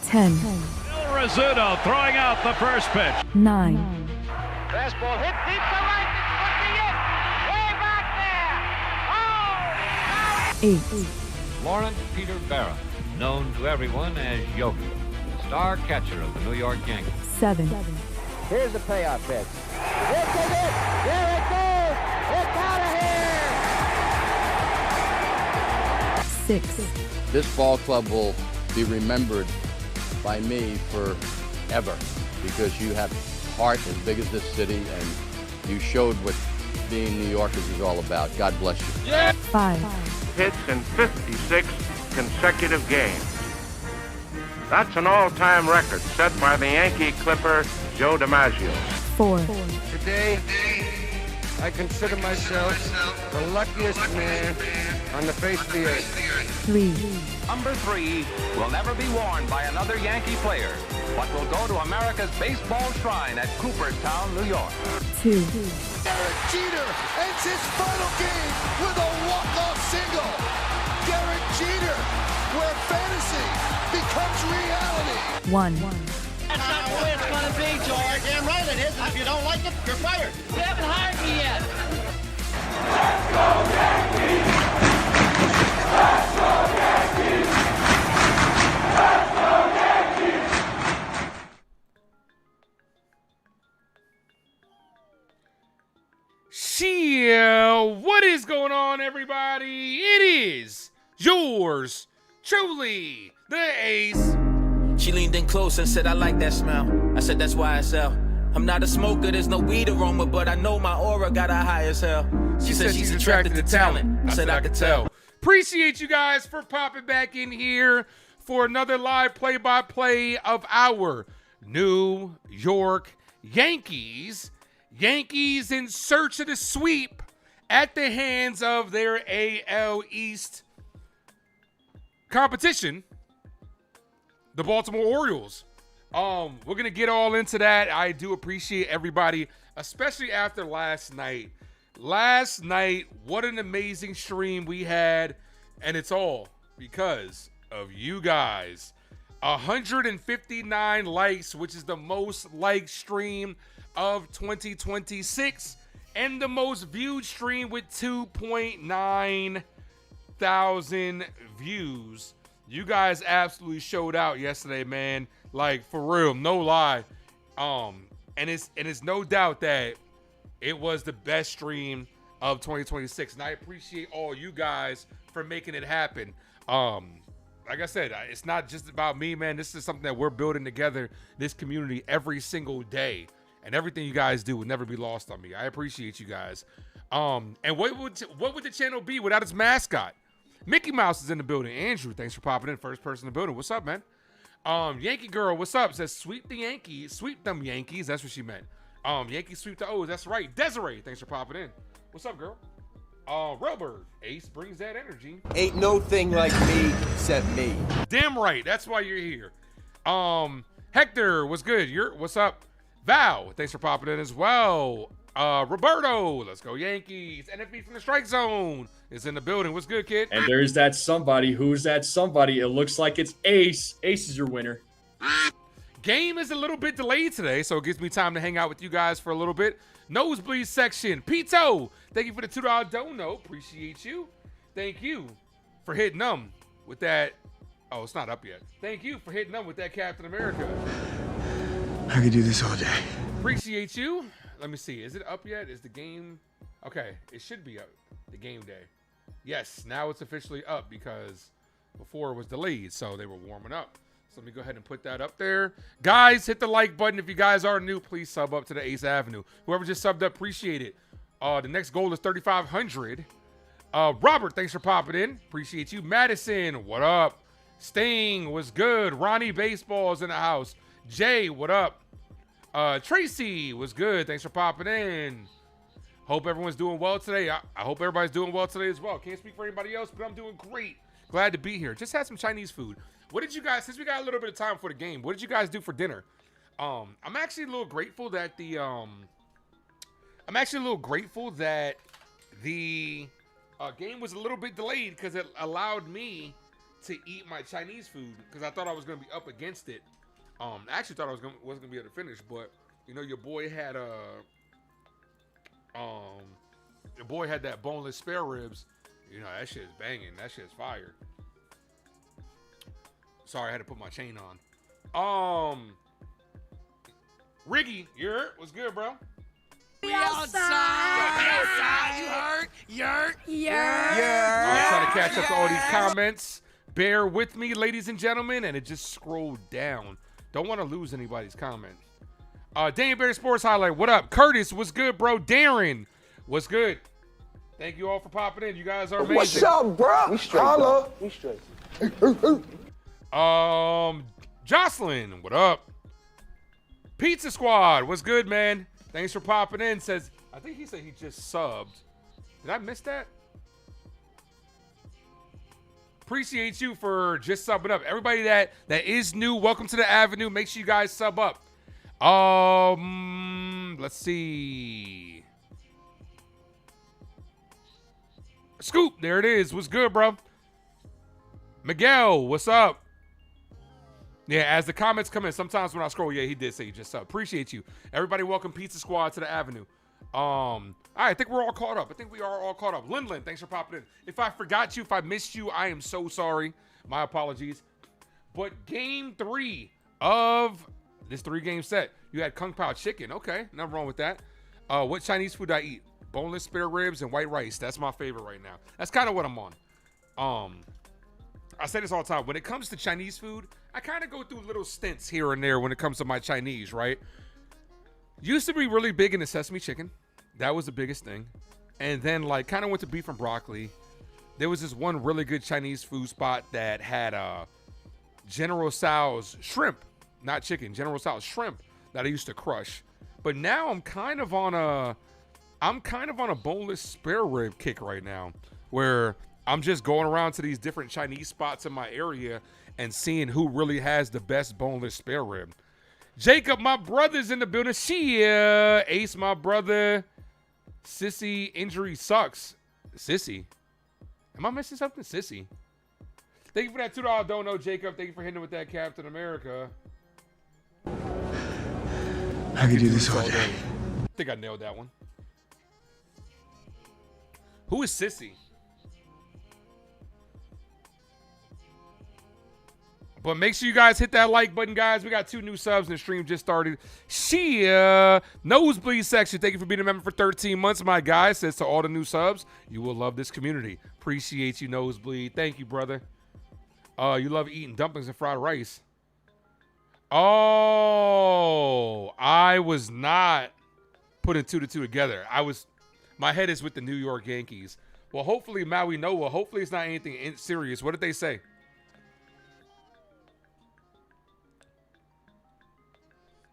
10. Bill Rizzuto throwing out the first pitch. 9. Fastball hit deep to right. This could be it. Way back there. Oh! 8. Lawrence Peter Barra, known to everyone as Yogi, star catcher of the New York Yankees. 7. Here's the payoff pitch. This is it. There it goes. It's out of here. 6. This ball club will be remembered by me forever because you have heart as big as this city and you showed what being New Yorkers is all about. God bless you. 5. Hits in 56 consecutive games. That's an all-time record set by the Yankee Clipper Joe DiMaggio. 4. Today, I consider myself the luckiest man on the face of the earth. 3. Number 3 will never be worn by another Yankee player, but will go to America's baseball shrine at Cooperstown, New York. 2. Derek Jeter ends his final game with a walk-off single. Derek Jeter, where fantasy becomes reality. 1. That's not the way it's going to be, George. Damn right it is. If you don't like it, you're fired. You haven't hired me yet. Let's go Yankees! Let's go Yankees! Let's go Yankees! What is going on, everybody? It is yours truly, the Ace. She leaned in close and said, I like that smell. I said, that's why I sell. I'm not a smoker, there's no weed aroma, but I know my aura got her high as hell. She said she's attracted to talent. I said I could tell. Appreciate you guys for popping back in here for another live play-by-play of our New York Yankees. Yankees in search of the sweep at the hands of their AL East competition, the Baltimore Orioles. We're going to get all into that. I do appreciate everybody, especially after last night. Last night, what an amazing stream we had, and it's all because of you guys. 159 likes, which is the most liked stream of 2026, and the most viewed stream with 2.9 thousand views. You guys absolutely showed out yesterday, man. Like, for real, no lie. And it's no doubt that it was the best stream of 2026, and I appreciate all you guys for making it happen. Like I said, it's not just about me, man. This is something that we're building together, this community, every single day, and everything you guys do would never be lost on me. I appreciate you guys. And what would the channel be without its mascot? Mickey Mouse is in the building. Andrew, thanks for popping in. First person in the building. What's up, man? Yankee Girl, what's up? Says, sweep the Yankees. Sweep them Yankees. That's what she meant. Yankees sweep the O's. That's right. Desiree, thanks for popping in. What's up, girl? Robert, Ace brings that energy. Ain't no thing like me except me. Damn right. That's why you're here. Hector, what's good? What's up? Val, thanks for popping in as well. Roberto, let's go Yankees. NFB from the strike zone is in the building. What's good, kid? And there's that somebody. Who's that somebody? It looks like it's Ace. Ace is your winner. Game is a little bit delayed today, so it gives me time to hang out with you guys for a little bit. Nosebleed section. Pito, thank you for the $2 dono. Appreciate you. Thank you for hitting them with that. Oh, it's not up yet. Thank you for hitting them with that Captain America. I could do this all day. Appreciate you. Let me see. Is it up yet? Is the game? Okay, it should be up. The game day. Yes, now it's officially up because before it was delayed, so they were warming up. So let me go ahead and put that up there. Guys, hit the like button. If you guys are new, please sub up to the Ace Avenue. Whoever just subbed up, appreciate it. The next goal is 3,500. Robert, thanks for popping in. Appreciate you. Madison, what up? Sting, was good. Ronnie Baseball's in the house. Jay, what up? Tracy, was good. Thanks for popping in. Hope everyone's doing well today. I hope everybody's doing well today as well. Can't speak for anybody else, but I'm doing great. Glad to be here. Just had some Chinese food. What did you guys, since we got a little bit of time for the game, what did you guys do for dinner? I'm actually a little grateful that the game was a little bit delayed because it allowed me to eat my Chinese food because I thought I was gonna be up against it. I actually thought I wasn't gonna be able to finish, but you know, your boy had that boneless spare ribs. You know, that shit's banging. That shit's fire. Sorry, I had to put my chain on. Riggy, what's good, bro? We outside. You heard? Yerk. I'm trying to catch up to all these comments. Bear with me, ladies and gentlemen, and it just scrolled down. Don't want to lose anybody's comment. Daniel Bear Sports Highlight, what up? Curtis, what's good, bro? Darren, what's good? Thank you all for popping in. You guys are amazing. What's up, bro? We straight. Holla. We straight. Jocelyn, what up? Pizza Squad, what's good, man? Thanks for popping in. Says, I think he said he just subbed. Did I miss that? Appreciate you for just subbing up. Everybody that is new, welcome to the Avenue. Make sure you guys sub up. Let's see. Scoop, there it is. What's good, bro? Miguel, what's up? Yeah, as the comments come in, sometimes when I scroll, yeah, he did say he just subbed. Appreciate you. Everybody, welcome Pizza Squad to the Avenue. All right, I think we're all caught up. I think we are all caught up. Lin, thanks for popping in. If I forgot you, if I missed you, I am so sorry. My apologies. But game 3 of this 3-game set, you had Kung Pao chicken. Okay, nothing wrong with that. What Chinese food I eat? Boneless spare ribs and white rice. That's my favorite right now. That's kind of what I'm on. I say this all the time. When it comes to Chinese food, I kind of go through little stints here and there when it comes to my Chinese, right? Used to be really big into sesame chicken. That was the biggest thing. And then like kind of went to beef and broccoli. There was this one really good Chinese food spot that had General Tso's shrimp, not chicken, General Tso's shrimp that I used to crush. But now I'm kind of on a boneless spare rib kick right now, where I'm just going around to these different Chinese spots in my area and seeing who really has the best boneless spare rib. Jacob, my brother's in the building. Shia, Ace, my brother. Sissy, injury sucks. Sissy? Am I missing something? Sissy. Thank you for that $2 dono, Jacob. Thank you for hitting it with that Captain America. I could do this all day. I think I nailed that one. Who is Sissy? But make sure you guys hit that like button, guys. We got 2 new subs and the stream just started. Shia, Nosebleed Section. Thank you for being a member for 13 months, my guy. Says to all the new subs, you will love this community. Appreciate you, Nosebleed. Thank you, brother. You love eating dumplings and fried rice. Oh, I was not putting 2 to 2 together. My head is with the New York Yankees. Well, hopefully, Maui Noah. Hopefully, it's not anything serious. What did they say?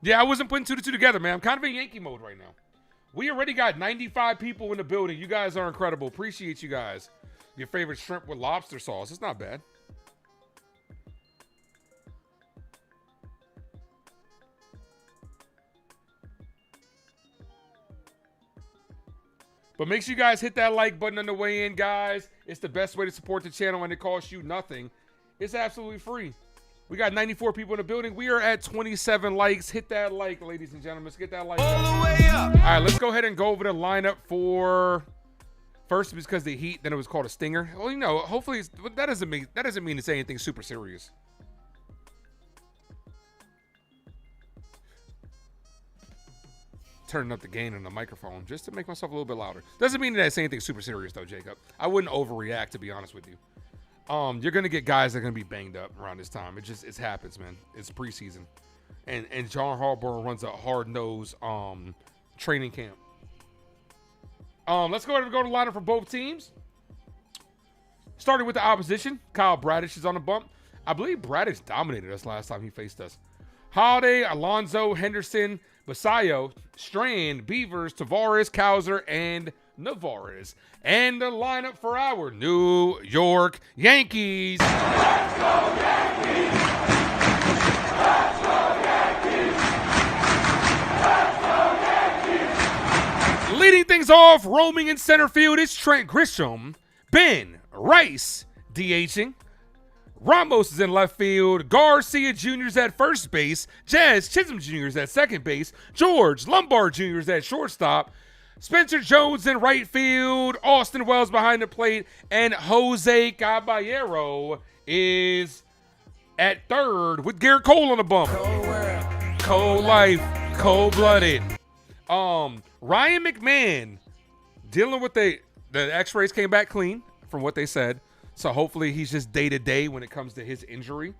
Yeah, I wasn't putting 2 to 2 together, man. I'm kind of in Yankee mode right now. We already got 95 people in the building. You guys are incredible. Appreciate you guys. Your favorite shrimp with lobster sauce. It's not bad. But make sure you guys hit that like button on the way in, guys. It's the best way to support the channel, and it costs you nothing. It's absolutely free. We got 94 people in the building. We are at 27 likes. Hit that like, ladies and gentlemen. Let's get that like. All the way up. All right, let's go ahead and go over the lineup for first because the Heat. Then it was called a stinger. Well, you know, hopefully that doesn't mean it's anything super serious. Turning up the gain on the microphone just to make myself a little bit louder. Doesn't mean that it's anything super serious though, Jacob. I wouldn't overreact, to be honest with you. You're gonna get guys that are gonna be banged up around this time. It happens, man. It's preseason, and John Harbaugh runs a hard-nosed training camp. Let's go ahead and go to the lineup for both teams. Starting with the opposition, Kyle Bradish is on the bump. I believe Bradish dominated us last time he faced us. Holiday, Alonso, Henderson, Basayo, Strand, Beavers, Tavares, Cowser, and Navarez. And the lineup for our New York Yankees. Let's go Yankees! Let's go Yankees! Let's go Yankees! Leading things off, roaming in center field is Trent Grisham. Ben Rice, DHing. Ramos is in left field. Garcia Jr. is at first base. Jazz Chisholm Jr. is at second base. George Lombard Jr. is at shortstop. Spencer Jones in right field. Austin Wells behind the plate. And Jose Caballero is at third with Garrett Cole on the bump. Cold life. Cold-blooded. Ryan McMahon dealing with the x-rays came back clean from what they said. So hopefully he's just day-to-day when it comes to his injury.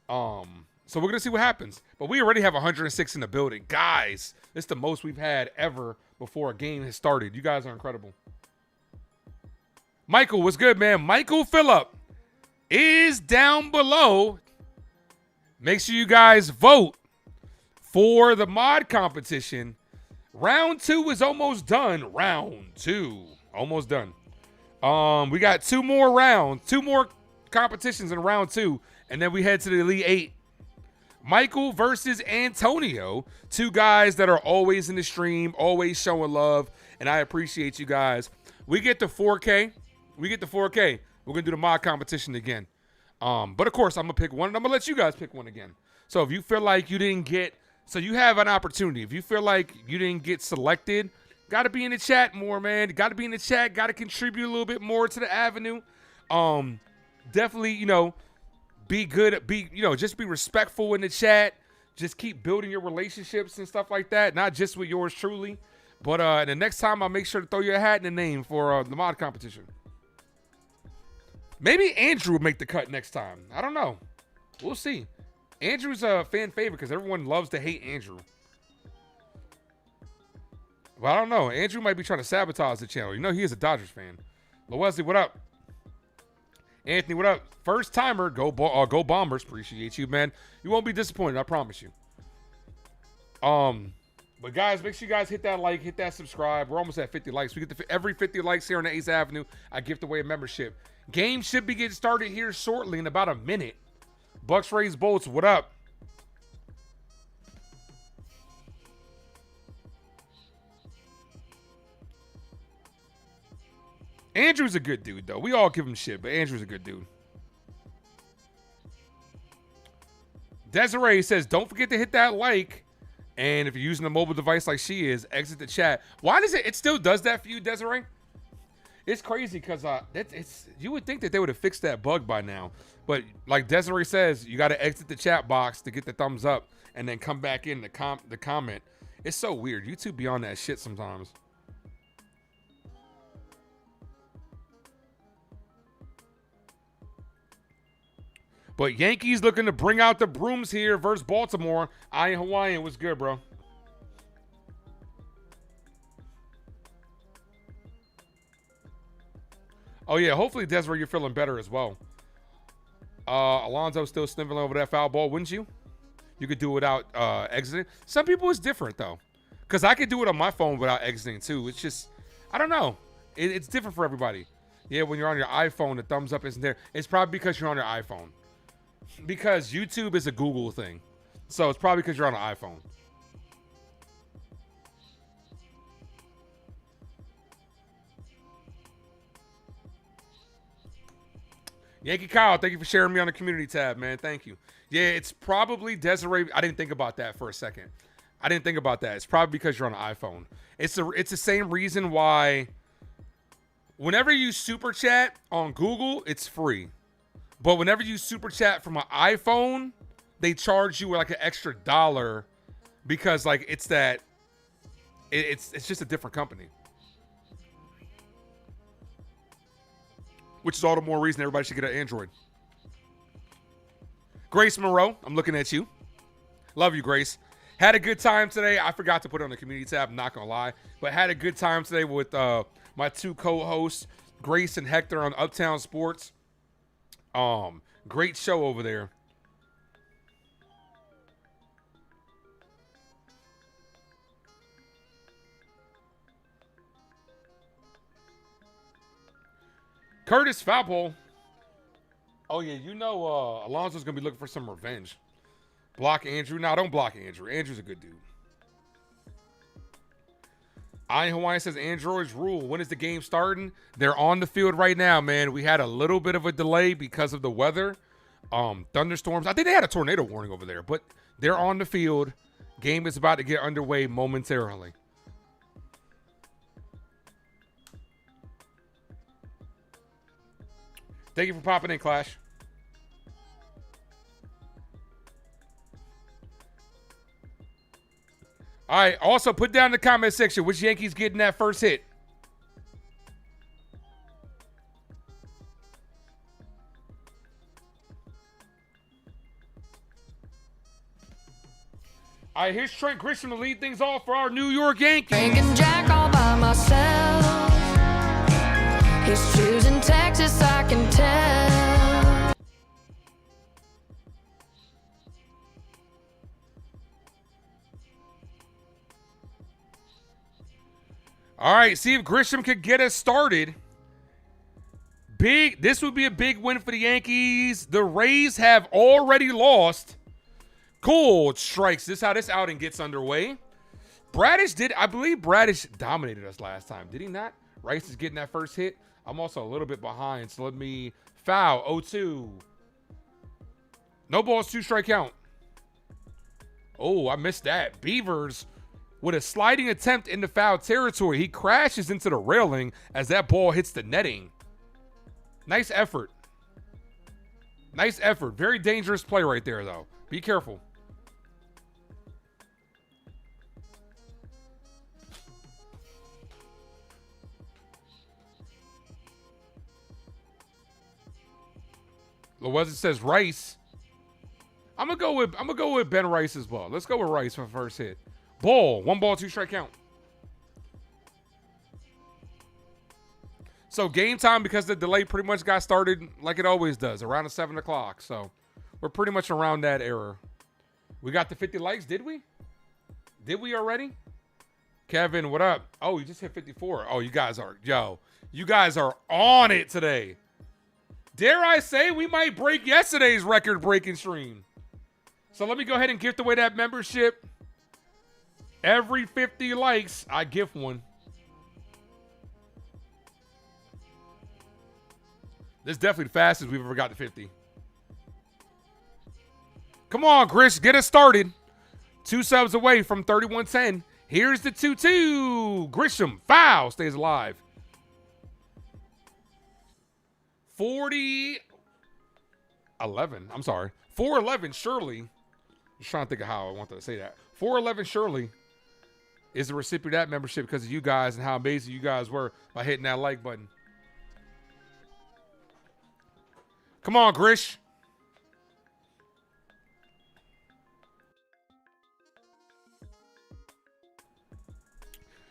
So we're going to see what happens. But we already have 106 in the building. Guys, it's the most we've had ever before a game has started. You guys are incredible. Michael, what's good, man? Michael Phillip is down below. Make sure you guys vote for the mod competition. Round 2 is almost done. Round 2. Almost done. We got 2 more rounds, 2 more competitions in round 2, and then we head to the Elite 8. Michael versus Antonio, 2 guys that are always in the stream, always showing love, and I appreciate you guys. We get to 4K. We're going to do the mod competition again. But, of course, I'm going to pick one, and I'm going to let you guys pick one again. So if you feel like you didn't get – so you have an opportunity. If you feel like you didn't get selected – got to be in the chat more, man. Got to be in the chat. Got to contribute a little bit more to the avenue. Definitely, be good. Just be respectful in the chat. Just keep building your relationships and stuff like that. Not just with yours truly. But the next time, I'll make sure to throw your hat in the name for the mod competition. Maybe Andrew will make the cut next time. I don't know. We'll see. Andrew's a fan favorite because everyone loves to hate Andrew. Well, I don't know. Andrew might be trying to sabotage the channel. He is a Dodgers fan. Wesley, what up? Anthony, what up? First timer, go Bombers. Appreciate you, man. You won't be disappointed, I promise you. But guys, make sure you guys hit that like, hit that subscribe. We're almost at 50 likes. We get to every 50 likes here on the 8th Avenue. I gift away a membership. Game should be getting started here shortly in about a minute. Bucks Rays Bolts, what up? Andrew's a good dude, though. We all give him shit, but Andrew's a good dude. Desiree says, don't forget to hit that like. And if you're using a mobile device like she is, exit the chat. Why does it still does that for you, Desiree? It's crazy because you would think that they would have fixed that bug by now. But like Desiree says, you got to exit the chat box to get the thumbs up and then come back in the comment. It's so weird. YouTube be on that shit sometimes. But Yankees looking to bring out the brooms here versus Baltimore. Ian Hawaiian was good, bro. Oh, yeah. Hopefully, Desiree, you're feeling better as well. Alonzo still sniffling over that foul ball, wouldn't you? You could do it without exiting. Some people, it's different, though. Because I could do it on my phone without exiting, too. It's just, I don't know. It's different for everybody. Yeah, when you're on your iPhone, the thumbs up isn't there. It's probably because you're on your iPhone. Because YouTube is a Google thing. So it's probably because you're on an iPhone. Yankee Kyle, thank you for sharing me on the community tab, man. Thank you. Yeah, it's probably Desiree. I didn't think about that for a second. I didn't think about that. It's probably because you're on an iPhone. It's the same reason why whenever you super chat on Google, it's free. But whenever you super chat from an iPhone, they charge you like an extra $1 because like it's just a different company. Which is all the more reason everybody should get an Android. Grace Monroe, I'm looking at you. Love you, Grace. Had a good time today. I forgot to put it on the community tab, I'm not gonna lie. But had a good time today with my 2 co-hosts, Grace and Hector on Uptown Sports. Great show over there. Curtis Foul. Oh yeah, Alonso's gonna be looking for some revenge. Block Andrew. No, don't block Andrew. Andrew's a good dude. I Hawaiian says Androids rule. When is the game starting? They're on the field right now, man. We had a little bit of a delay because of the weather. Thunderstorms. I think they had a tornado warning over there, but they're on the field. Game is about to get underway momentarily. Thank you for popping in, Clash. All right. Also, put down in the comment section which Yankees getting that first hit. All right, here's Trent Grisham to lead things off for our New York Yankees. Drinking Jack all by myself. He's choosing Texas, I can tell. All right, see if Grisham could get us started. This would be a big win for the Yankees. The Rays have already lost. Cold strikes. This is how this outing gets underway. I believe Bradish dominated us last time. Did he not? Rice is getting that first hit. I'm also a little bit behind, so let me foul. 0-2. No balls, 2-strike count. Oh, I missed that. Beavers with a sliding attempt into foul territory. He crashes into the railing as that ball hits the netting. Nice effort. Nice effort. Very dangerous play right there, though. Be careful. Loiza says Rice. I'm gonna go with Ben Rice as well. Let's go with Rice for first hit. Ball. 1 ball, 2-strike count. So game time, because the delay pretty much got started like it always does, around the 7 o'clock. So we're pretty much around that era. We got the 50 likes, did we? Did we already? Kevin, what up? Oh, you just hit 54. Oh, you guys are on it today. Dare I say we might break yesterday's record-breaking stream. So let me go ahead and gift away that membership. Every 50 likes, I gift one. This is definitely the fastest we've ever got to 50. Come on, Chris, get us started. 2 subs away from 3110. Here's the 2-2. Grisham, foul, stays alive. 40-11. I'm sorry. 4-11 Shirley. Just trying to think of how I want to say that. 4-11 Shirley is the recipient of that membership because of you guys and how amazing you guys were by hitting that like button. Come on, Grish.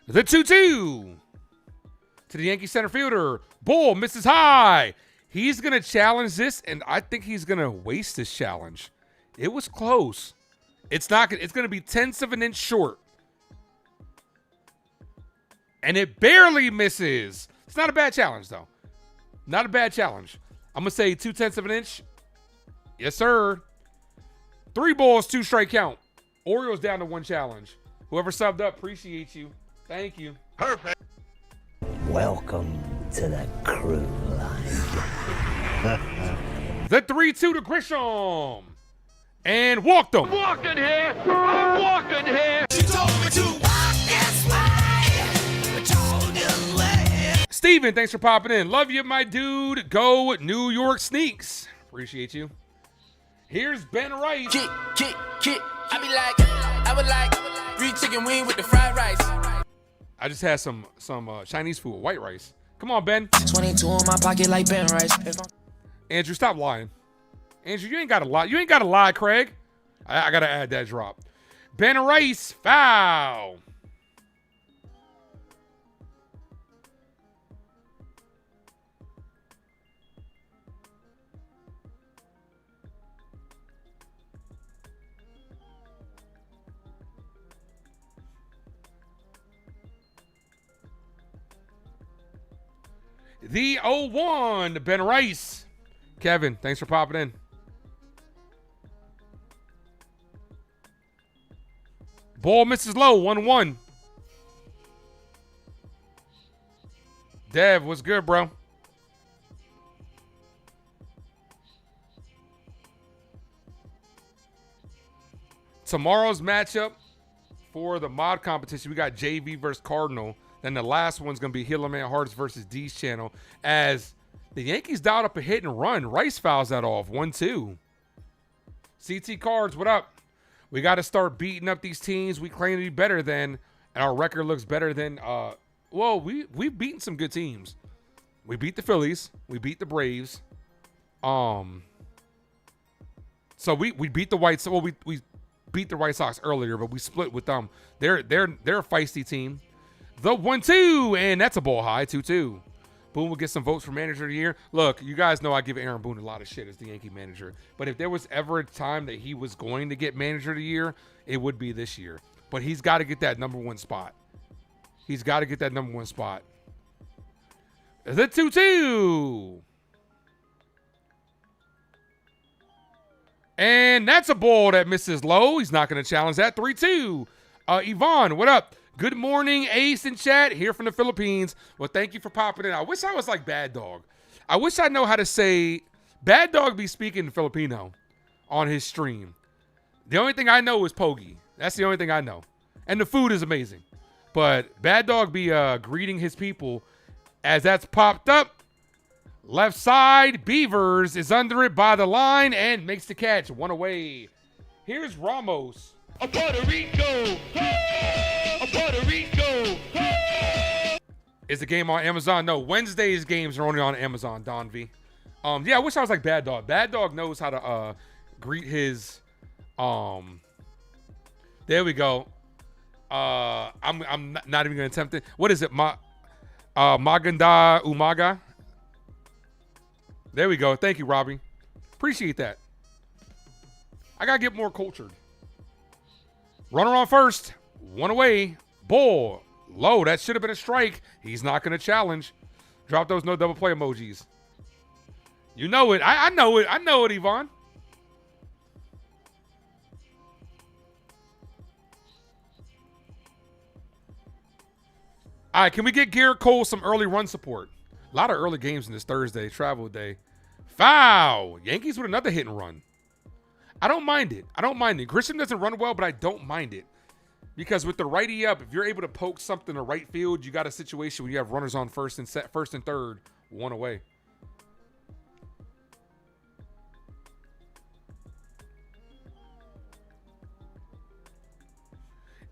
The 2-2 to the Yankee center fielder. Bull misses high. He's going to challenge this, and I think he's going to waste this challenge. It was close. It's going to be 1/10 of an inch short. And it barely misses. It's not a bad challenge, though. Not a bad challenge. I'm going to say 2/10 of an inch. Yes, sir. 3 balls, 2-strike count. Orioles down to 1 challenge. Whoever subbed up, appreciate you. Thank you. Perfect. Welcome to the crew line. The 3-2 to Grisham. And walked him. I'm walking here. She told me to walk this way. Told you way. Steven, thanks for popping in. Love you, my dude. Go New York Sneaks. Appreciate you. Here's Ben Rice. Kick. I would like 3 chicken wing with the fried rice. I just had some Chinese food, white rice. Come on, Ben. 22 in my pocket like Ben Rice. Andrew, stop lying. Andrew, you ain't got to lie. You ain't got to lie, Craig. I got to add that drop. Ben Rice, foul. The 0-1, Ben Rice. Kevin, thanks for popping in. Ball misses low, 1-1. Dev, what's good, bro? Tomorrow's matchup for the mod competition, we got JV versus Cardinal. Then the last one's going to be Hillerman Hearts versus D's channel. As the Yankees dialed up a hit and run. Rice fouls that off. 1-2. CT Cards, what up? We got to start beating up these teams we claim to be better than, and our record looks better than. Well, we've beaten some good teams. We beat the Phillies. We beat the Braves. So we beat the White Sox. Well, we beat the White Sox earlier, but we split with them. They're a feisty team. The 1-2, and that's a ball high. 2-2. Boone will get some votes for manager of the year. Look, you guys know I give Aaron Boone a lot of shit as the Yankee manager. But if there was ever a time that he was going to get manager of the year, it would be this year. But he's got to get that number one spot. He's got to get that number one spot. The 2-2. And that's a ball that misses low. He's not going to challenge that. 3-2. Yvonne, what up? Good morning, Ace in chat. Here from the Philippines. Well, thank you for popping in. I wish I was like Bad Dog. I wish I know how to say Bad Dog be speaking Filipino on his stream. The only thing I know is Pogi. That's the only thing I know. And the food is amazing. But Bad Dog be greeting his people as that's popped up. Left side, Beavers is under it by the line and makes the catch. One away. Here's Ramos. A Puerto Rico. A Puerto Rico. Is the game on Amazon? No, Wednesday's games are only on Amazon, Don V. Yeah, I wish I was like Bad Dog. Bad Dog knows how to greet his there we go. I'm not even gonna attempt it. What is it? Maganda Umaga. There we go. Thank you, Robbie. Appreciate that. I gotta get more cultured. Runner on first. One away. Bull. Low. That should have been a strike. He's not gonna challenge. Drop those no double play emojis. You know it. I know it. I know it, Yvonne. All right, can we get Garrett Cole some early run support? A lot of early games in this Thursday, travel day. Foul. Yankees with another hit and run. I don't mind it. I don't mind it. Grisham doesn't run well, but I don't mind it. Because with the righty up, if you're able to poke something to right field, you got a situation where you have runners on first and third, one away.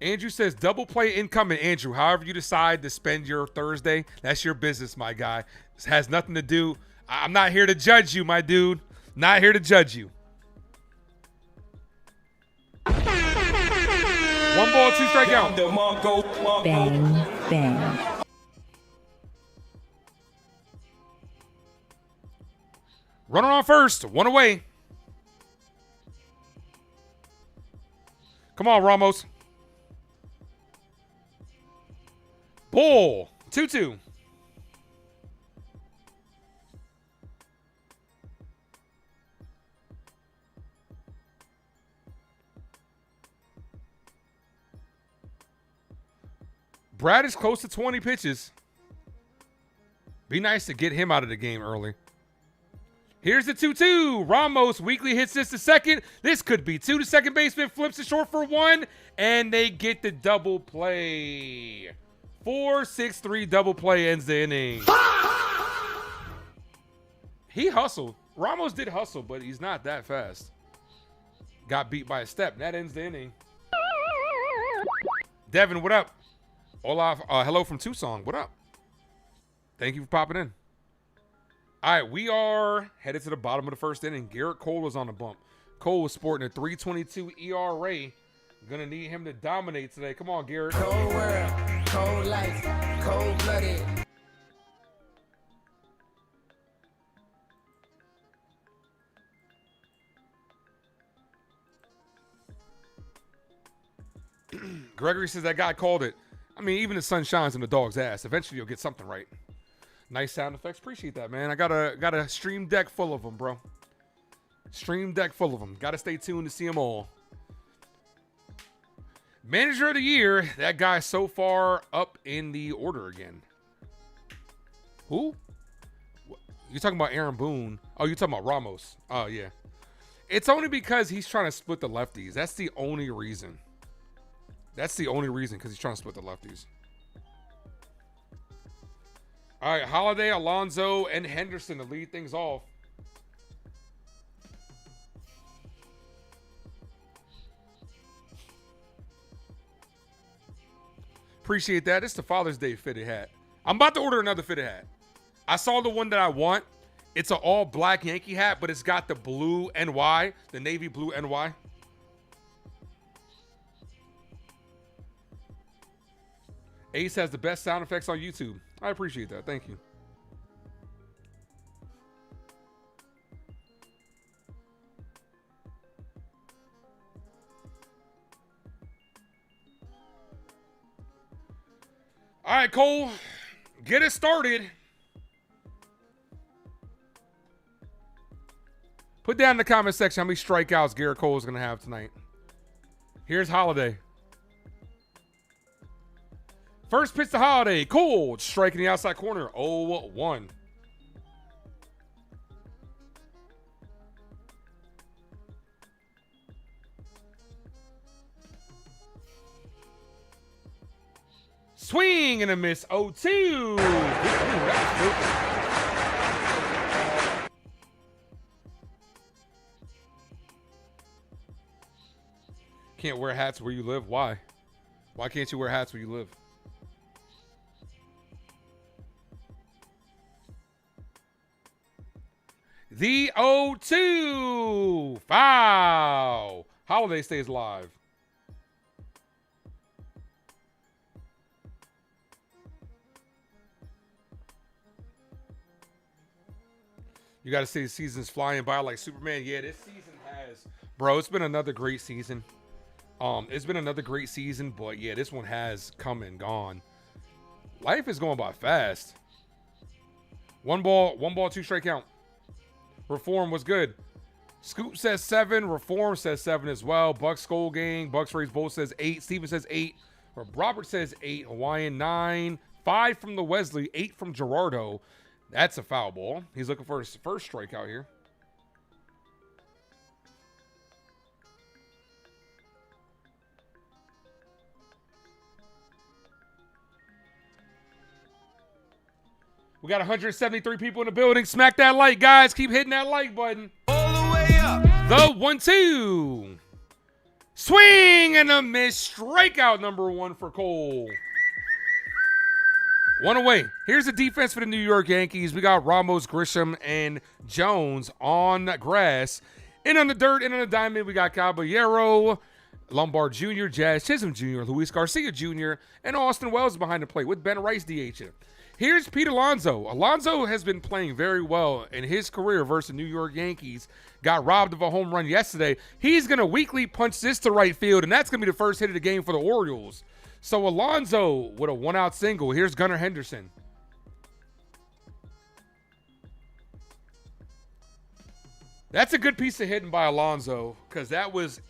Andrew says, double play incoming. Andrew, however you decide to spend your Thursday, that's your business, my guy. This has nothing to do. I'm not here to judge you, my dude. Not here to judge you. 1 ball, 2 strike out. Bang, bang. Runner on first, one away. Come on, Ramos. Bull, 2-2. Brad is close to 20 pitches. Be nice to get him out of the game early. Here's the 2-2. Ramos weakly hits this to second. This could be 2 to second baseman. Flips it short for 1. And they get the double play. 4-6-3 double play ends the inning. He hustled. Ramos did hustle, but he's not that fast. Got beat by a step. That ends the inning. Devin, what up? Olaf, hello from Tucson. What up? Thank you for popping in. All right, we are headed to the bottom of the first inning. Garrett Cole was on the bump. Cole was sporting a 3.22 ERA. Gonna need him to dominate today. Come on, Garrett. Cold world, cold life, cold blooded. Gregory says that guy called it. I mean, even the sun shines on the dog's ass. Eventually, you'll get something right. Nice sound effects. Appreciate that, man. I got a stream deck full of them, bro. Stream deck full of them. Got to stay tuned to see them all. Manager of the year. That guy so far up in the order again. Who? You talking about Aaron Boone? Oh, you talking about Ramos? Oh yeah. It's only because he's trying to split the lefties. That's the only reason. That's the only reason, because he's trying to split the lefties. All right, Holiday, Alonso, and Henderson to lead things off. Appreciate that. It's the Father's Day fitted hat. I'm about to order another fitted hat. I saw the one that I want. It's an all black Yankee hat, but it's got the blue NY, the navy blue NY. Ace has the best sound effects on YouTube. I appreciate that. Thank you. All right, Cole, get it started. Put down in the comment section how many strikeouts Garrett Cole is going to have tonight. Here's Holiday. First pitch to Holiday. Cole striking the outside corner. 0-1. Swing and a miss. 0-2. Can't wear hats where you live. Why? Why can't you wear hats where you live? The 0-2. Foul. Holiday stays live. You got to say the season's flying by like Superman. Yeah, this season has. Bro, it's been another great season. It's been another great season, but yeah, this one has come and gone. Life is going by fast. One ball, 2 strike count. Reform was good. Scoop says 7. Reform says 7 as well. Bucks Skull Gang. Bucks Race both says 8. Steven says 8. Robert says 8. Hawaiian 9. 5 from the Wesley. 8 from Gerardo. That's a foul ball. He's looking for his first strikeout here. We got 173 people in the building. Smack that like, guys. Keep hitting that like button. All the way up. The 1-2. Swing and a miss. Strikeout number 1 for Cole. 1 away. Here's the defense for the New York Yankees. We got Ramos, Grisham, and Jones on grass. And on the dirt and on the diamond, we got Caballero, Lombard Jr., Jazz Chisholm Jr., Luis Garcia Jr., and Austin Wells behind the plate with Ben Rice DHing. Here's Pete Alonso. Alonso has been playing very well in his career versus the New York Yankees. Got robbed of a home run yesterday. He's going to weakly punch this to right field, and that's going to be the first hit of the game for the Orioles. So Alonso with a 1-out single. Here's Gunnar Henderson. That's a good piece of hitting by Alonso because that was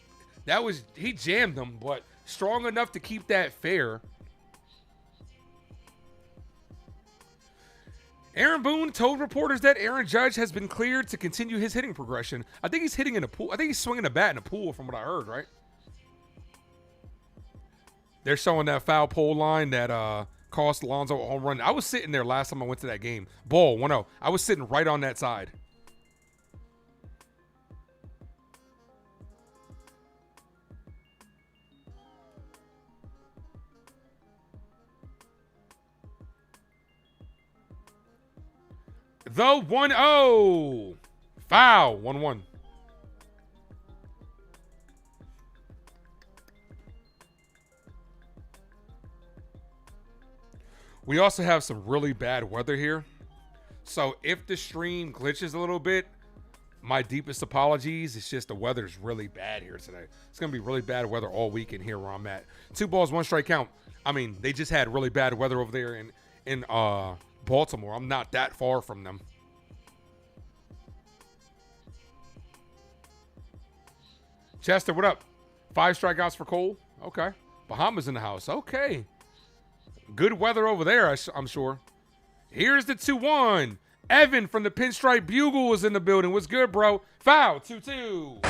he jammed them, but strong enough to keep that fair. Aaron Boone told reporters that Aaron Judge has been cleared to continue his hitting progression. I think he's hitting in a pool. I think he's swinging a bat in a pool from what I heard, right? They're showing that foul pole line that cost Alonso a home run. I was sitting there last time I went to that game. Ball, 1-0. I was sitting right on that side. The 1-0. Foul. 1-1. We also have some really bad weather here. So if the stream glitches a little bit, my deepest apologies. It's just the weather's really bad here today. It's going to be really bad weather all weekend here where I'm at. 2 balls, 1 strike count. I mean, they just had really bad weather over there in Baltimore. I'm not that far from them. Chester, what up? 5 strikeouts for Cole. Okay. Bahamas in the house. Okay. Good weather over there, I'm sure. Here's the 2-1. Evan from the Pinstripe Bugle is in the building. What's good, bro? Foul, 2-2.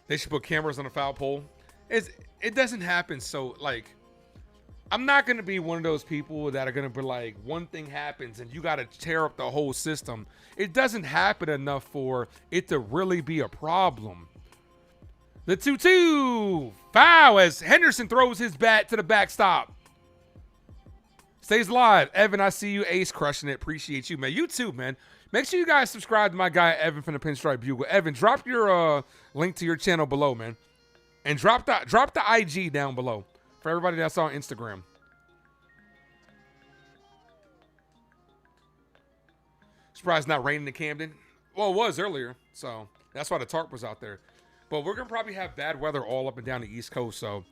They should put cameras on the foul pole. It doesn't happen. So, like, I'm not going to be one of those people that are going to be like, one thing happens and you got to tear up the whole system. It doesn't happen enough for it to really be a problem. The 2-2. Foul as Henderson throws his bat to the backstop. Stays alive. Evan, I see you. Ace crushing it. Appreciate you, man. You too, man. Make sure you guys subscribe to my guy, Evan from the Pinstripe Bugle. Evan, drop your link to your channel below, man. And drop the IG down below for everybody that's on Instagram. Surprised it's not raining in Camden. Well, it was earlier, so that's why the tarp was out there. But we're going to probably have bad weather all up and down the East Coast, so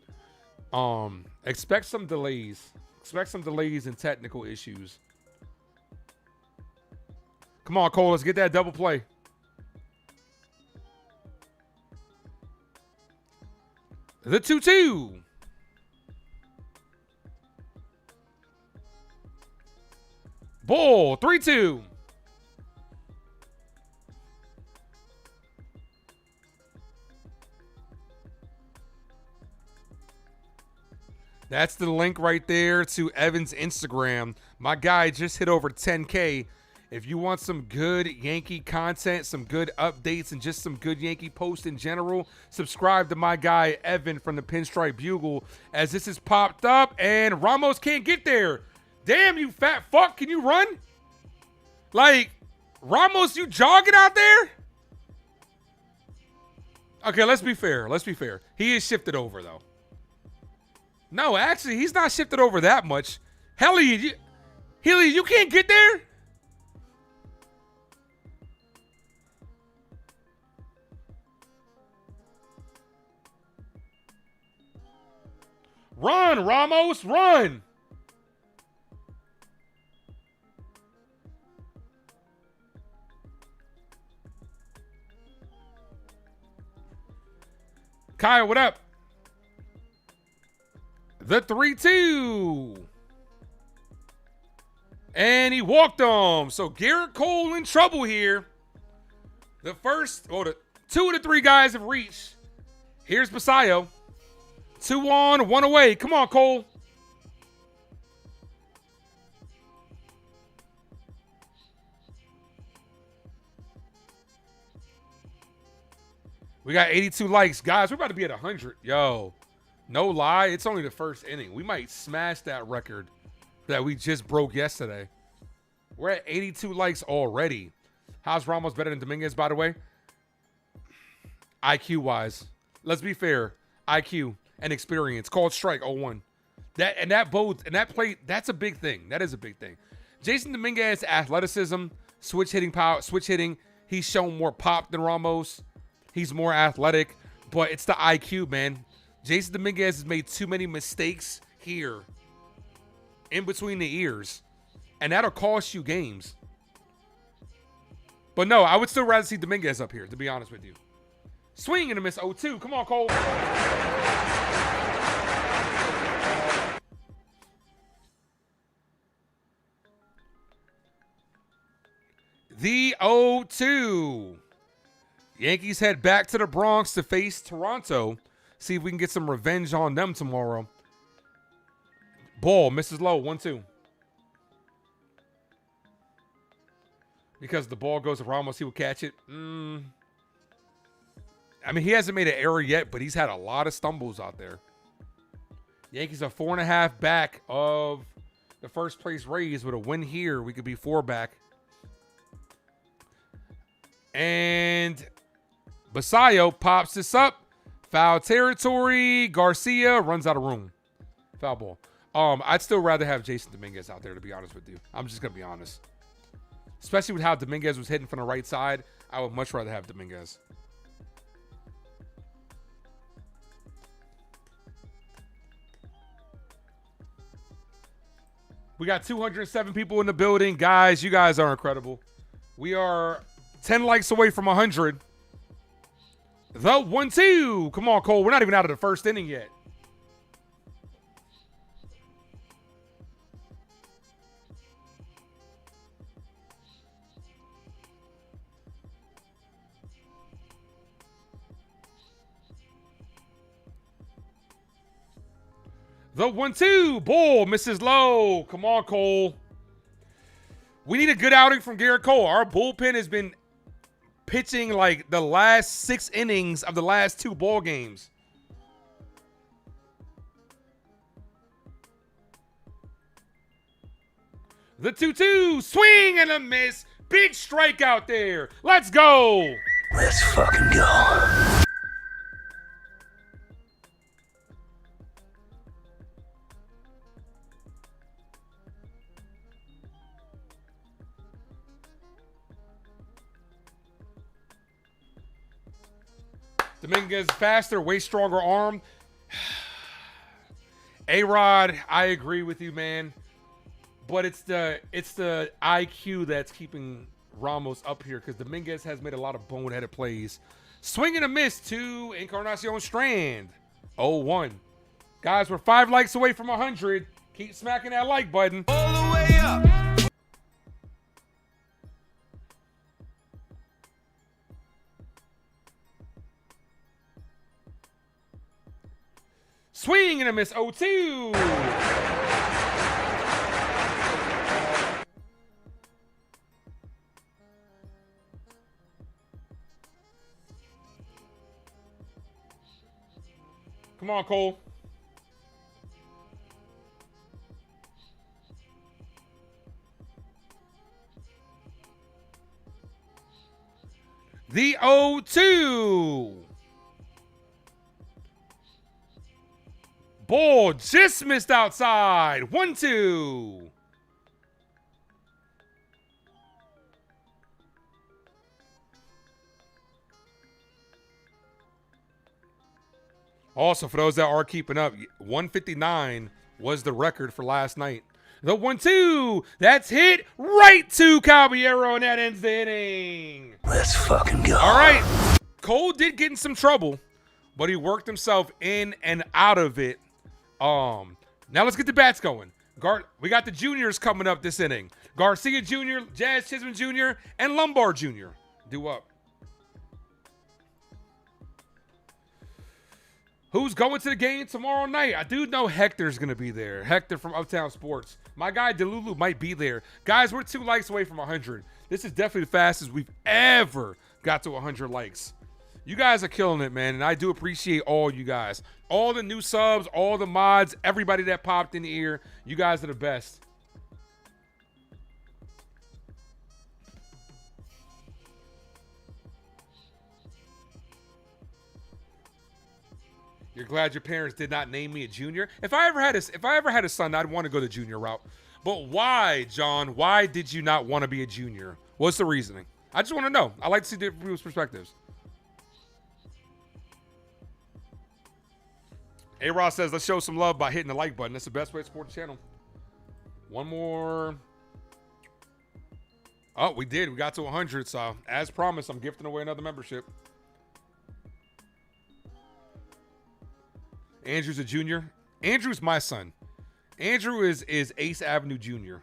expect some delays. Expect some delays and technical issues. Come on, Cole, let's get that double play. The 2-2. Bull, 3-2. That's the link right there to Evan's Instagram. My guy just hit over 10K. If you want some good Yankee content, some good updates, and just some good Yankee posts in general, subscribe to my guy, Evan from the Pinstripe Bugle, as this has popped up, and Ramos can't get there. Damn, you fat fuck. Can you run? Like, Ramos, you jogging out there? Okay, let's be fair. Let's be fair. He is shifted over, though. No, actually, he's not shifted over that much. Healy, you can't get there? Run, Ramos, run. Kyle, what up? The 3-2. And he walked him. So Garrett Cole in trouble here. The two of the three guys have reached. Here's Basayo. 2 on, 1 away. Come on, Cole. We got 82 likes. Guys, we're about to be at 100. Yo, no lie. It's only the first inning. We might smash that record that we just broke yesterday. We're at 82 likes already. How's Ramos better than Dominguez, by the way? IQ-wise. Let's be fair. IQ. And experience. Called strike 0-1. That play, that's a big thing. That is a big thing. Jason Dominguez, athleticism, switch hitting. He's shown more pop than Ramos. He's more athletic, but it's the IQ, man. Jason Dominguez has made too many mistakes here in between the ears, and that'll cost you games. But no, I would still rather see Dominguez up here, to be honest with you. Swing and a miss 0-2. Come on, Cole. The 0-2. Yankees head back to the Bronx to face Toronto. See if we can get some revenge on them tomorrow. Ball misses low, 1-2. Because the ball goes to Ramos, he will catch it. I mean, he hasn't made an error yet, but he's had a lot of stumbles out there. Yankees are 4.5 back of the first place Rays. With a win here, we could be 4 back. And Basayo pops this up. Foul territory. Garcia runs out of room. Foul ball. I'd still rather have Jason Dominguez out there, to be honest with you. I'm just going to be honest. Especially with how Dominguez was hitting from the right side, I would much rather have Dominguez. We got 207 people in the building. Guys, you guys are incredible. We are 10 likes away from 100. The 1-2. Come on, Cole. We're not even out of the first inning yet. The 1-2. Bull misses low. Come on, Cole. We need a good outing from Garrett Cole. Our bullpen has been pitching like the last 6 innings of the last 2 ball games. The 2-2. Swing and a miss. Big strikeout there. Let's go. Let's fucking go. Dominguez faster, way stronger arm. A-Rod, I agree with you, man. But it's the IQ that's keeping Ramos up here because Dominguez has made a lot of boneheaded plays. Swing and a miss to Encarnacion Strand. 0-1. Guys, we're 5 likes away from 100. Keep smacking that like button. All the way up. Swing and a miss. 0-2. Come on, Cole. The 0-2. Ball just missed outside. 1-2. Also, for those that are keeping up, 159 was the record for last night. The 1-2. That's hit right to Caballero, and that ends the inning. Let's fucking go. All right. Cole did get in some trouble, but he worked himself in and out of it. Now let's get the bats going. We got the juniors coming up this inning. Garcia Jr., Jazz Chisholm Jr., and Lombard Jr. Due up. Who's going to the game tomorrow night? I do know Hector's going to be there. Hector from Uptown Sports. My guy Delulu might be there. Guys, we're 2 likes away from 100. This is definitely the fastest we've ever got to 100 likes. You guys are killing it, man, and I do appreciate all you guys. All the new subs, all the mods, everybody that popped in the ear. You guys are the best. You're glad your parents did not name me a junior? If I ever had a son, I'd want to go the junior route. But why, John? Why did you not want to be a junior? What's the reasoning? I just want to know. I like to see different people's perspectives. A-Ross says, let's show some love by hitting the like button. That's the best way to support the channel. One more. Oh, we did. We got to 100. So, as promised, I'm gifting away another membership. Andrew's a junior. Andrew's my son. Andrew is Ace Avenue Jr.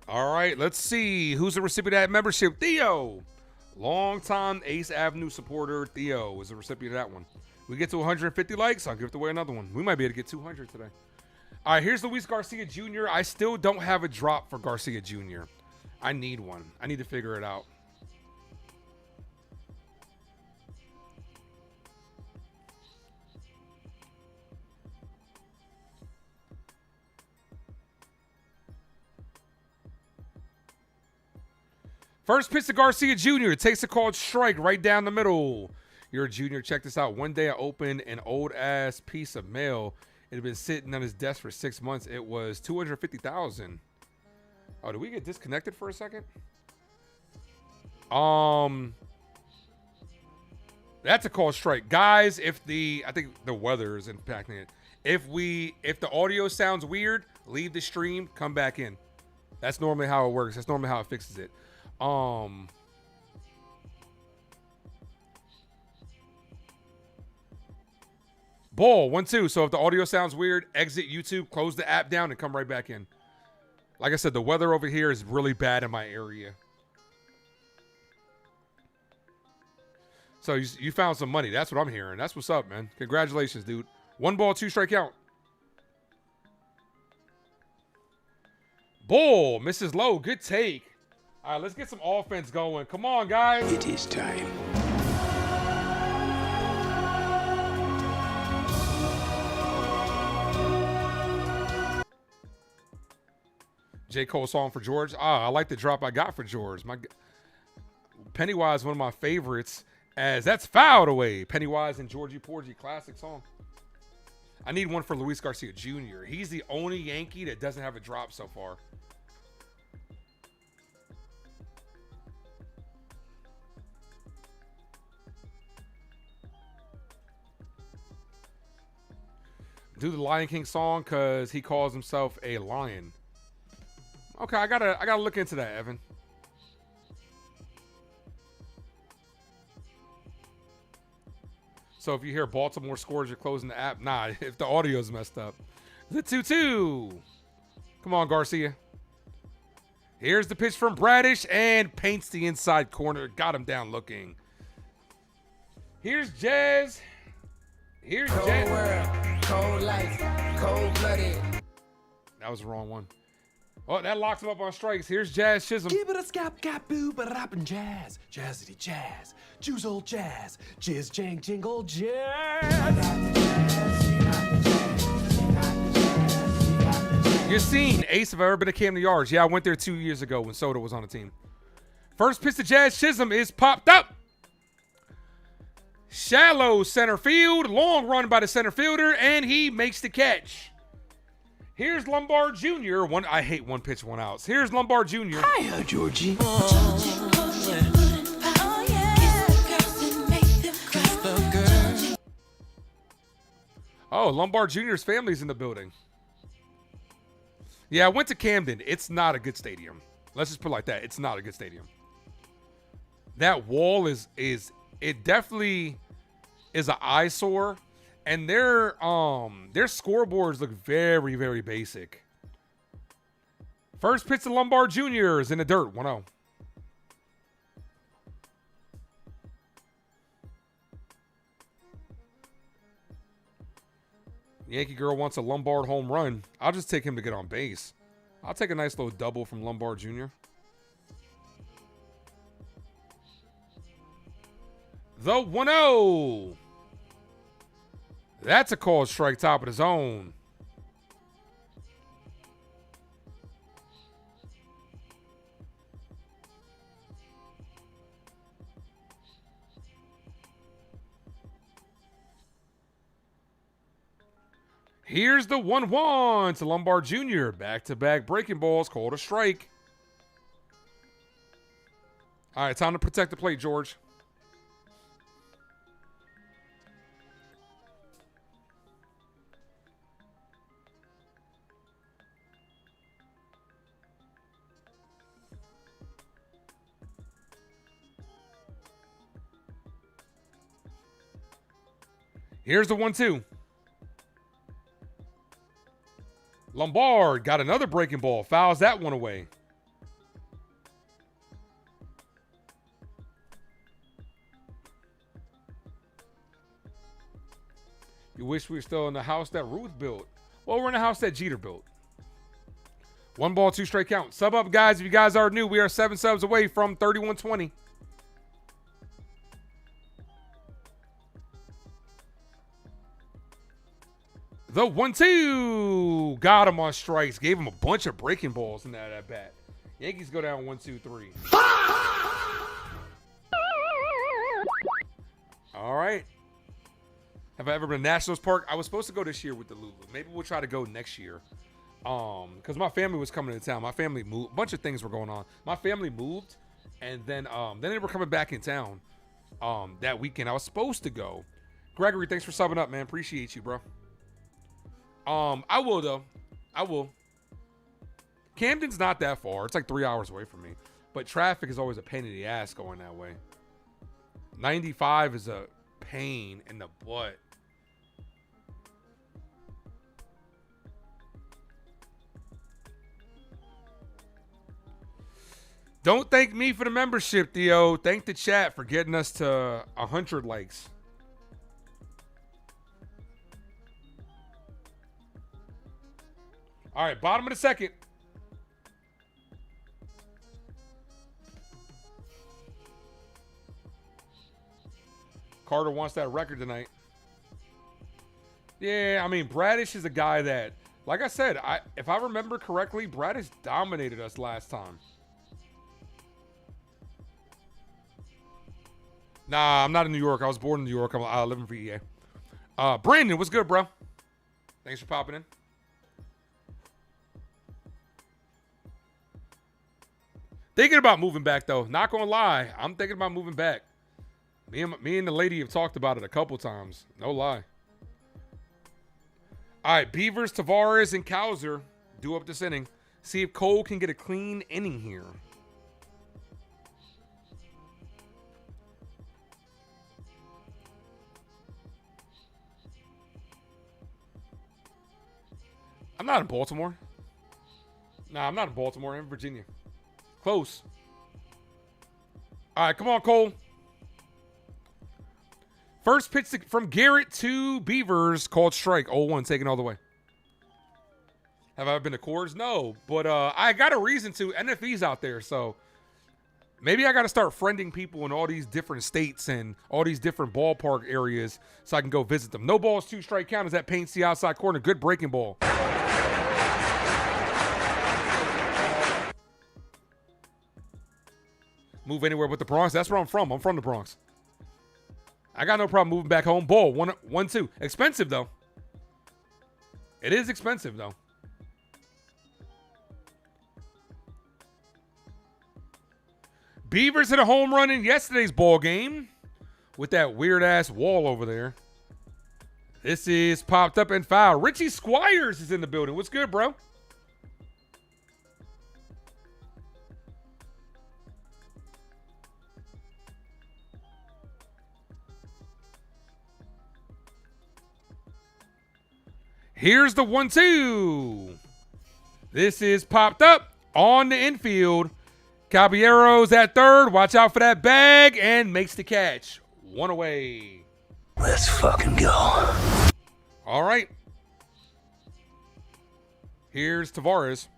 All right, let's see. Who's the recipient of that membership? Theo. Longtime Ace Avenue supporter Theo is the recipient of that one. We get to 150 likes, I'll give away another one. We might be able to get 200 today. All right, here's Luis Garcia Jr. I still don't have a drop for Garcia Jr. I need one. I need to figure it out. First pitch to Garcia Jr. Takes a called strike right down the middle. You're a junior. Check this out. One day I opened an old-ass piece of mail, It had been sitting on his desk for 6 months. It was $250,000. Oh, did we get disconnected for a second? That's a call strike, guys. I think the weather is impacting it. If the audio sounds weird, leave the stream, come back in. That's normally how it works. That's normally how it fixes it. Ball 1-2. So if the audio sounds weird, exit YouTube, close the app down, and come right back in. Like I said, the weather over here is really bad in my area. So you found some money. That's what I'm hearing. That's what's up, man. Congratulations, dude. 1 ball, 2 strike count. Bull, Mrs. Lowe, good take. All right, let's get some offense going. Come on, guys. It is time. J. Cole song for George. I like the drop I got for George. Pennywise, one of my favorites, as that's fouled away. Pennywise and Georgie Porgy, classic song. I need one for Luis Garcia Jr. He's the only Yankee that doesn't have a drop so far. Do the Lion King song because he calls himself a lion. Okay, I gotta look into that, Evan. So if you hear Baltimore scores, you're closing the app. Nah, if the audio's messed up. The 2-2. Come on, Garcia. Here's the pitch from Bradish and paints the inside corner. Got him down looking. Here's Jazz. Here's cold Jazz. World, cold life, cold-blooded. That was the wrong one. Oh, that locks him up on strikes. Here's Jazz Chisholm. Give it a scap, cap, boo, but rapping jazz. Jazzity jazz. Juice old jazz. Jizz, jang, jingle, jazz. You're seeing Ace, have I ever been to Camden Yards? Yeah, I went there 2 years ago when Soda was on the team. First pitch to Jazz Chisholm is popped up. Shallow center field. Long run by the center fielder, and he makes the catch. Here's Lombard Jr. I hate one pitch, one outs. Here's Lombard Jr. Hiya, Georgie. Oh, Lombard Jr.'s family's in the building. Yeah, I went to Camden. It's not a good stadium. Let's just put it like that. It's not a good stadium. That wall it definitely is an eyesore. And their scoreboards look very, very basic. First pitch to Lombard Jr. is in the dirt, 1-0. Yankee girl wants a Lombard home run. I'll just take him to get on base. I'll take a nice little double from Lombard Jr. The 1-0. That's a called strike, top of the zone. Here's the 1-1 to Lombard Jr. Back-to-back breaking balls, called a strike. All right, time to protect the plate, George. Here's the 1-2. Lombard got another breaking ball. Fouls that one away. You wish we were still in the house that Ruth built. Well, we're in the house that Jeter built. 1 ball, 2 straight count. Sub up, guys. If you guys are new, we are 7 subs away from 3120. The 1-2. Got him on strikes. Gave him a bunch of breaking balls in that at bat. Yankees go down 1-2-3. All right. Have I ever been to Nationals Park? I was supposed to go this year with the Lulu. Maybe we'll try to go next year. Because my family was coming to town. My family moved. A bunch of things were going on. My family moved, and then they were coming back in town that weekend. I was supposed to go. Gregory, thanks for subbing up, man. Appreciate you, bro. I will, though. I will. Camden's not that far. It's like 3 hours away from me. But traffic is always a pain in the ass going that way. 95 is a pain in the butt. Don't thank me for the membership, Theo. Thank the chat for getting us to 100 likes. All right, bottom of the second. Carter wants that record tonight. Yeah, I mean, Bradish is a guy that, like I said, if I remember correctly, Bradish dominated us last time. Nah, I'm not in New York. I was born in New York. I'm living for EA. Brandon, what's good, bro? Thanks for popping in. Thinking about moving back, though. Not gonna lie, I'm thinking about moving back. Me and the lady have talked about it a couple times. No lie. All right, Beavers, Tavares, and Cowser do up this inning. See if Cole can get a clean inning here. I'm not in Baltimore. Nah, I'm not in Baltimore. I'm in Virginia. Close. All right, come on, Cole. First pitch from Garrett to Beavers, called strike. 0-1, taken all the way. Have I ever been to Coors? No, but I got a reason to. NFE's out there, so maybe I got to start friending people in all these different states and all these different ballpark areas so I can go visit them. No balls, 2 strike count. Is that paints the outside corner? Good breaking ball. Move anywhere but the Bronx. That's where I'm from. I'm from the Bronx. I got no problem moving back home. Ball, 1-2. Expensive, though. It is expensive, though. Beavers hit a home run in yesterday's ball game with that weird-ass wall over there. This is popped up and foul. Richie Squires is in the building. What's good, bro? Here's the 1-2. This is popped up on the infield. Caballero's at third. Watch out for that bag and makes the catch. 1 away. Let's fucking go. All right. Here's Tavares.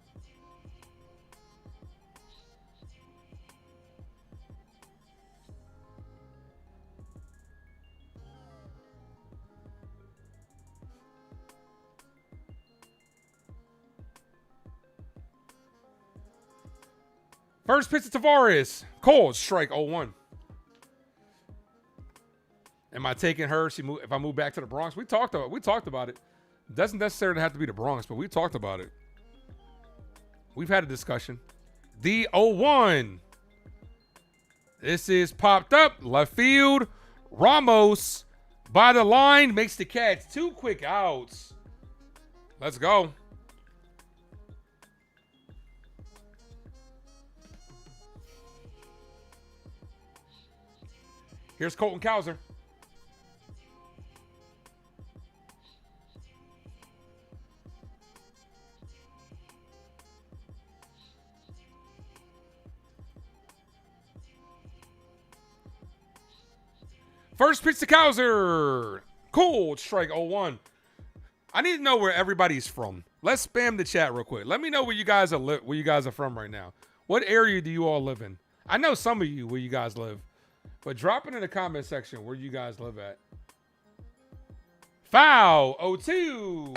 First pitch to Tavares. Cole, strike 0-1. Am I taking her if I move back to the Bronx? We talked about it. Doesn't necessarily have to be the Bronx, but we talked about it. We've had a discussion. The 0-1. This is popped up. Left field. Ramos by the line makes the catch. 2 quick outs. Let's go. Here's Colton Cowser. First pitch to Cowser. Cool. Strike 0-1. I need to know where everybody's from. Let's spam the chat real quick. Let me know where you guys are from right now. What area do you all live in? I know some of you where you guys live. But drop it in the comment section where you guys live at. Foul. 0-2.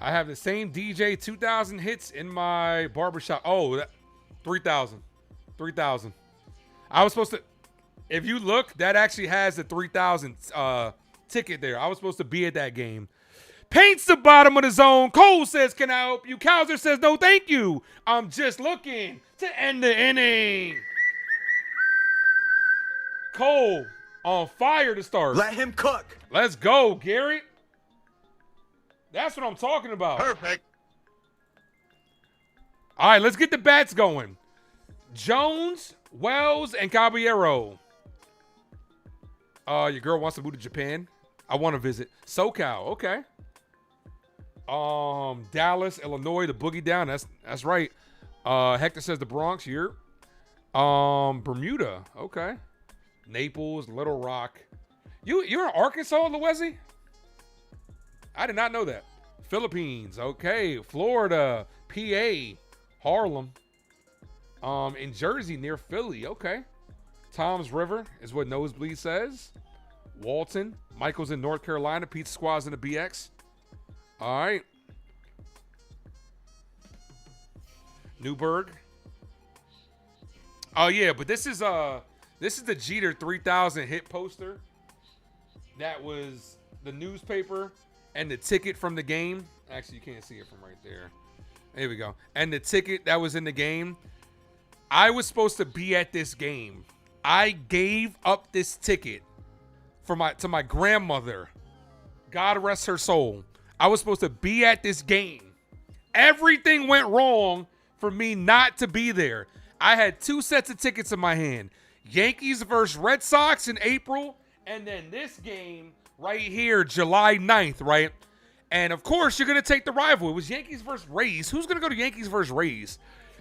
I have the same DJ 2000 hits in my barbershop. Oh, 3,000. 3,000. I was supposed to, if you look, that actually has the 3,000 ticket there. I was supposed to be at that game. Paints the bottom of the zone. Cole says, can I help you? Kowser says, no, thank you. I'm just looking to end the inning. Cole on fire to start. Let him cook. Let's go, Garrett. That's what I'm talking about. Perfect. All right, let's get the bats going. Jones, Wells, and Caballero. Your girl wants to move to Japan. I want to visit SoCal. Okay. Dallas, Illinois, the boogie down. That's right. Hector says the Bronx. You're Bermuda. Okay. Naples, Little Rock. You're in Arkansas, Louisi? I did not know that. Philippines. Okay. Florida, PA, Harlem. In Jersey near Philly. Okay. Tom's River is what Nosebleed says. Walton. Michael's in North Carolina. Pizza Squad's in the BX. All right. Newburgh. Oh yeah, but this is the Jeter 3000 hit poster. That was the newspaper and the ticket from the game. Actually, you can't see it from right there. There we go. And the ticket that was in the game. I was supposed to be at this game. I gave up this ticket to my grandmother. God rest her soul. I was supposed to be at this game. Everything went wrong for me not to be there. I had 2 sets of tickets in my hand. Yankees versus Red Sox in April, and then this game right here, July 9th, right? And, of course, you're going to take the rivalry. It was Yankees versus Rays. Who's going to go to Yankees versus Rays?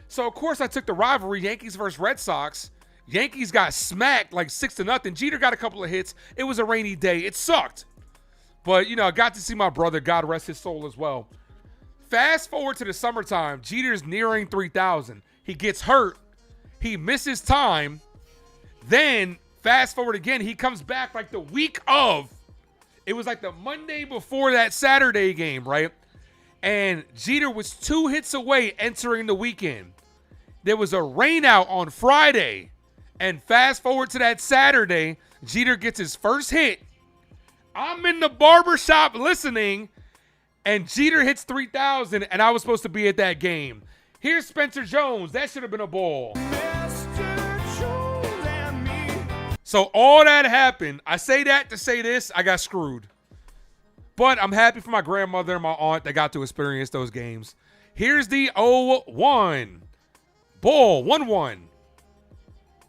So, of course, I took the rivalry, Yankees versus Red Sox. Yankees got smacked like 6-0. Jeter got a couple of hits. It was a rainy day. It sucked. But, I got to see my brother, God rest his soul as well. Fast forward to the summertime. Jeter's nearing 3,000. He gets hurt. He misses time. Then, fast forward again, he comes back like the week of. It was like the Monday before that Saturday game, right? And Jeter was 2 hits away entering the weekend. There was a rain out on Friday. And fast forward to that Saturday, Jeter gets his first hit. I'm in the barbershop listening, and Jeter hits 3,000, and I was supposed to be at that game. Here's Spencer Jones. That should have been a ball. So all that happened. I say that to say this. I got screwed. But I'm happy for my grandmother and my aunt that got to experience those games. Here's the 0-1. Ball, 1-1.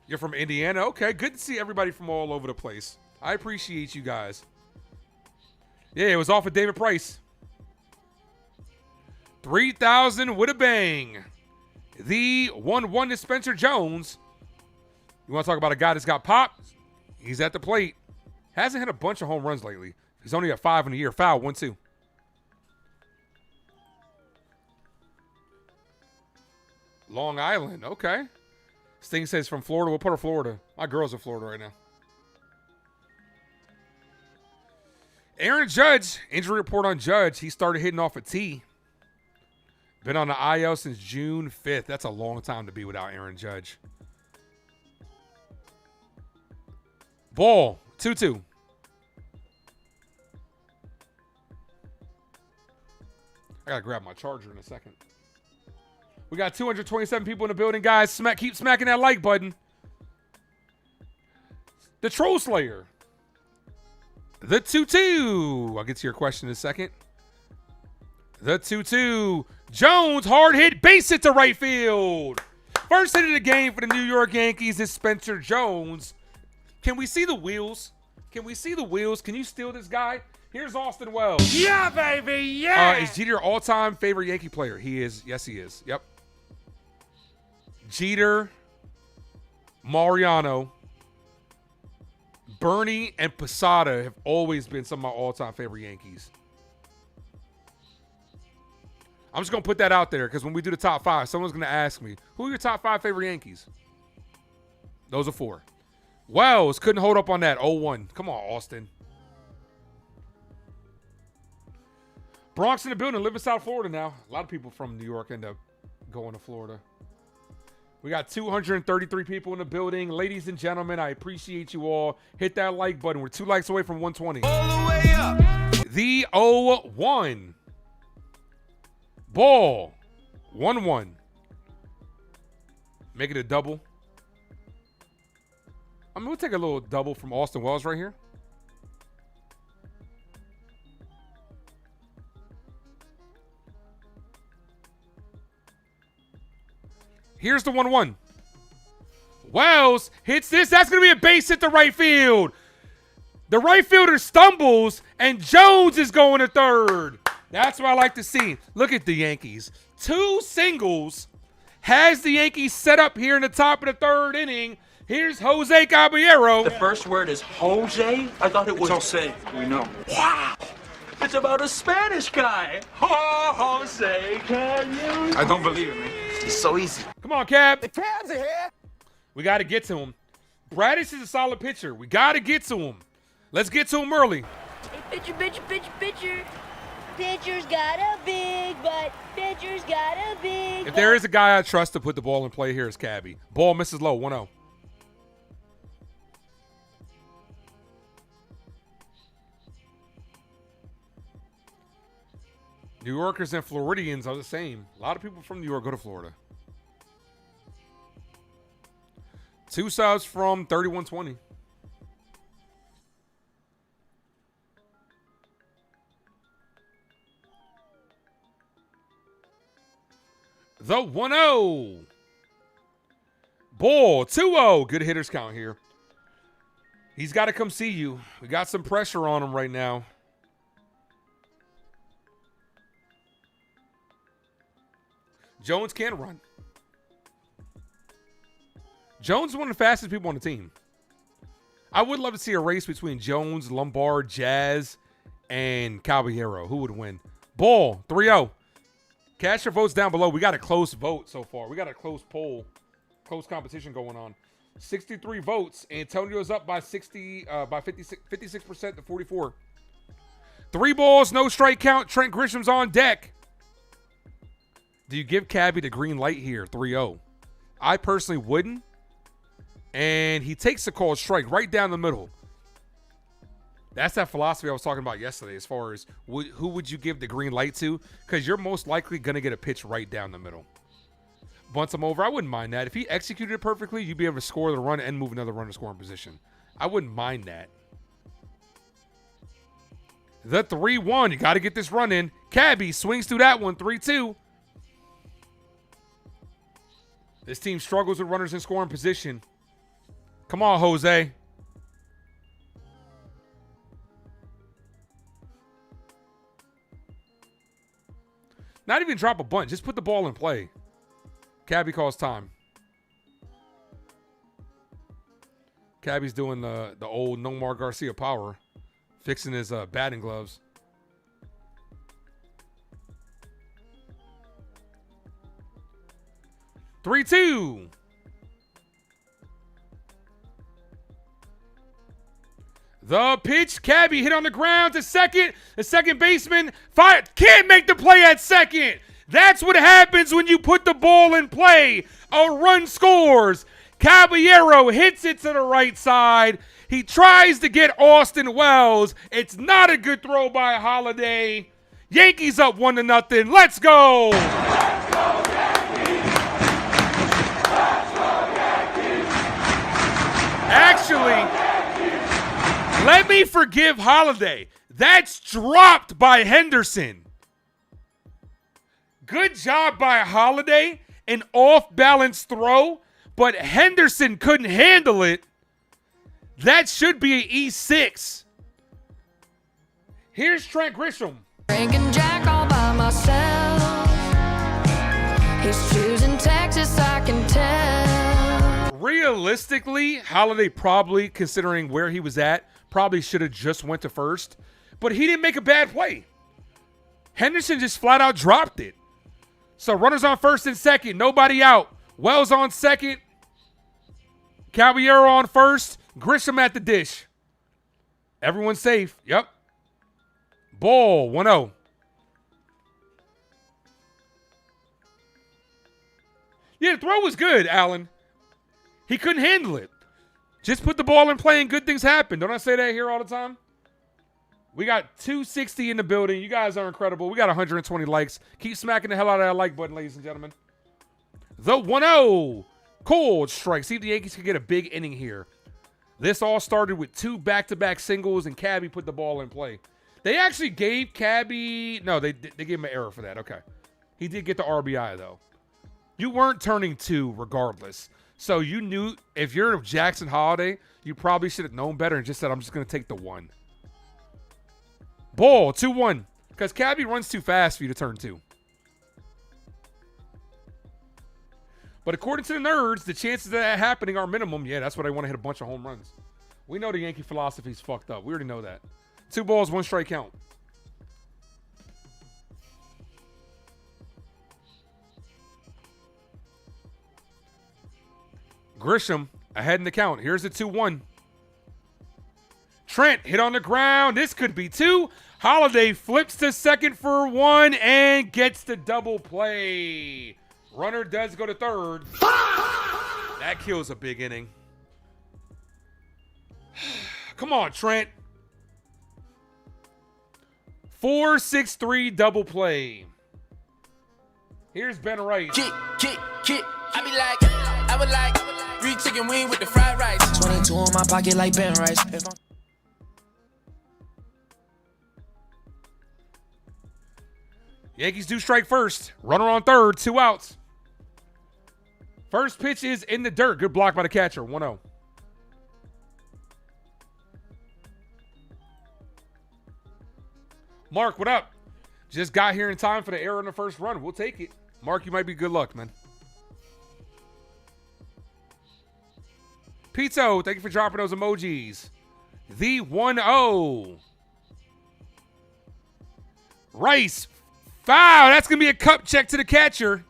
You're from Indiana? Okay, good to see everybody from all over the place. I appreciate you guys. Yeah, it was off of David Price. 3,000 with a bang. The 1-1 to Spencer Jones. You want to talk about a guy that's got pop? He's at the plate. Hasn't hit a bunch of home runs lately. He's only at 5 in the year. Foul, 1-2. Long Island, okay. Sting says from Florida. What part of Florida? My girl's in Florida right now. Aaron Judge, injury report on Judge. He started hitting off a tee. Been on the IL since June 5th. That's a long time to be without Aaron Judge. Ball, 2-2. I got to grab my charger in a second. We got 227 people in the building, guys. Keep smacking that like button. The Troll Slayer. The 2-2. I'll get to your question in a second. The 2-2. Jones, hard hit, base hit to right field. First hit of the game for the New York Yankees is Spencer Jones. Can we see the wheels? Can we see the wheels? Can you steal this guy? Here's Austin Wells. Yeah, baby, yeah. Is Jeter your all-time favorite Yankee player? He is. Yes, he is. Yep. Jeter, Mariano, Bernie, and Posada have always been some of my all-time favorite Yankees. I'm just going to put that out there because when we do the top 5, someone's going to ask me, who are your top 5 favorite Yankees? Those are 4. Wells couldn't hold up on that. 0-1. Come on, Austin. Bronx in the building. Live in South Florida now. A lot of people from New York end up going to Florida. We got 233 people in the building. Ladies and gentlemen, I appreciate you all. Hit that like button. We're 2 likes away from 120. All the way up. The 0-1. Ball. 1-1. Make it a double. I mean, we'll take a little double from Austin Wells right here. Here's the 1-1. Wells hits this. That's going to be a base hit to right field. The right fielder stumbles, and Jones is going to third. That's what I like to see. Look at the Yankees. 2 singles has the Yankees set up here in the top of the 3rd inning. Here's Jose Caballero. The first word is Jose? I thought it was Jose. We know. Wow. It's about a Spanish guy. Jose, can you? I don't believe it, man. It's so easy. Come on, Cab. The Cabs are here. We got to get to him. Bradish is a solid pitcher. We got to get to him. Let's get to him early. Hey, pitcher. Pitcher's got a big butt. Pitcher's got a big If there is a guy I trust to put the ball in play here, it's Cabby. Ball misses low, 1-0. New Yorkers and Floridians are the same. A lot of people from New York go to Florida. 2 subs from 3120. The 1-0. Ball, 2-0. Good hitters count here. He's got to come see you. We got some pressure on him right now. Jones can run. Jones is one of the fastest people on the team. I would love to see a race between Jones, Lombard, Jazz, and Caballero. Who would win? Ball, 3-0. Cast your votes down below. We got a close vote so far. We got a close poll, close competition going on. 63 votes. Antonio's up by 56% to 44. 3 balls, no strike count. Trent Grisham's on deck. Do you give Cabby the green light here? 3-0. I personally wouldn't. And he takes the called strike right down the middle. That's that philosophy I was talking about yesterday as far as who would you give the green light to? Because you're most likely going to get a pitch right down the middle. Bunts him over. I wouldn't mind that. If he executed it perfectly, you'd be able to score the run and move another runner to scoring position. I wouldn't mind that. The 3-1. You got to get this run in. Cabby swings through that one. 3-2. This team struggles with runners in scoring position. Come on, Jose. Not even drop a bunt. Just put the ball in play. Cabby calls time. Cabby's doing the old Nomar Garcia power. Fixing his batting gloves. Three-two. The pitch, Cabby hit on the ground to second. The second baseman can't make the play at second. That's what happens when you put the ball in play. A run scores. Caballero hits it to the right side. He tries to get Austin Wells. It's not a good throw by Holiday. Yankees up 1-0. Let's go. Let's go, Yankees. Let's go, Yankees. Actually, let me forgive Holiday. That's dropped by Henderson. Good job by Holiday. An off-balance throw, but Henderson couldn't handle it. That should be an E6. Here's Trent Grisham. Drinking Jack all by myself. He's choosing Texas, I can tell. Realistically, Holiday probably, considering where he was at, probably should have just went to first, but he didn't make a bad play. Henderson just flat out dropped it. So runners on first and second, nobody out. Wells on second. Caballero on first. Grisham at the dish. Everyone's safe. Yep. Ball, 1-0. Yeah, the throw was good, Allen. He couldn't handle it. Just put the ball in play and good things happen. Don't I say that here all the time? We got 260 in the building. You guys are incredible. We got 120 likes. Keep smacking the hell out of that like button, ladies and gentlemen. The 1-0. Cold strike. See if the Yankees can get a big inning here. This all started with 2 back-to-back singles, and Cabby put the ball in play. They actually gave Cabby... No, they gave him an error for that. Okay. He did get the RBI, though. You weren't turning 2 regardless. So you knew if you're Jackson Holiday, you probably should have known better and just said, I'm just going to take the 1. Ball, 2-1. Because Cabby runs too fast for you to turn 2. But according to the nerds, the chances of that happening are minimum. Yeah, that's why they want to hit a bunch of home runs. We know the Yankee philosophy's fucked up. We already know that. 2 balls, 1 strike count. Grisham ahead in the count. Here's the 2-1. Trent hit on the ground. This could be 2. Holiday flips to second for 1 and gets the double play. Runner does go to third. That kills a big inning. Come on, Trent. 4-6-3 double play. Here's Ben Rice. Kick. I be like, I would like 3 chicken wing with the fried rice. 22 in my pocket like Ben Rice. Yankees do strike first. Runner on third, 2 outs. First pitch is in the dirt. Good block by the catcher, 1-0. Mark, what up? Just got here in time for the error in the first run. We'll take it. Mark, you might be good luck, man. Pizzo, thank you for dropping those emojis. The 1-0. Rice, foul. That's going to be a cup check to the catcher.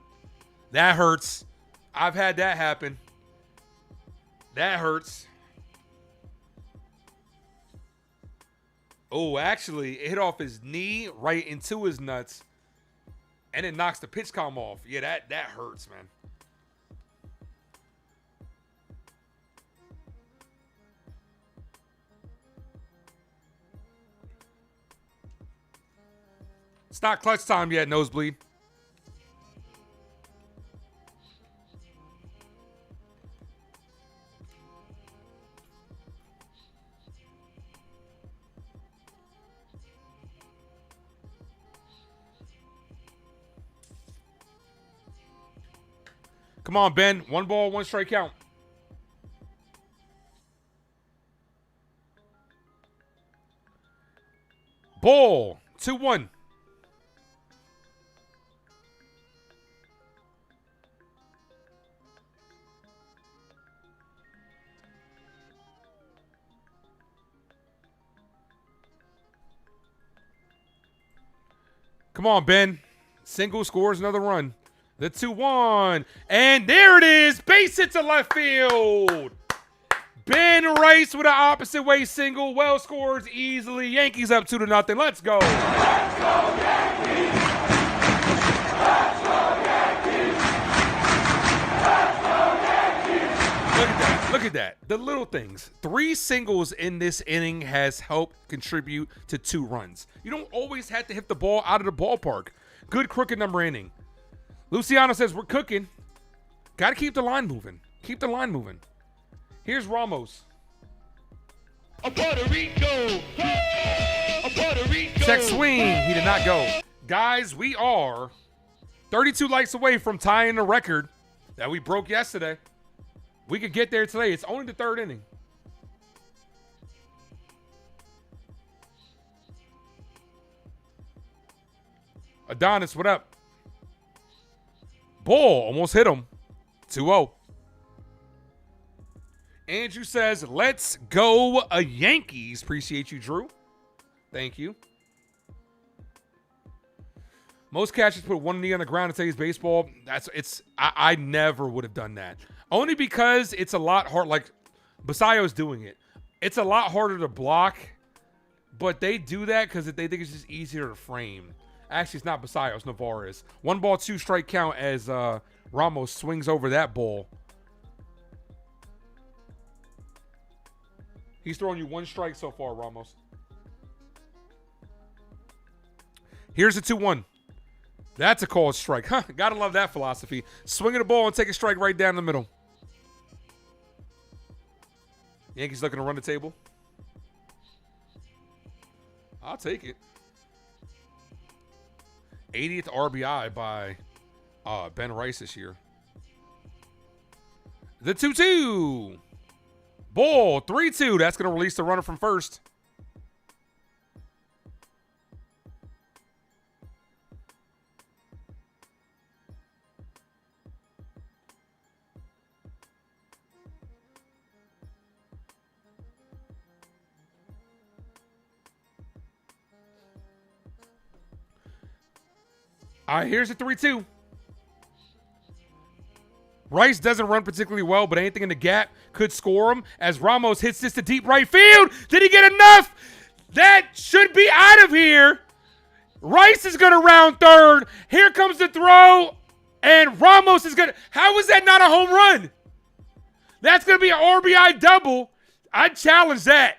That hurts. I've had that happen. That hurts. Oh, actually, it hit off his knee right into his nuts. And it knocks the pitch count off. Yeah, that hurts, man. It's not clutch time yet, nosebleed. Come on, Ben. 1 ball, 1 strike count. Ball. 2-1. Come on, Ben. Single scores another run. The 2-1. And there it is. Base hit to left field. Ben Rice with an opposite way single. Well scores easily. Yankees up 2-0. Let's go. Let's go, Yankees. Let's go, Yankees. Let's go, Yankees. Look at that. Look at that. The little things. 3 singles in this inning has helped contribute to 2 runs. You don't always have to hit the ball out of the ballpark. Good crooked number inning. Luciano says, we're cooking. Got to keep the line moving. Keep the line moving. Here's Ramos. A Puerto Rico. A Puerto Rico. Check swing. He did not go. Guys, we are 32 likes away from tying the record that we broke yesterday. We could get there today. It's only the 3rd inning. Adonis, what up? Ball almost hit him. 2-0. Andrew says, let's go Yankees. Appreciate you, Drew. Thank you. Most catchers put one knee on the ground in today's baseball. I never would have done that. Only because it's a lot hard. Like Basayo's doing it. It's a lot harder to block, but they do that because they think it's just easier to frame. Actually, it's not Basayo, Navarez. 1 ball, 2 strike count as Ramos swings over that ball. He's throwing you 1 strike so far, Ramos. Here's the 2-1. That's a called strike. Huh, gotta love that philosophy. Swinging the ball and take a strike right down the middle. Yankees looking to run the table. I'll take it. 80th RBI by Ben Rice this year. The 2-2. Ball, 3-2. That's going to release the runner from first. All right, here's the 3-2. Rice doesn't run particularly well, but anything in the gap could score him as Ramos hits this to deep right field. Did he get enough? That should be out of here. Rice is going to round third. Here comes the throw, and Ramos is going to... How is that not a home run? That's going to be an RBI double. I challenge that.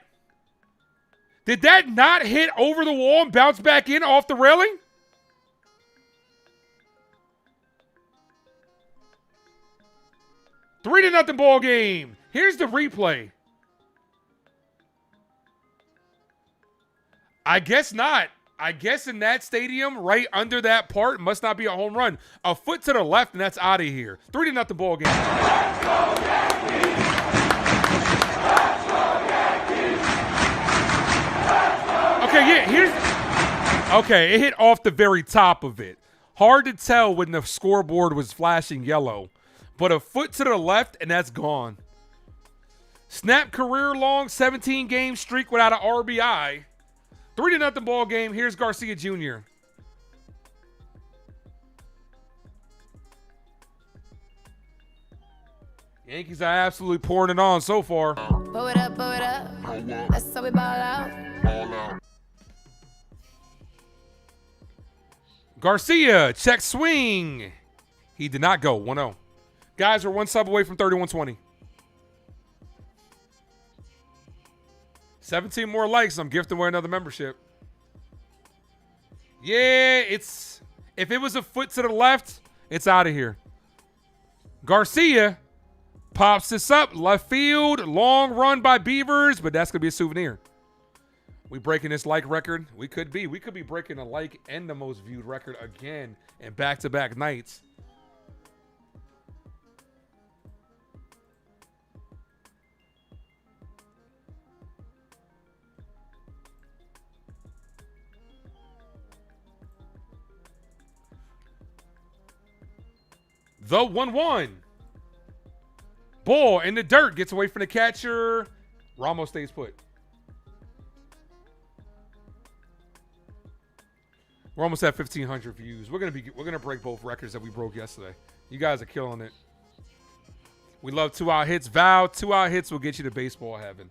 Did that not hit over the wall and bounce back in off the railing? Three to nothing ball game. Here's the replay. I guess not. I guess in that stadium, right under that part, must not be a home run. A foot to the left, and that's out of here. 3 to nothing ball game. Okay, yeah, here's... Okay, it hit off the very top of it. Hard to tell when the scoreboard was flashing yellow. But a foot to the left, and that's gone. Snap career-long 17-game streak without an RBI. 3 to nothing ball game. Here's Garcia Jr. Yankees are absolutely pouring it on so far. Blow it up, blow it up. That's how we ball out. Garcia, check swing. He did not go. 1-0. Guys, we're 1 sub away from 31-20. 17 more likes. I'm gifting away another membership. Yeah, it's... If it was a foot to the left, it's out of here. Garcia pops this up. Left field. Long run by Beavers, but that's going to be a souvenir. We breaking this like record? We could be. We could be breaking a like and the most viewed record again in back-to-back nights. The 1-1. Ball in the dirt. Gets away from the catcher. Ramos stays put. We're almost at 1,500 views. We're gonna break both records that we broke yesterday. You guys are killing it. We love 2-out hits. Val, 2-out hits will get you to baseball heaven.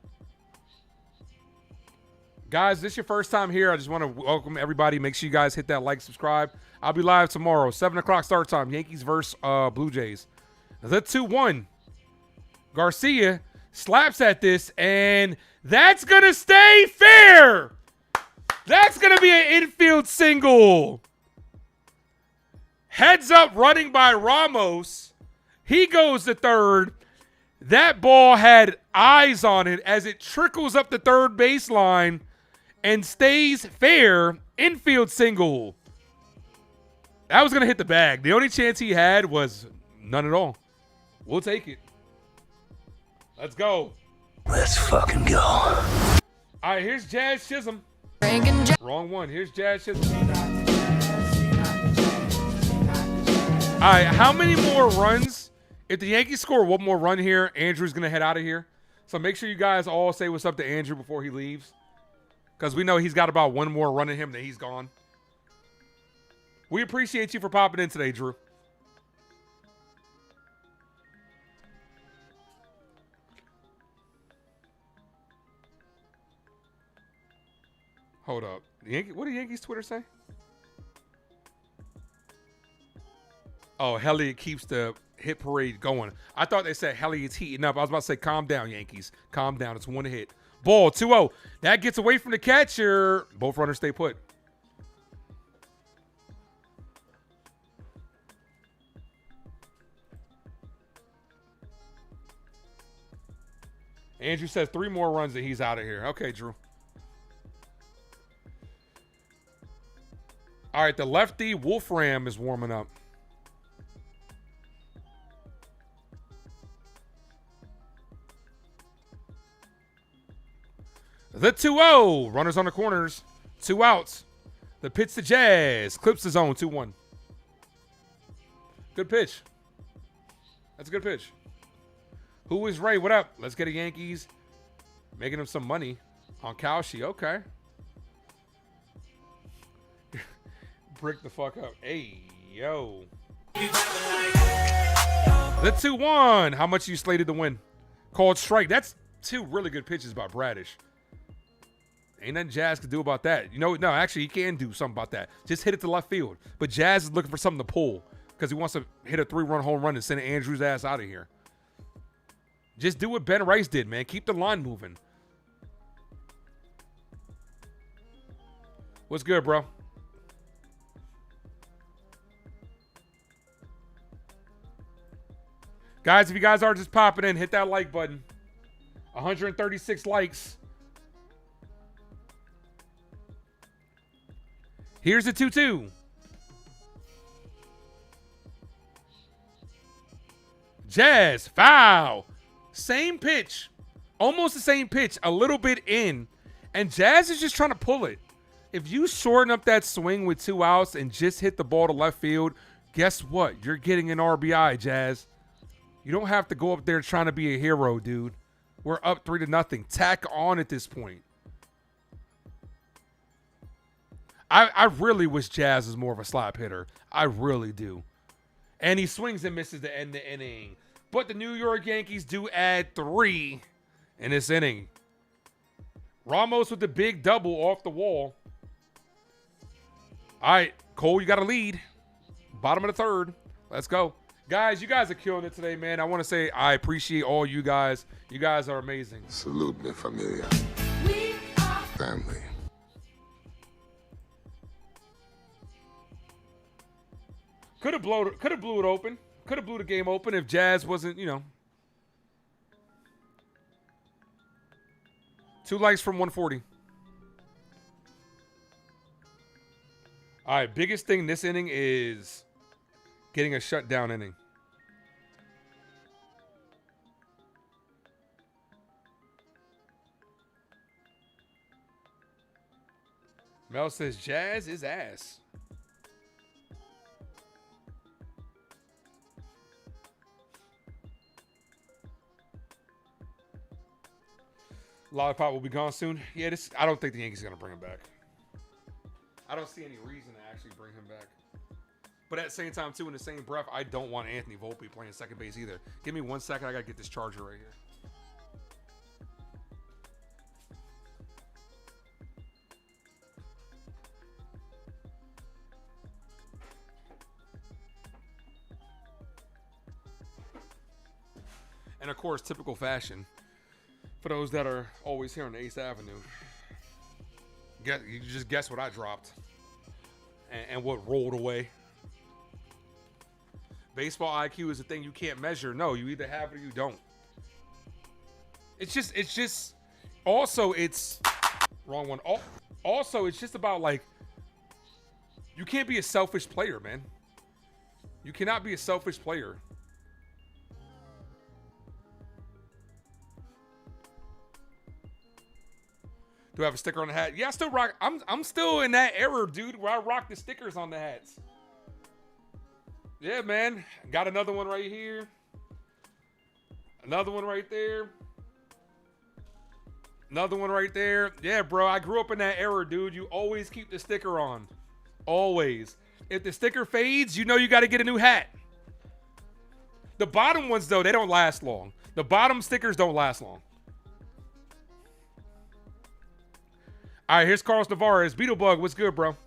Guys, this is your first time here. I just want to welcome everybody. Make sure you guys hit that like, subscribe. I'll be live tomorrow, 7 o'clock start time. Yankees versus Blue Jays. The 2-1. Garcia slaps at this, and that's going to stay fair. That's going to be an infield single. Heads up running by Ramos. He goes to third. That ball had eyes on it as it trickles up the third baseline and stays fair. Infield single. That was going to hit the bag. The only chance he had was none at all. We'll take it. Let's go. Let's fucking go. All right, here's Jazz Chisholm. Wrong one. Here's Jazz Chisholm. All right, how many more runs? If the Yankees score one more run here, Andrew's going to head out of here. So make sure you guys all say what's up to Andrew before he leaves. Because we know he's got about one more run in him, then he's gone. We appreciate you for popping in today, Drew. Hold up. What did Yankees Twitter say? Oh, Elliott keeps the hit parade going. I thought they said Elliott's heating up. I was about to say, calm down, Yankees. Calm down. It's one hit. Ball, 2-0. That gets away from the catcher. Both runners stay put. Andrew says 3 more runs and he's out of here. Okay, Drew. All right, the lefty Wolfram is warming up. The 2-0. Runners on the corners. 2 outs. The pitch to Jazz. Clips the zone. 2-1. Good pitch. That's a good pitch. Who is Ray? What up? Let's get a Yankees. Making him some money on Kalshi. Okay. Brick the fuck up. Hey, yo. The 2-1. How much you slated to win? Called strike. That's 2 really good pitches by Bradish. Ain't nothing Jazz can do about that. You know, no, actually, he can do something about that. Just hit it to left field. But Jazz is looking for something to pull because he wants to hit a 3-run home run and send Andrew's ass out of here. Just do what Ben Rice did, man. Keep the line moving. What's good, bro? Guys, if you guys are just popping in, hit that like button. 136 likes. Here's the 2-2. Jazz, foul. Same pitch. Almost the same pitch. A little bit in. And Jazz is just trying to pull it. If you shorten up that swing with 2 outs and just hit the ball to left field, guess what? You're getting an RBI, Jazz. You don't have to go up there trying to be a hero, dude. We're up 3-0. Tack on at this point. I really wish Jazz was more of a slap hitter. I really do. And he swings and misses to end the inning. But the New York Yankees do add 3 in this inning. Ramos with the big double off the wall. All right, Cole, you got a lead. Bottom of the 3rd. Let's go. Guys, you guys are killing it today, man. I want to say I appreciate all you guys. You guys are amazing. Salute me, familia. We are Family. Could have blew it open. Could have blew the game open if Jazz wasn't, 2 likes from 140. All right, biggest thing this inning is getting a shutdown inning. Mel says Jazz is ass. Lollipop will be gone soon. Yeah, I don't think the Yankees are going to bring him back. I don't see any reason to actually bring him back. But at the same time, too, in the same breath, I don't want Anthony Volpe playing second base either. Give me 1 second. I got to get this charger right here. And, of course, typical fashion. For those that are always here on 8th Avenue, you just guess what I dropped and what rolled away. Baseball IQ is a thing you can't measure. No, you either have it or you don't. It's just. Also, it's wrong one. Also, it's just about like you can't be a selfish player, man. You cannot be a selfish player. Do I have a sticker on the hat? Yeah, I still rock. I'm still in that era, dude, where I rock the stickers on the hats. Yeah, man. Got another one right here. Another one right there. Another one right there. Yeah, bro. I grew up in that era, dude. You always keep the sticker on. Always. If the sticker fades, you know you got to get a new hat. The bottom ones, though, they don't last long. The bottom stickers don't last long. All right, here's Carlos Navarez. Beetlebug, what's good, bro?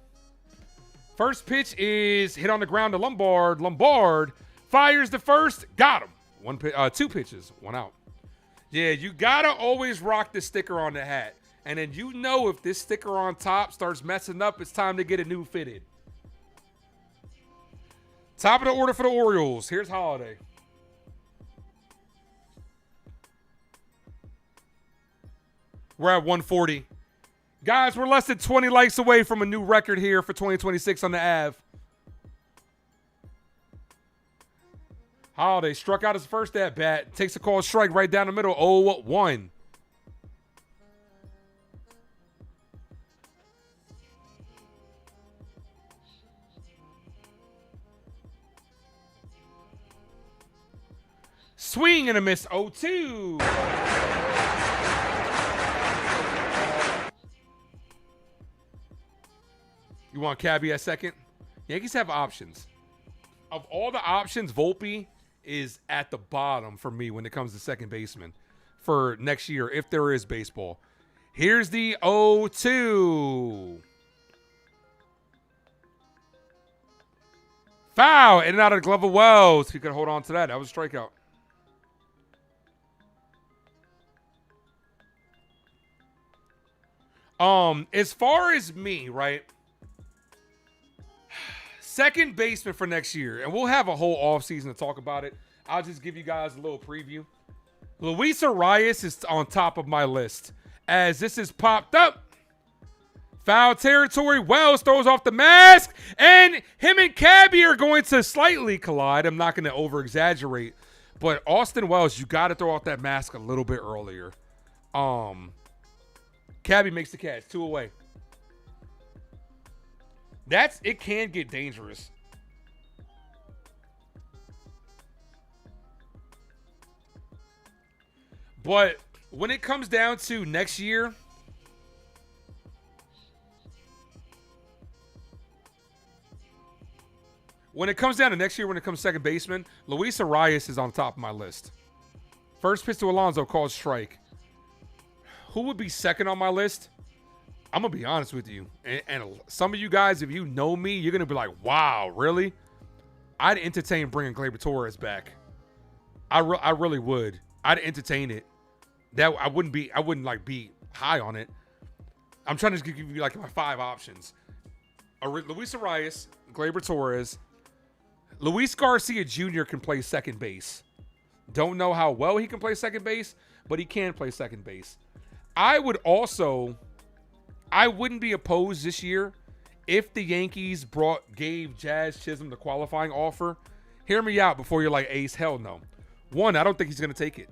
First pitch is hit on the ground to Lombard. Lombard fires the first. Got him. Two pitches. One out. Yeah, you got to always rock the sticker on the hat. And then you know if this sticker on top starts messing up, it's time to get a new fitted. Top of the order for the Orioles. Here's Holiday. We're at 140. Guys, we're less than 20 likes away from a new record here for 2026 on the Ave. Holiday struck out his first at-bat. Takes a called strike right down the middle. 0-1. Swing and a miss. 0-2. You want Cabby at second? Yankees have options. Of all the options, Volpe is at the bottom for me when it comes to second baseman for next year, if there is baseball. Here's the 0-2. Foul. In and out of the glove of Wells. He could hold on to that. That was a strikeout. As far as me, right? Second baseman for next year, and we'll have a whole offseason to talk about it. I'll just give you guys a little preview. Luis Arias is on top of my list as this is popped up. Foul territory. Wells throws off the mask, and him and Cabby are going to slightly collide. I'm not going to over-exaggerate, but Austin Wells, you got to throw off that mask a little bit earlier. Cabby makes the catch. 2 away. It can get dangerous. But when it comes down to next year, when it comes to second baseman, Luis Arias is on top of my list. First pitch to Alonso, called strike. Who would be second on my list? I'm going to be honest with you. And some of you guys, if you know me, you're going to be like, wow, really? I'd entertain bringing Gleyber Torres back. I really would. I'd entertain it. I wouldn't be high on it. I'm trying to give you like my 5 options. Luis Arias, Gleyber Torres. Luis Garcia Jr. can play second base. Don't know how well he can play second base, but he can play second base. I wouldn't be opposed this year if the Yankees gave Jazz Chisholm the qualifying offer. Hear me out before you're like, Ace, hell no. One, I don't think he's going to take it.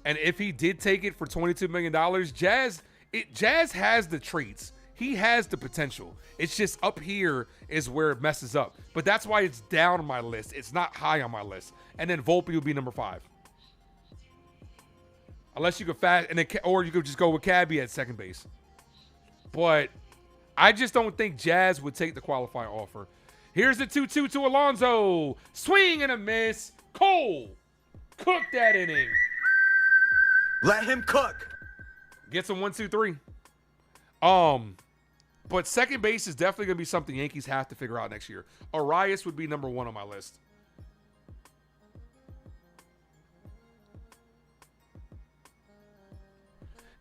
And if he did take it for $22 million, Jazz has the traits. He has the potential. It's just up here is where it messes up. But that's why it's down on my list. It's not high on my list. And then Volpe will be number 5. Unless you could or you could just go with Cabby at second base. But I just don't think Jazz would take the qualifying offer. Here's the 2-2 to Alonso. Swing and a miss. Cole. Cook that inning. Let him cook. Gets him 1-2-3. But second base is definitely going to be something Yankees have to figure out next year. Arias would be number 1 on my list.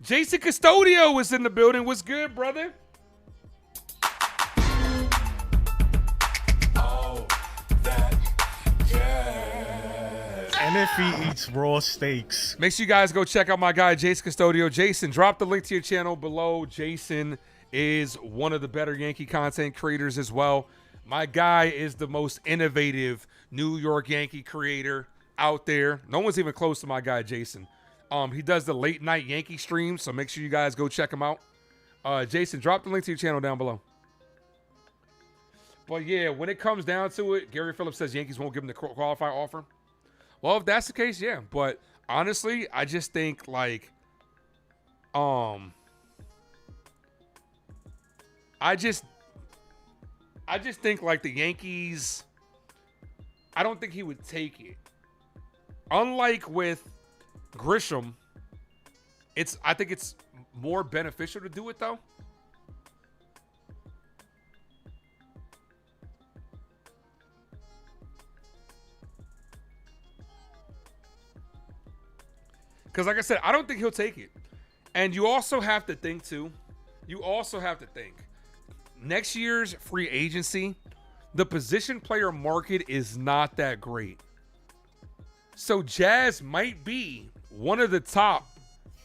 Jason Custodio was in the building. What's good, brother? And if he eats raw steaks. Make sure you guys go check out my guy, Jason Custodio. Jason, drop the link to your channel below. Jason is one of the better Yankee content creators as well. My guy is the most innovative New York Yankee creator out there. No one's even close to my guy, Jason. He does the late night Yankee streams, so make sure you guys go check him out. Jason, drop the link to your channel down below. But yeah, when it comes down to it, Gary Phillips says Yankees won't give him the qualifying offer. Well, if that's the case, yeah. But honestly, I just think like, I just think like the Yankees, I don't think he would take it. Unlike with Grisham, I think it's more beneficial to do it though. Because like I said, I don't think he'll take it. And you also have to think, too. Next year's free agency, the position player market is not that great. So Jazz might be one of the top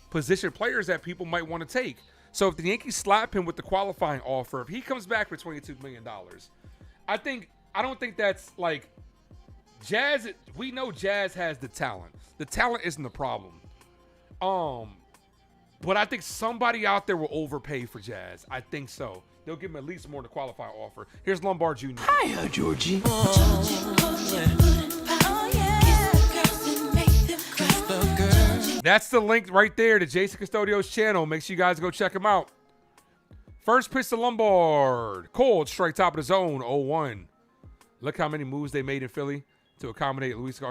position players that people might want to take. So if the Yankees slap him with the qualifying offer, if he comes back for $22 million, I don't think that's like Jazz. We know Jazz has the talent. The talent isn't the problem. But I think somebody out there will overpay for Jazz. I think so. They'll give him at least more than a qualifying offer. Here's Lombard Jr. Hiya, Georgie. That's the link right there to Jason Custodio's channel. Make sure you guys go check him out. First pitch to Lombard. Cold strike top of the zone, 0-1. Look how many moves they made in Philly to accommodate Luis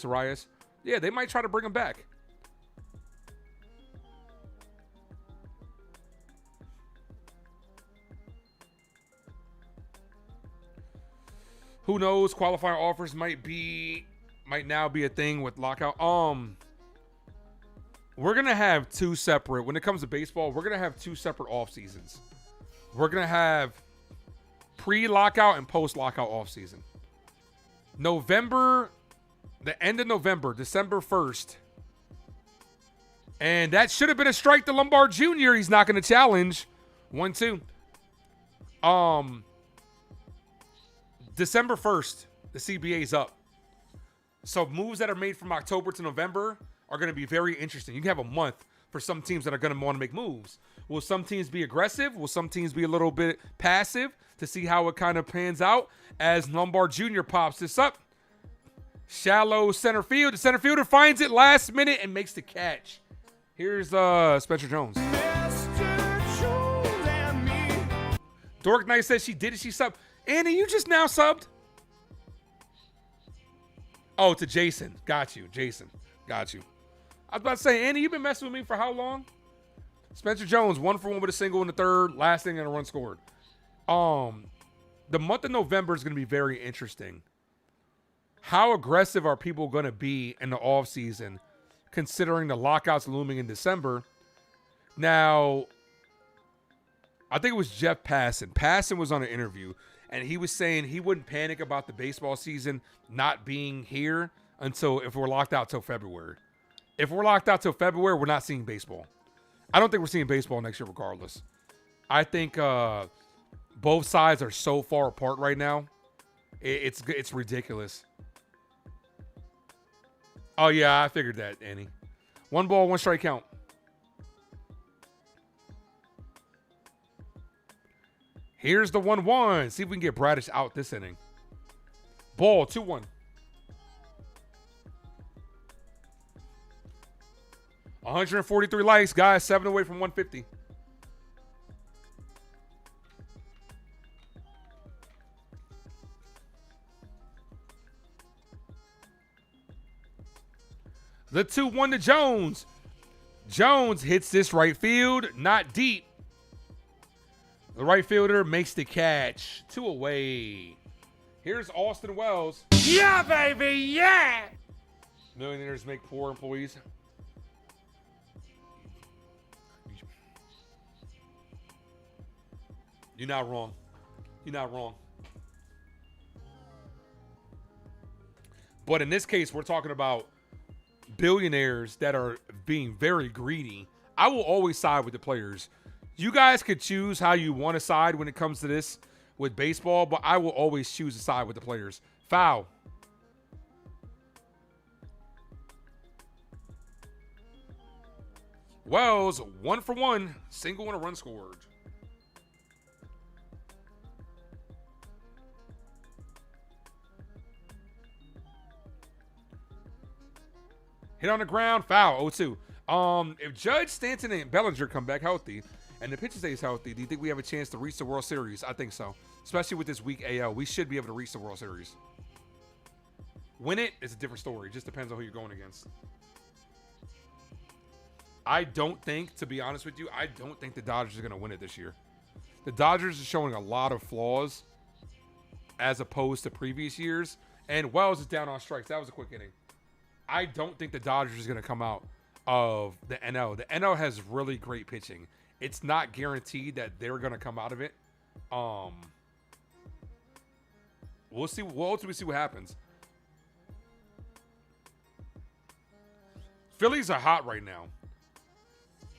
Arias. Yeah, they might try to bring him back. Who knows? Qualifying offers might now be a thing with lockout. We're going to have two separate, when it comes to baseball, we're going to have two separate off seasons. We're going to have pre-lockout and post-lockout off season. November, the end of November, December 1st. And that should have been a strike to Lombard Jr. He's not going to challenge. 1-2. December 1st, the CBA's up. So moves that are made from October to November are going to be very interesting. You can have a month for some teams that are going to want to make moves. Will some teams be aggressive? Will some teams be a little bit passive to see how it kind of pans out as Lombard Jr. pops this up? Shallow center field. The center fielder finds it last minute and makes the catch. Here's Spencer Jones. Dork Knight says she did it. She subbed. Annie, you just now subbed? Oh, to Jason. Got you. Jason. Got you. I was about to say, Annie, you've been messing with me for how long? Spencer Jones, 1-for-1 with a single in the third, last thing and a run scored. The month of November is going to be very interesting. How aggressive are people going to be in the offseason, considering the lockouts looming in December? Now, I think it was Jeff Passan. Passan was on an interview, and he was saying he wouldn't panic about the baseball season not being here until if we're locked out till February. If we're locked out till February, we're not seeing baseball. I don't think we're seeing baseball next year regardless. I think both sides are so far apart right now. It's ridiculous. Oh, yeah, I figured that, Annie. 1 ball, 1 strike count. Here's the 1-1. See if we can get Bradish out this inning. Ball, 2-1. $143 likes, guys. 7 away from 150. The 2-1 to Jones. Jones hits this right field, not deep. The right fielder makes the catch. 2 away. Here's Austin Wells. Yeah, baby, yeah! Millionaires make poor employees. You're not wrong. You're not wrong. But in this case, we're talking about billionaires that are being very greedy. I will always side with the players. You guys could choose how you want to side when it comes to this with baseball, but I will always choose to side with the players. Foul. Wells, 1-for-1, single and a run scored. Hit on the ground, foul, 0-2. If Judge, Stanton, and Bellinger come back healthy, and the pitcher stays healthy, do you think we have a chance to reach the World Series? I think so. Especially with this weak AL. We should be able to reach the World Series. Win it is a different story. It just depends on who you're going against. I don't think, to be honest with you, I don't think the Dodgers are going to win it this year. The Dodgers are showing a lot of flaws as opposed to previous years. And Wells is down on strikes. That was a quick inning. I don't think the Dodgers is going to come out of the NL. The NL has really great pitching. It's not guaranteed that they're going to come out of it. We'll see. We'll ultimately see what happens. Phillies are hot right now.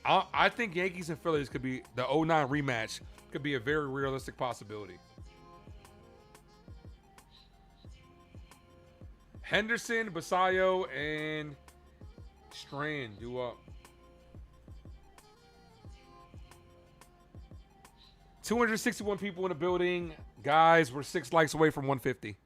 I think Yankees and Phillies could be the 09 rematch. Could be a very realistic possibility. Henderson, Basayo, and Strand due up. 261 people in the building. Guys, we're 6 likes away from 150.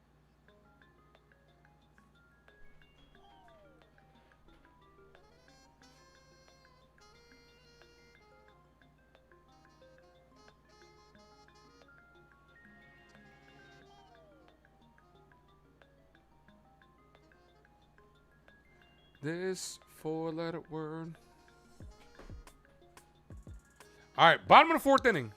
This 4-letter word. All right, bottom of the 4th inning.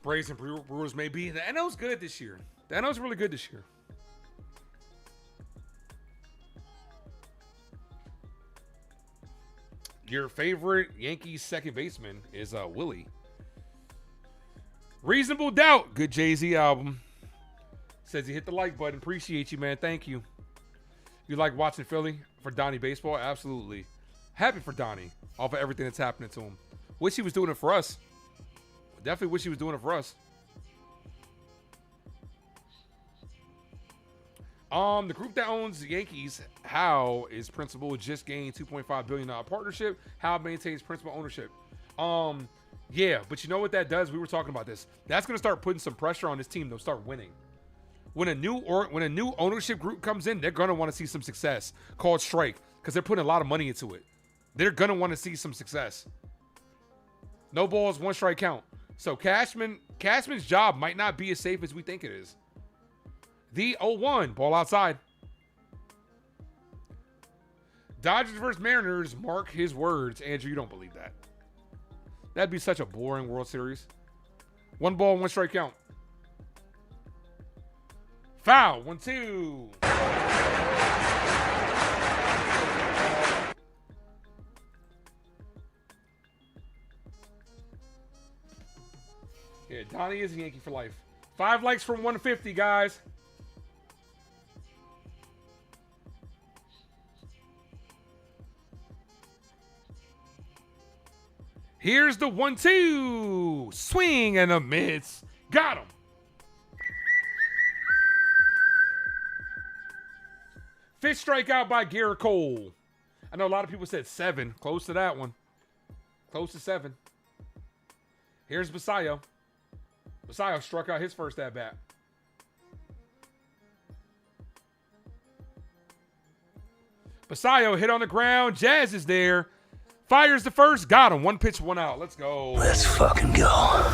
Braves and Brewers may be. The NL's good this year. The NL's really good this year. Your favorite Yankees second baseman is Willie. Reasonable Doubt. Good Jay-Z album. Says he hit the like button. Appreciate you, man. Thank you. You like watching Philly for Donnie baseball? Absolutely. Happy for Donnie off of everything that's happening to him. Wish he was doing it for us. Definitely wish he was doing it for us. The group that owns the Yankees, Howe, is principal, just gained $2.5 billion partnership. Howe maintains principal ownership. Yeah, but you know what that does? We were talking about this. That's going to start putting some pressure on this team. They'll start winning. When a new ownership group comes in, they're going to want to see some success, called strike, because they're putting a lot of money into it. They're going to want to see some success. No balls, 1 strike count. So Cashman's job might not be as safe as we think it is. The 0-1, ball outside. Dodgers versus Mariners, mark his words. Andrew, you don't believe that. That'd be such a boring World Series. 1 ball, 1 strike count. Foul, 1-2. Yeah, Donnie is a Yankee for life. 5 likes from 150, guys. Here's the 1-2. Swing and a miss. Got him. 5th strikeout by Garrett Cole. I know a lot of people said 7. Close to that one. Close to 7. Here's Basayo. Basayo struck out his first at-bat. Basayo hit on the ground. Jazz is there. Fires the first. Got him. 1 pitch, 1 out. Let's go. Let's fucking go.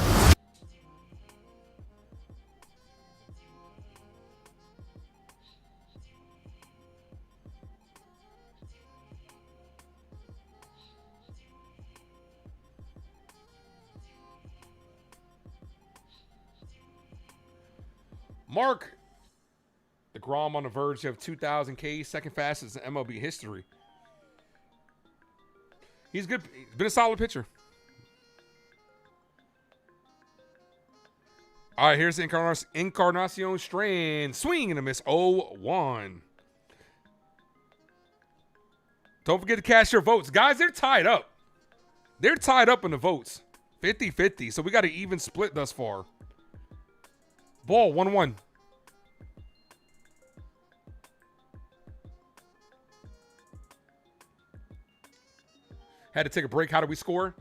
Mark DeGrom on the verge of 2,000 Ks, second fastest in MLB history. He's good. He's been a solid pitcher. All right, here's the Encarnacion Strand. Swing and a miss. 0-1. Don't forget to cast your votes. Guys, they're tied up. They're tied up in the votes. 50-50. So we got an even split thus far. Ball, 1-1. Had to take a break. How do we score?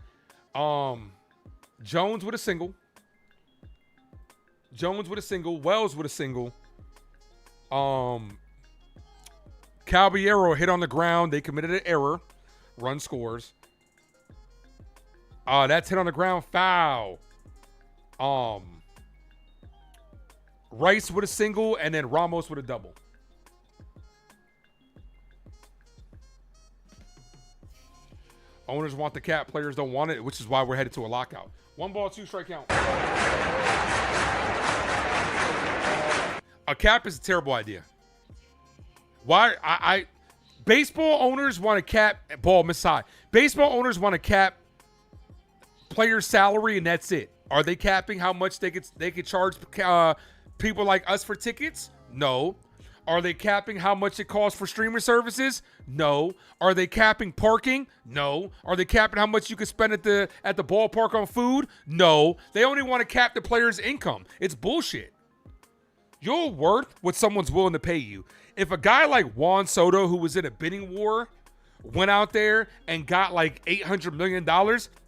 Jones with a single. Wells with a single. Caballero hit on the ground. They committed an error. Run scores. That's hit on the ground. Foul. Rice with a single, and then Ramos with a double. Owners want the cap, players don't want it, which is why we're headed to a lockout. 1 ball, 2 strike count. A cap is a terrible idea. Why? Baseball owners want to cap ball miss high. Baseball owners want to cap player salary, and that's it. Are they capping how much they could charge people like us for tickets? No. Are they capping how much it costs for streaming services? No. Are they capping parking? No. Are they capping how much you can spend at the ballpark on food? No. They only want to cap the player's income. It's bullshit. You're worth what someone's willing to pay you. If a guy like Juan Soto, who was in a bidding war, went out there and got like $800 million,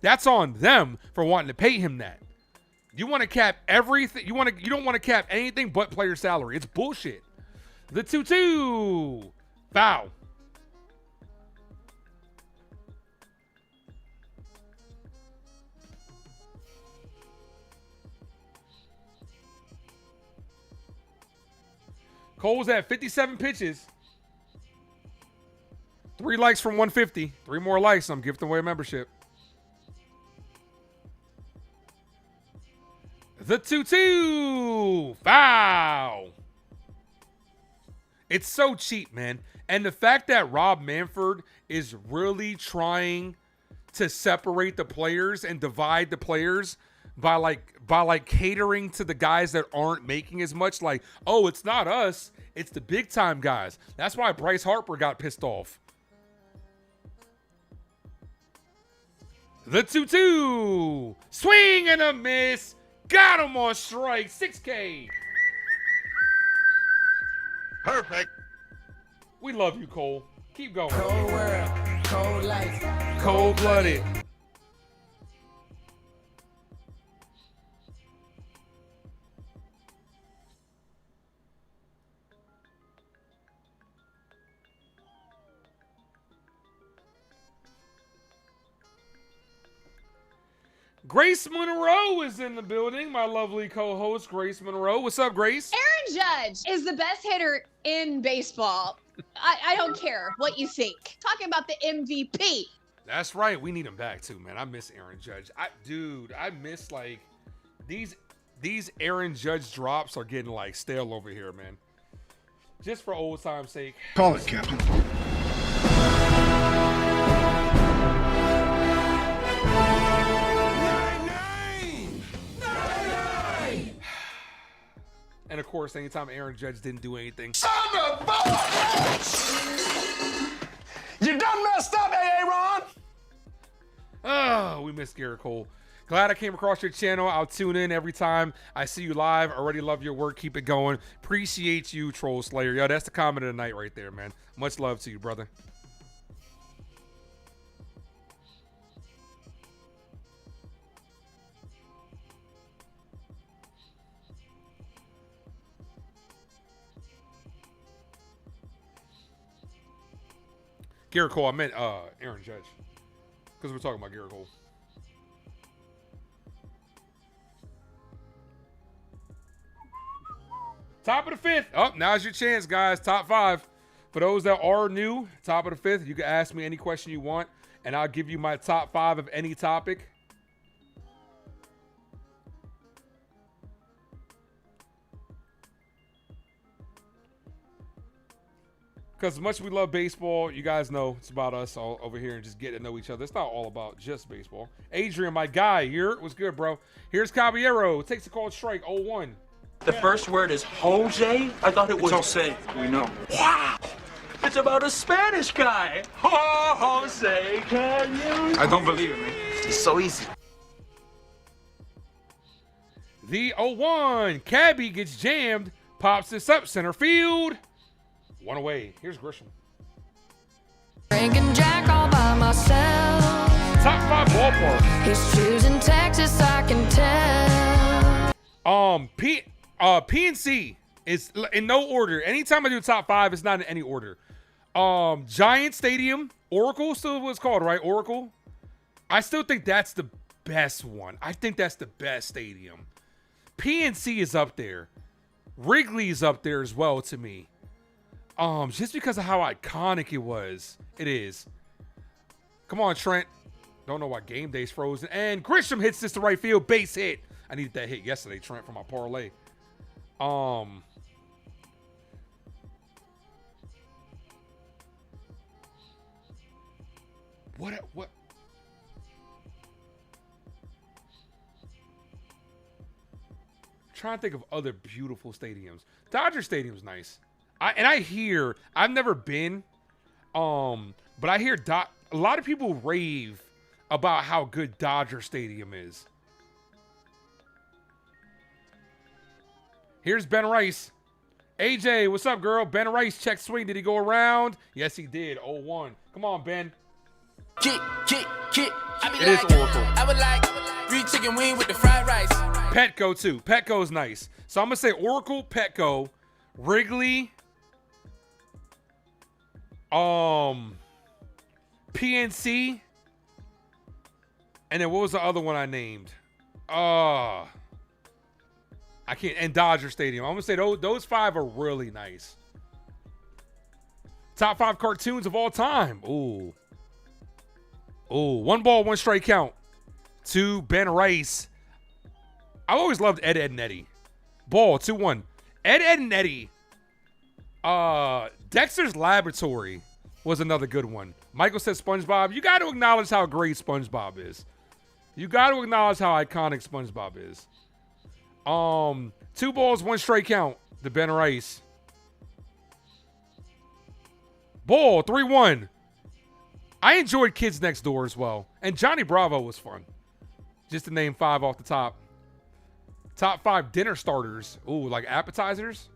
that's on them for wanting to pay him that. You want to cap everything. You don't want to cap anything but player salary. It's bullshit. The 2-2. Foul. Cole's at 57 pitches. 3 likes from 150. 3 more likes. I'm giving away a membership. The 2-2. Foul. It's so cheap, man. And the fact that Rob Manfred is really trying to separate the players and divide the players by like catering to the guys that aren't making as much. Like, oh, it's not us. It's the big time guys. That's why Bryce Harper got pissed off. The 2-2. Swing and a miss. Got him on strike. 6K. Perfect. We love you, Cole. Keep going. Cold world, cold life. Cold-blooded. Grace Monroe is in the building. My lovely co-host, Grace Monroe. What's up, Grace? Aaron Judge is the best hitter in baseball. I don't care what you think. Talking about the MVP. That's right. We need him back too, man. I miss Aaron Judge. I miss like these Aaron Judge drops are getting like stale over here, man. Just for old time's sake. Call it, Captain. And of course, anytime Aaron Judge didn't do anything. Son of a You done messed up, Aaron. Oh, we miss Garrett Cole. Glad I came across your channel. I'll tune in every time I see you live. Already love your work. Keep it going. Appreciate you, Troll Slayer. Yo, that's the comment of the night right there, man. Much love to you, brother. Garrett Cole, I meant Aaron Judge. Because we're talking about Garrett Cole. Top of the 5th. Oh, now's your chance, guys. Top 5. For those that are new, top of the 5th, you can ask me any question you want, and I'll give you my top 5 of any topic. Because as much as we love baseball, you guys know it's about us all over here and just getting to know each other. It's not all about just baseball. Adrian, my guy here. What's good, bro? Here's Caballero. Takes a called strike, 0-1. The first word is Jose? I thought it was Jose. We know. Wow! It's about a Spanish guy. Oh, Jose, can you? I don't believe it, man. It's so easy. The 0-1. Cabby gets jammed. Pops this up center field. 1 away. Here's Grisham. Drinking Jack all by myself. Top 5 ballpark. He's choosing Texas, I can tell. PNC is in no order. Anytime I do top 5, it's not in any order. Giant Stadium, Oracle still was called, right? Oracle. I still think that's the best one. I think that's the best stadium. PNC is up there. Wrigley is up there as well to me. Just because of how iconic it was. It is. Come on, Trent. Don't know why game day's frozen. And Grisham hits this to right field. Base hit. I needed that hit yesterday, Trent, for my parlay. What? Trying to think of other beautiful stadiums. Dodger Stadium's nice. I've never been, but I hear a lot of people rave about how good Dodger Stadium is. Here's Ben Rice. AJ, what's up, girl? Ben Rice, check swing. Did he go around? Yes, he did. 0-1. Come on, Ben. Kick. It is Oracle. I would like 3 chicken wing with the fried rice. Petco, too. Petco's nice. So I'm going to say Oracle, Petco, Wrigley, PNC, and then what was the other one I named? I can't. And Dodger Stadium. I'm going to say those 5 are really nice. Top 5 cartoons of all time. Ooh. 1 ball, 1 strike count. 2, Ben Rice. I've always loved Ed, and Eddie. Ball, 2-1. Ed, and Eddie. Dexter's Laboratory was another good one. Michael said SpongeBob. You got to acknowledge how great SpongeBob is. You got to acknowledge how iconic SpongeBob is. 2 balls, 1 strike count. The Ben Rice. Ball, 3-1. I enjoyed Kids Next Door as well. And Johnny Bravo was fun. Just to name 5 off the top. Top 5 dinner starters. Ooh, like appetizers.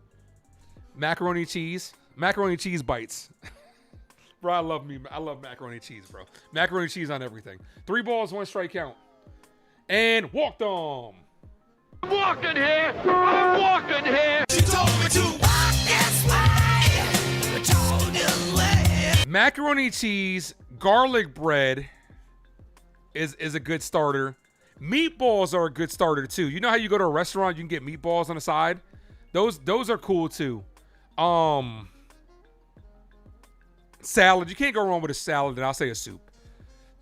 Macaroni cheese. Macaroni cheese bites. Bro, I love macaroni cheese, bro. Macaroni cheese on everything. 3 balls, 1 strike count. And walked on. I'm walking here. She told me to walk this way. I told you way. Macaroni cheese, garlic bread is a good starter. Meatballs are a good starter too. You know how you go to a restaurant, you can get meatballs on the side? Those are cool too. Salad. You can't go wrong with a salad, and I'll say a soup.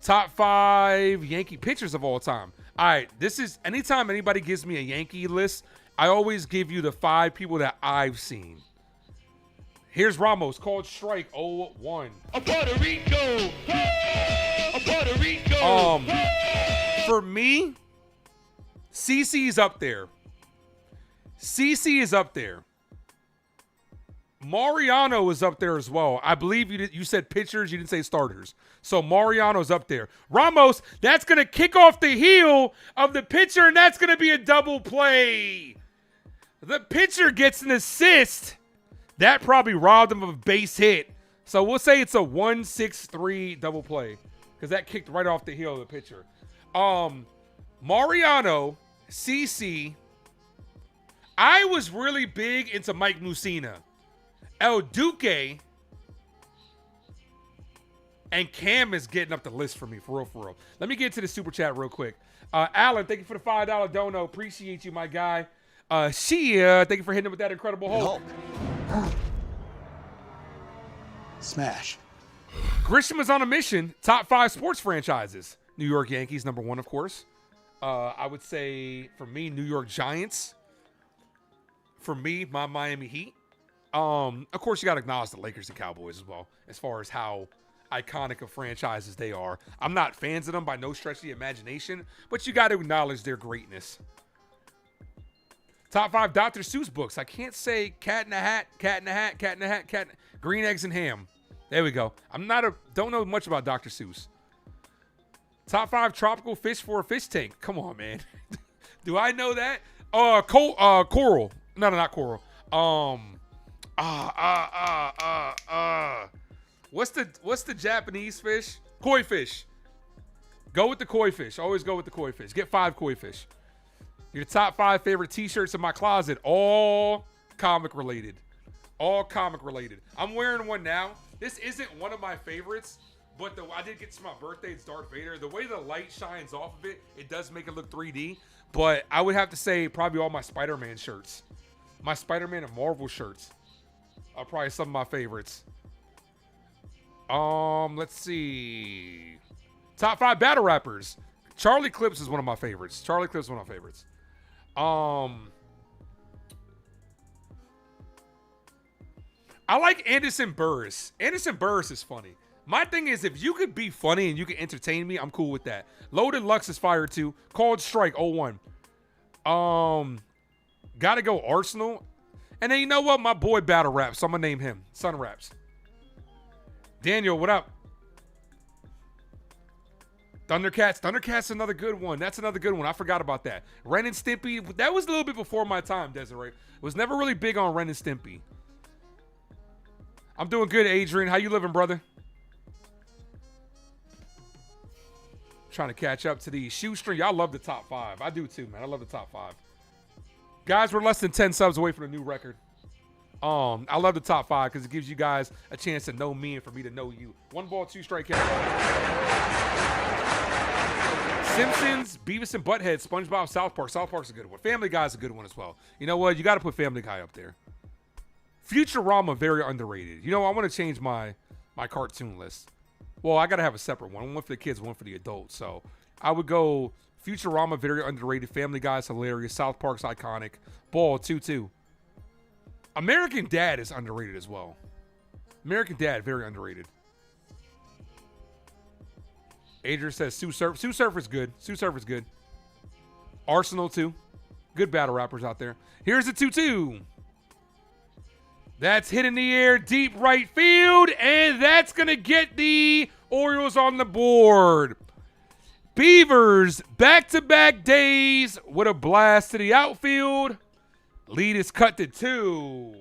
Top 5 Yankee pitchers of all time. All right, this is anytime anybody gives me a Yankee list, I always give you the 5 people that I've seen. Here's Ramos, called strike 0-1. A Puerto Rico. A Puerto Rico. For me, CC is up there. CC is up there. Mariano is up there as well. I believe you said pitchers, you didn't say starters. So Mariano's up there. Ramos, that's going to kick off the heel of the pitcher, and that's going to be a double play. The pitcher gets an assist. That probably robbed him of a base hit. So we'll say it's a 1-6-3 double play because that kicked right off the heel of the pitcher. Mariano, CC. I was really big into Mike Mussina. El Duque and Cam is getting up the list for me, for real. Let me get to the super chat real quick. Alan, thank you for the $5 dono. Appreciate you, my guy. Shia, thank you for hitting with that Incredible Hulk. Smash. Grisham is on a mission. Top 5 sports franchises. New York Yankees, number 1, of course. I would say, for me, New York Giants. For me, my Miami Heat. Of course, you got to acknowledge the Lakers and Cowboys as well, as far as how iconic of franchises they are. I'm not fans of them by no stretch of the imagination, but you got to acknowledge their greatness. Top 5 Dr. Seuss books. I can't say Cat in the Hat, Green Eggs and Ham. There we go. Don't know much about Dr. Seuss. Top 5 tropical fish for a fish tank. Come on, man. Do I know that? Coral. No, not coral. What's the Japanese fish? Koi fish. Go with the koi fish. Always go with the koi fish. Get 5 koi fish. Your top 5 favorite t-shirts in my closet. All comic related. I'm wearing one now. This isn't one of my favorites, but I did get to my birthday. It's Darth Vader. The way the light shines off of it, it does make it look 3D. But I would have to say probably all my Spider-Man shirts. My Spider-Man and Marvel shirts are probably some of my favorites. Let's see. Top 5 battle rappers. Charlie Clips is one of my favorites. I like Anderson Burris. Anderson Burris is funny. My thing is, if you could be funny and you can entertain me, I'm cool with that. Loaded Lux is fire too. Called Strike 01. Gotta go Arsenal. And then you know what? My boy battle raps, so I'm gonna name him. Sun Raps. Daniel, what up? Thundercats. Thundercats another good one. That's another good one. I forgot about that. Ren and Stimpy. That was a little bit before my time, Desiree. Was never really big on Ren and Stimpy. I'm doing good, Adrian. How you living, brother? Trying to catch up to the shoestring. Y'all love the top 5. I do too, man. I love the top 5. Guys, we're less than 10 subs away from a new record. I love the top 5 because it gives you guys a chance to know me and for me to know you. 1 ball, 2 strike catch. Simpsons, Beavis and Butthead, SpongeBob, South Park. South Park's a good one. Family Guy's a good one as well. You know what? You got to put Family Guy up there. Futurama, very underrated. You know, I want to change my cartoon list. Well, I got to have a separate one. One for the kids, one for the adults. So I would go Futurama, very underrated. Family Guy's hilarious. South Park's iconic. Ball, 2-2. American Dad is underrated as well. American Dad, very underrated. Adrian says Sue Surfer's good. Sue Surfer's good. Arsenal, too. Good battle rappers out there. Here's the 2-2. That's hit in the air, deep right field, and that's going to get the Orioles on the board. Beavers, back-to-back days with a blast to the outfield. Lead is cut to 2.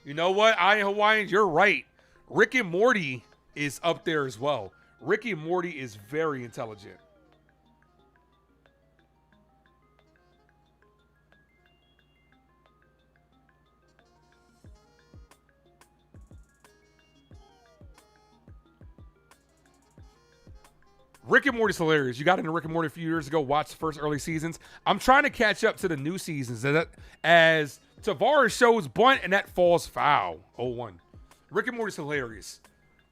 You know what, Iron Hawaiians, you're right. Rick and Morty is up there as well. Rick and Morty is very intelligent. Rick and Morty's hilarious. You got into Rick and Morty a few years ago, watched the first early seasons. I'm trying to catch up to the new seasons as Tavares shows bunt and that falls foul. 0-1. Rick and Morty's hilarious.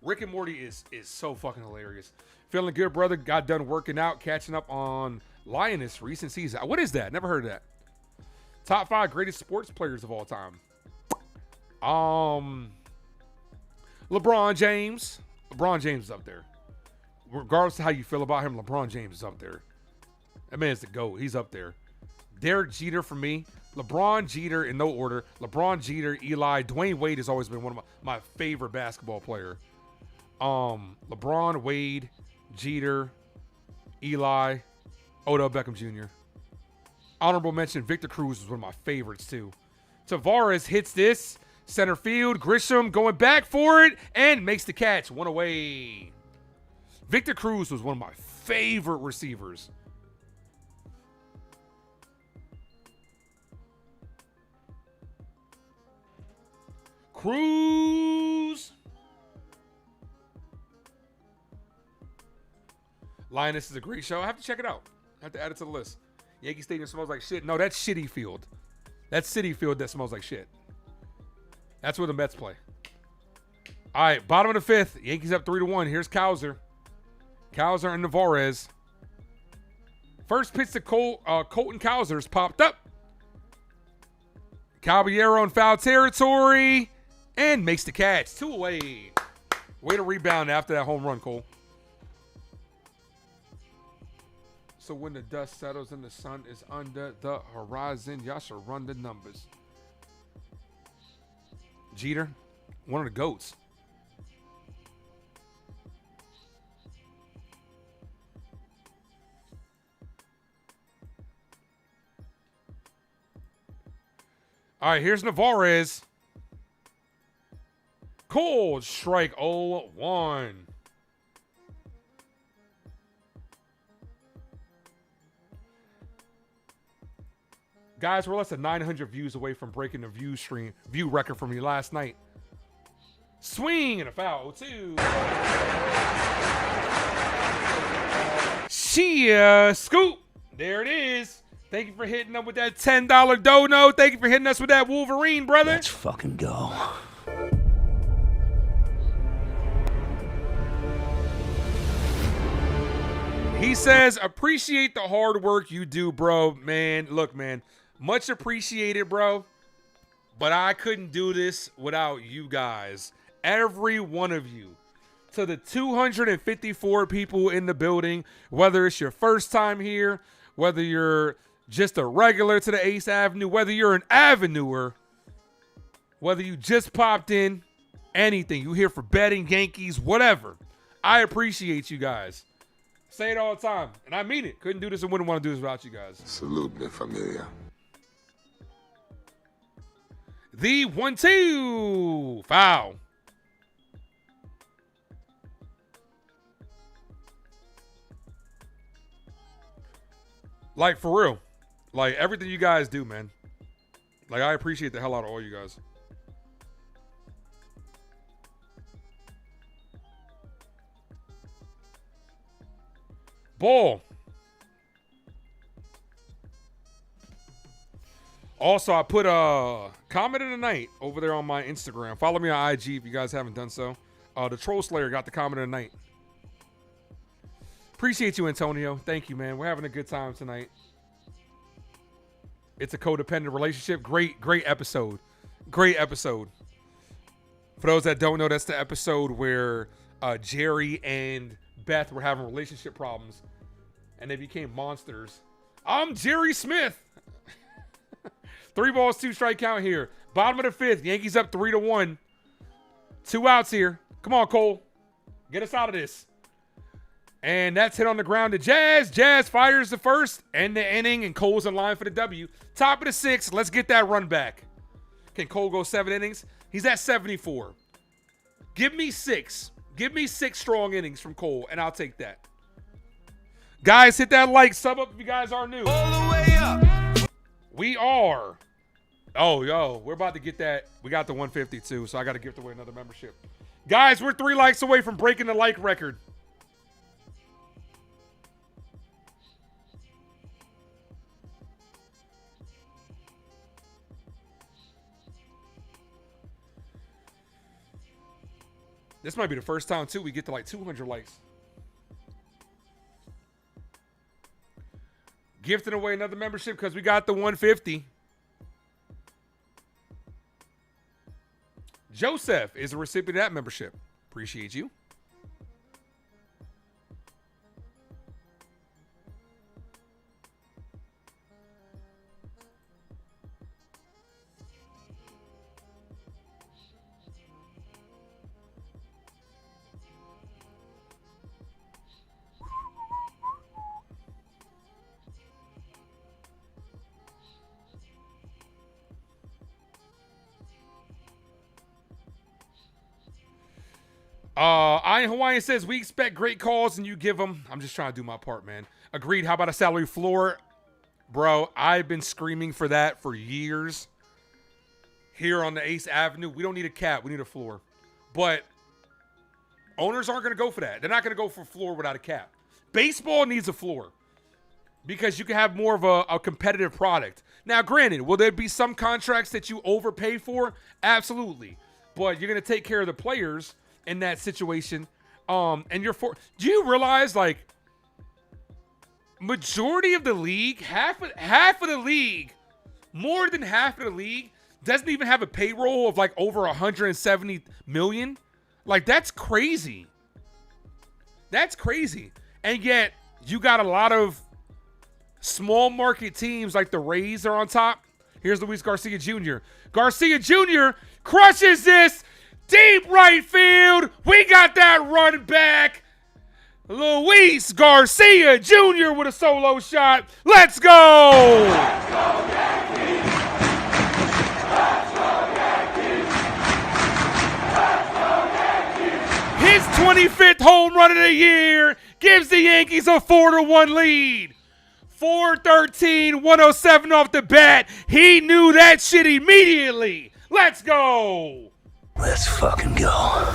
Rick and Morty is so fucking hilarious. Feeling good, brother. Got done working out, catching up on Lioness recent season. What is that? Never heard of that. Top 5 greatest sports players of all time. LeBron James. LeBron James is up there. Regardless of how you feel about him, LeBron James is up there. That man's the GOAT. He's up there. Derek Jeter for me. LeBron, Jeter in no order. LeBron, Jeter, Eli. Dwayne Wade has always been one of my favorite basketball player. LeBron, Wade, Jeter, Eli, Odell Beckham Jr. Honorable mention, Victor Cruz was one of my favorites too. Tavares hits this. Center field. Grisham going back for it and makes the catch. 1 away. Victor Cruz was one of my favorite receivers. Cruz. Lioness is a great show. I have to check it out. I have to add it to the list. Yankee Stadium smells like shit. No, that's Shitty Field. That's City Field that smells like shit. That's where the Mets play. All right, bottom of the 5th. Yankees up 3-1. Here's Cowser. Cowser and Navarez. First pitch to Colton Cowser's popped up. Caballero in foul territory and makes the catch. 2 away. Way to rebound after that home run, Cole. So when the dust settles and the sun is under the horizon, y'all should run the numbers. Jeter, one of the GOATs. All right, here's Navarez. Cold strike 0-1. Guys, we're less than 900 views away from breaking the view record for me last night. Swing and a foul, 2. Scoop. There it is. Thank you for hitting up with that $10 dono. Thank you for hitting us with that Wolverine, brother. Let's fucking go. He says, appreciate the hard work you do, bro. Man, look, man, much appreciated, bro. But I couldn't do this without you guys. Every one of you. To the 254 people in the building, whether it's your first time here, whether you're just a regular to the Ace Avenue, whether you're an Avenuer, whether you just popped in, anything. You here for betting, Yankees, whatever. I appreciate you guys. Say it all the time, and I mean it. Couldn't do this and wouldn't want to do this without you guys. Salute me, familia. The 1-2 foul. Like, for real. Like, everything you guys do, man. Like, I appreciate the hell out of all you guys. Ball. Also, I put a comment of the night over there on my Instagram. Follow me on IG if you guys haven't done so. The Troll Slayer got the comment of the night. Appreciate you, Antonio. Thank you, man. We're having a good time tonight. It's a codependent relationship. Great episode. Great episode. For those that don't know, that's the episode where Jerry and Beth were having relationship problems and they became monsters. I'm Jerry Smith. 3 balls, 2 strike count here. Bottom of the 5th. Yankees up 3-1. 2 outs here. Come on, Cole. Get us out of this. And that's hit on the ground to Jazz. Jazz fires the first and the inning, and Cole's in line for the W. Top of the 6th. Let's get that run back. Can Cole go 7 innings? He's at 74. Give me 6. Give me 6 strong innings from Cole, and I'll take that. Guys, hit that like, sub up if you guys are new. All the way up. We are. Oh, yo, we're about to get that. We got the 152, so I got to give away another membership. Guys, we're 3 likes away from breaking the like record. This might be the first time, too, we get to like 200 likes. Gifting away another membership because we got the 150. Joseph is a recipient of that membership. Appreciate you. Iron Hawaiian says, we expect great calls and you give them. I'm just trying to do my part, man. Agreed. How about a salary floor? Bro, I've been screaming for that for years. Here on the Ace Avenue, we don't need a cap. We need a floor. But owners aren't going to go for that. They're not going to go for a floor without a cap. Baseball needs a floor because you can have more of a competitive product. Now, granted, will there be some contracts that you overpay for? Absolutely. But you're going to take care of the players in that situation. And do you realize, like, majority of the league, half of the league, more than half of the league doesn't even have a payroll of like over 170 million? Like, that's crazy. That's crazy. And yet you got a lot of small market teams like the Rays are on top. Here's Luis Garcia Jr. Garcia Jr. crushes this. Deep right field. We got that run back. Luis Garcia Jr. with a solo shot. Let's go. Let's go, Yankees. Let's go, Yankees. Let's go, Yankees. His 25th home run of the year gives the Yankees a 4-1 lead. 4-13, 107 off the bat. He knew that shit immediately. Let's go. Let's fucking go.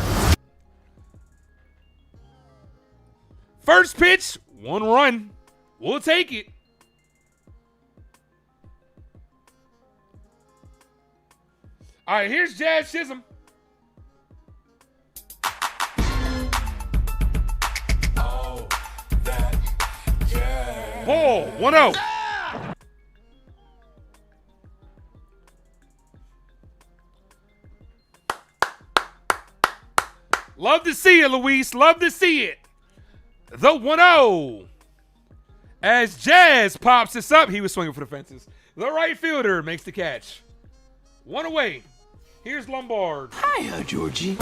First pitch, 1 run. We'll take it. All right, here's Jazz Chisholm. Oh, that 1-0. Love to see it, Luis. Love to see it. The 1-0. As Jazz pops this up, he was swinging for the fences. The right fielder makes the catch. 1 away. Here's Lombard. Hiya, Georgie.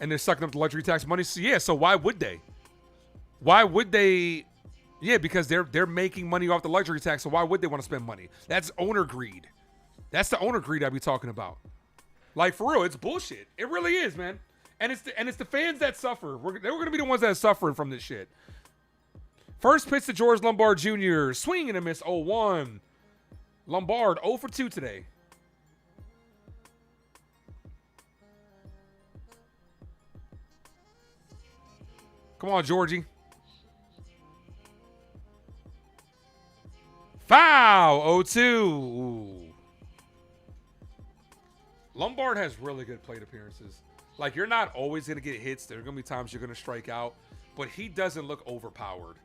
And they're sucking up the luxury tax money. So yeah, so why would they? Why would they? Yeah, because they're making money off the luxury tax. So why would they want to spend money? That's owner greed. That's the owner greed I be talking about. Like, for real, it's bullshit. It really is, man. And it's the fans that suffer. They're going to be the ones that are suffering from this shit. First pitch to George Lombard Jr. Swing and a miss, 0-1. Lombard 0 for 2 today. Come on, Georgie. Foul, 0-2. Ooh. Lombard has really good plate appearances. Like, you're not always going to get hits. There are going to be times you're going to strike out. But he doesn't look overpowered.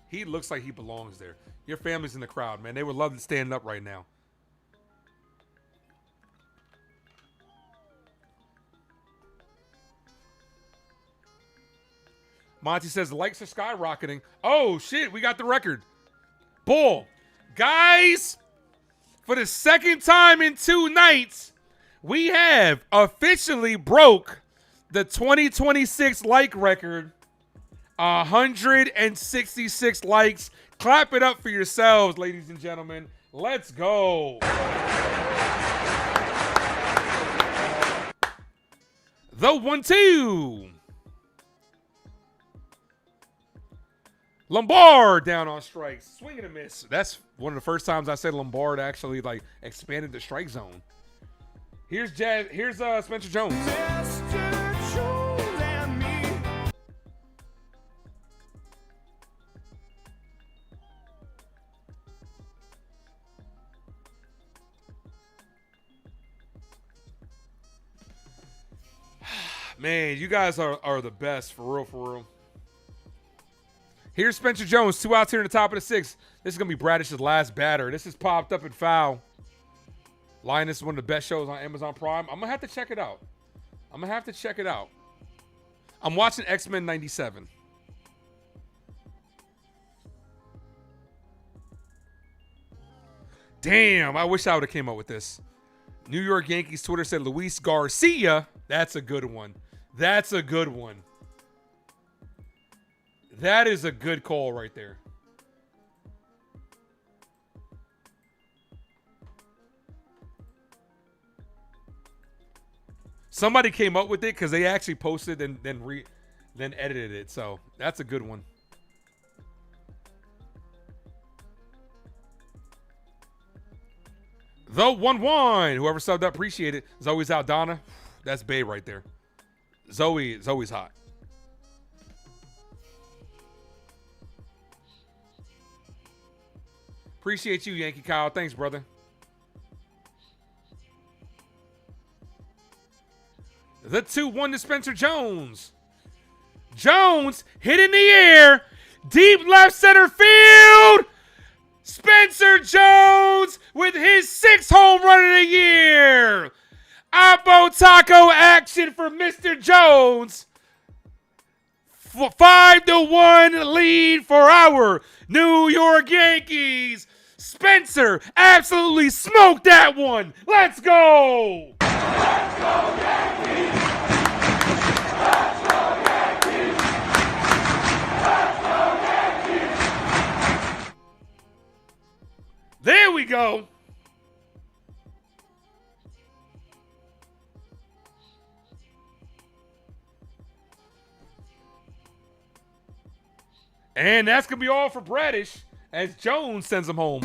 He looks like he belongs there. Your family's in the crowd, man. They would love to stand up right now. Monty says the likes are skyrocketing. Oh, shit. We got the record. Bull. Guys, for the second time in 2 nights, we have officially broke the 2026 like record. 166 likes. Clap it up for yourselves, ladies and gentlemen. Let's go. The 1-2. Lombard down on strikes. Swing and a miss. That's one of the first times I said Lombard actually like expanded the strike zone. Here's Spencer Jones. Man, you guys are the best, for real, for real. Here's Spencer Jones, 2 outs here in the top of the 6th. This is going to be Bradish's last batter. This is popped up and foul. Linus is one of the best shows on Amazon Prime. I'm going to have to check it out. I'm watching X-Men 97. Damn, I wish I would have came up with this. New York Yankees Twitter said Luis Garcia. That's a good one. That is a good call right there. Somebody came up with it because they actually posted and then edited it. So that's a good one. The 1-1. Whoever subbed up, appreciate it. Zoe's out, Donna. That's Bae right there. Zoe's hot. Appreciate you, Yankee Kyle. Thanks, brother. The 2-1 to Spencer Jones. Jones hit in the air. Deep left center field. Spencer Jones with his 6th home run of the year. Oppo Taco action for Mr. Jones. 5-1 lead for our New York Yankees. Spencer absolutely smoked that one. Let's go. Let's go, Yankees. Let's go, Yankees. Let's go, Yankees. There we go. And that's going to be all for Bradish as Jones sends him home.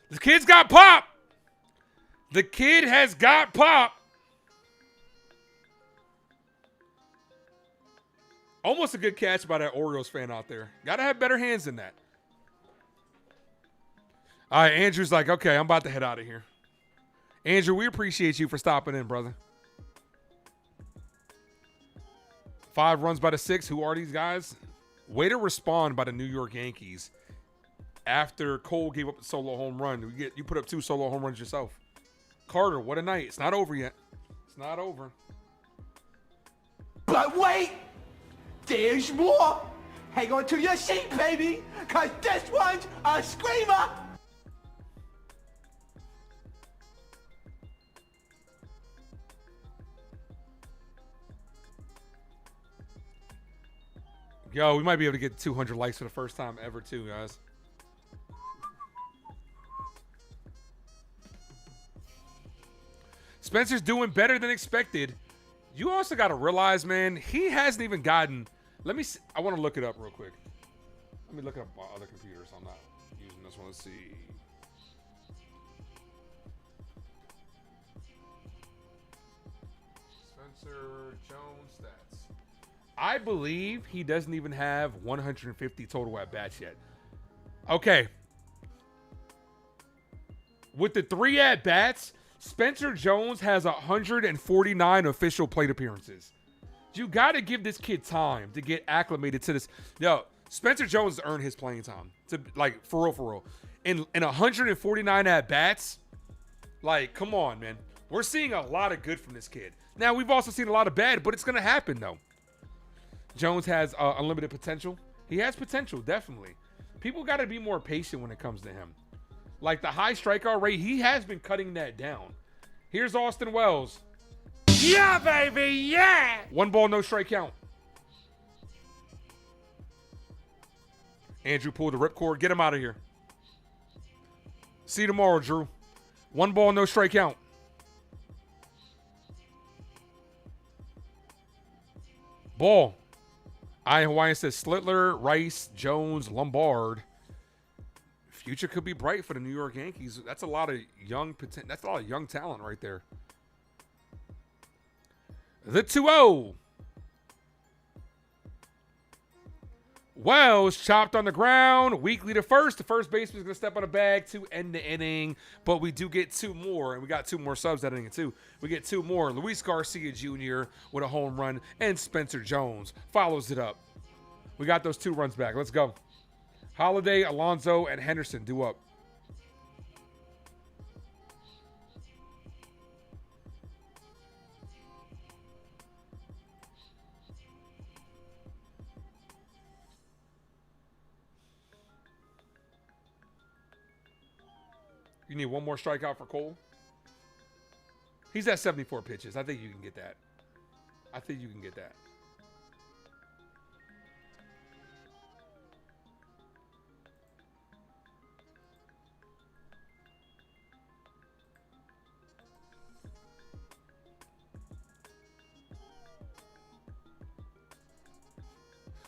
The kid's got pop. The kid has got pop. Almost a good catch by that Orioles fan out there. Got to have better hands than that. All right, Andrew's like, okay, I'm about to head out of here. Andrew, we appreciate you for stopping in, brother. 5 runs by the 6. Who are these guys? Way to respond by the New York Yankees. After Cole gave up a solo home run, you put up 2 solo home runs yourself. Carter, what a night. It's not over yet. It's not over. But wait, there's more. Hang on to your seat, baby, because this one's a screamer. Yo, we might be able to get 200 likes for the first time ever, too, guys. Spencer's doing better than expected. You also got to realize, man, he hasn't even gotten. Let me see. I want to look it up real quick. Let me look up my other computers. I'm not using this one. Let's see. Spencer Jones stats. I believe he doesn't even have 150 total at bats yet. Okay. With the 3 at bats, Spencer Jones has 149 official plate appearances. You got to give this kid time to get acclimated to this. Yo, Spencer Jones has earned his playing time. To like for real. In 149 at bats, like, come on, man. We're seeing a lot of good from this kid. Now, we've also seen a lot of bad, but it's going to happen, though. Jones has unlimited potential. He has potential, definitely. People got to be more patient when it comes to him. Like the high strikeout rate, he has been cutting that down. Here's Austin Wells. Yeah, baby, yeah. 1 ball, no strike count. Andrew pulled the ripcord. Get him out of here. See you tomorrow, Drew. 1 ball, no strike count. Ball. Ian Hawaiian says Slitler, Rice, Jones, Lombard. Future could be bright for the New York Yankees. That's a lot of young potential. That's a lot of young talent right there. The 2-0. Wells chopped on the ground. Weekly to first. The first baseman is going to step on the bag to end the inning. But we do get 2 more. And we got 2 more subs that inning, too. We get 2 more. Luis Garcia Jr. with a home run. And Spencer Jones follows it up. We got those 2 runs back. Let's go. Holiday, Alonso, and Henderson due up. You need 1 more strikeout for Cole? He's at 74 pitches. I think you can get that. I think you can get that.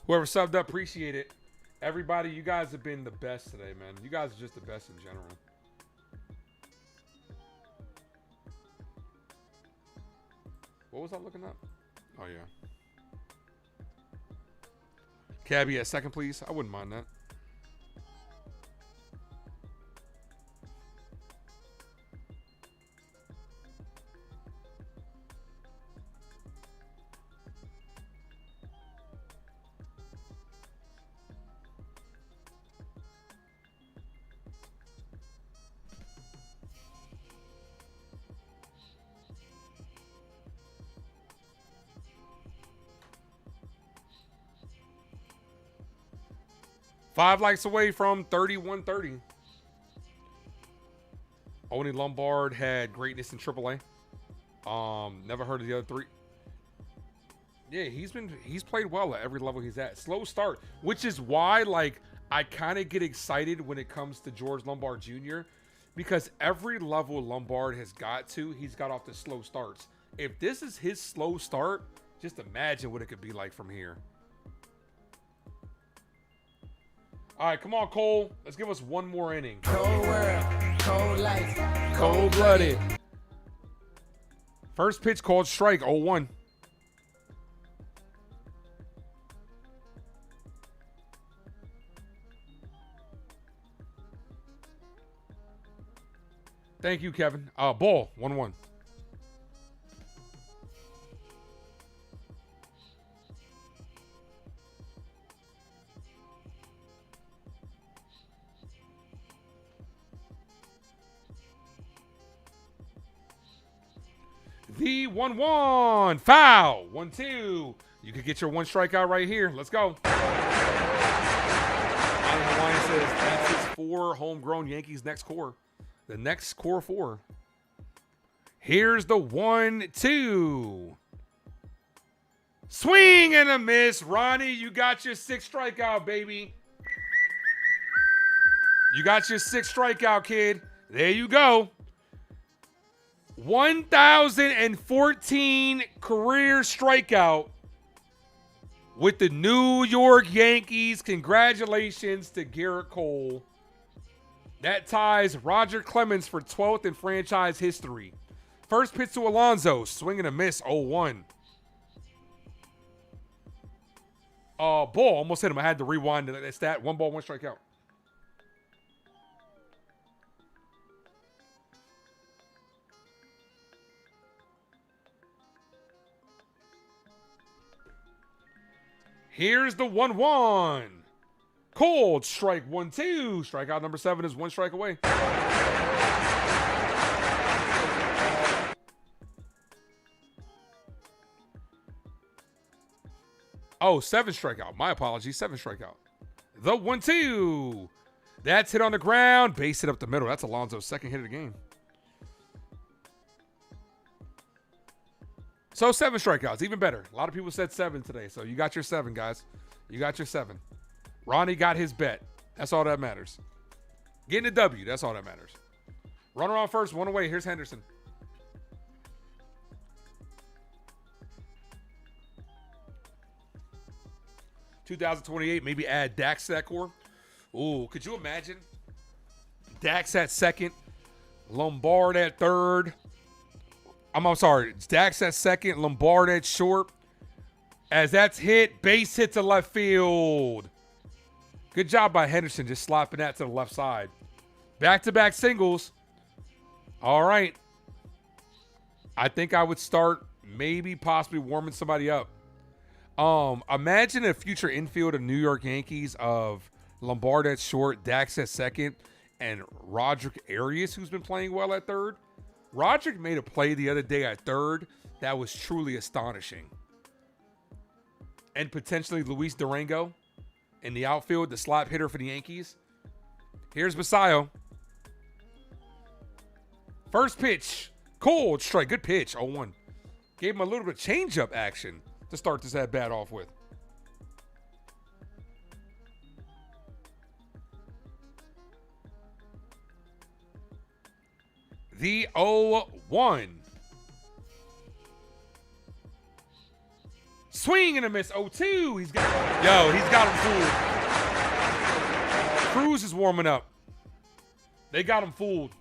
Whoever subbed up, appreciate it. Everybody, you guys have been the best today, man. You guys are just the best in general. What was I looking up? Oh, yeah. Cabby at second, please. I wouldn't mind that. Five likes away from 31-30. Only Lombard had greatness in AAA. Never heard of the other 3. Yeah, he's played well at every level he's at. Slow start, which is why, like, I kind of get excited when it comes to George Lombard Jr. because every level Lombard has got to, he's got off the slow starts. If this is his slow start, just imagine what it could be like from here. All right, come on, Cole. Let's give us 1 more inning. Cold world, cold life, cold-blooded. First pitch called strike, 0-1. Thank you, Kevin. Ball, 1-1. The 1-1. Foul. 1-2. You could get your one strikeout right here. Let's go. Ryan says that's his 4 homegrown Yankees next core. The next core 4. Here's the 1-2. Swing and a miss. Ronnie, you got your 6th strikeout, baby. You got your 6th strikeout, kid. There you go. 1,014 career strikeout with the New York Yankees. Congratulations to Garrett Cole. That ties Roger Clemens for 12th in franchise history. First pitch to Alonso. Swing and a miss. 0-1. Ball. Almost hit him. I had to rewind that stat. 1 ball, 1 strikeout. Here's the 1-1. Cold strike 1-2. Strikeout number 7 is 1 strike away. Oh, 7 strikeout. My apologies. 7 strikeout. The 1-2. That's hit on the ground. Base hit up the middle. That's Alonso's 2nd hit of the game. So 7 strikeouts, even better. A lot of people said 7 today, so you got your 7, guys. You got your 7. Ronnie got his bet. That's all that matters. Getting a W, that's all that matters. Runner on first, 1 away. Here's Henderson. '28, maybe add Dax to that core. Ooh, could you imagine? Dax at 2nd, Lombard at 3rd. I'm sorry, Dax at 2nd, Lombard at short. As that's hit, base hit to left field. Good job by Henderson just slapping that to the left side. Back-to-back singles. All right. I think I would start maybe possibly warming somebody up. Imagine a future infield of New York Yankees of Lombard at short, Dax at 2nd, and Roderick Arias, who's been playing well at 3rd. Roderick made a play the other day at 3rd that was truly astonishing. And potentially Luis Durango in the outfield, the slot hitter for the Yankees. Here's Basayo. First pitch. Cold strike. Good pitch. 0-1. Gave him a little bit of changeup action to start this at bat off with. The 0-1. Swing and a miss. 0-2. He's got him fooled. Cruz is warming up. They got him fooled.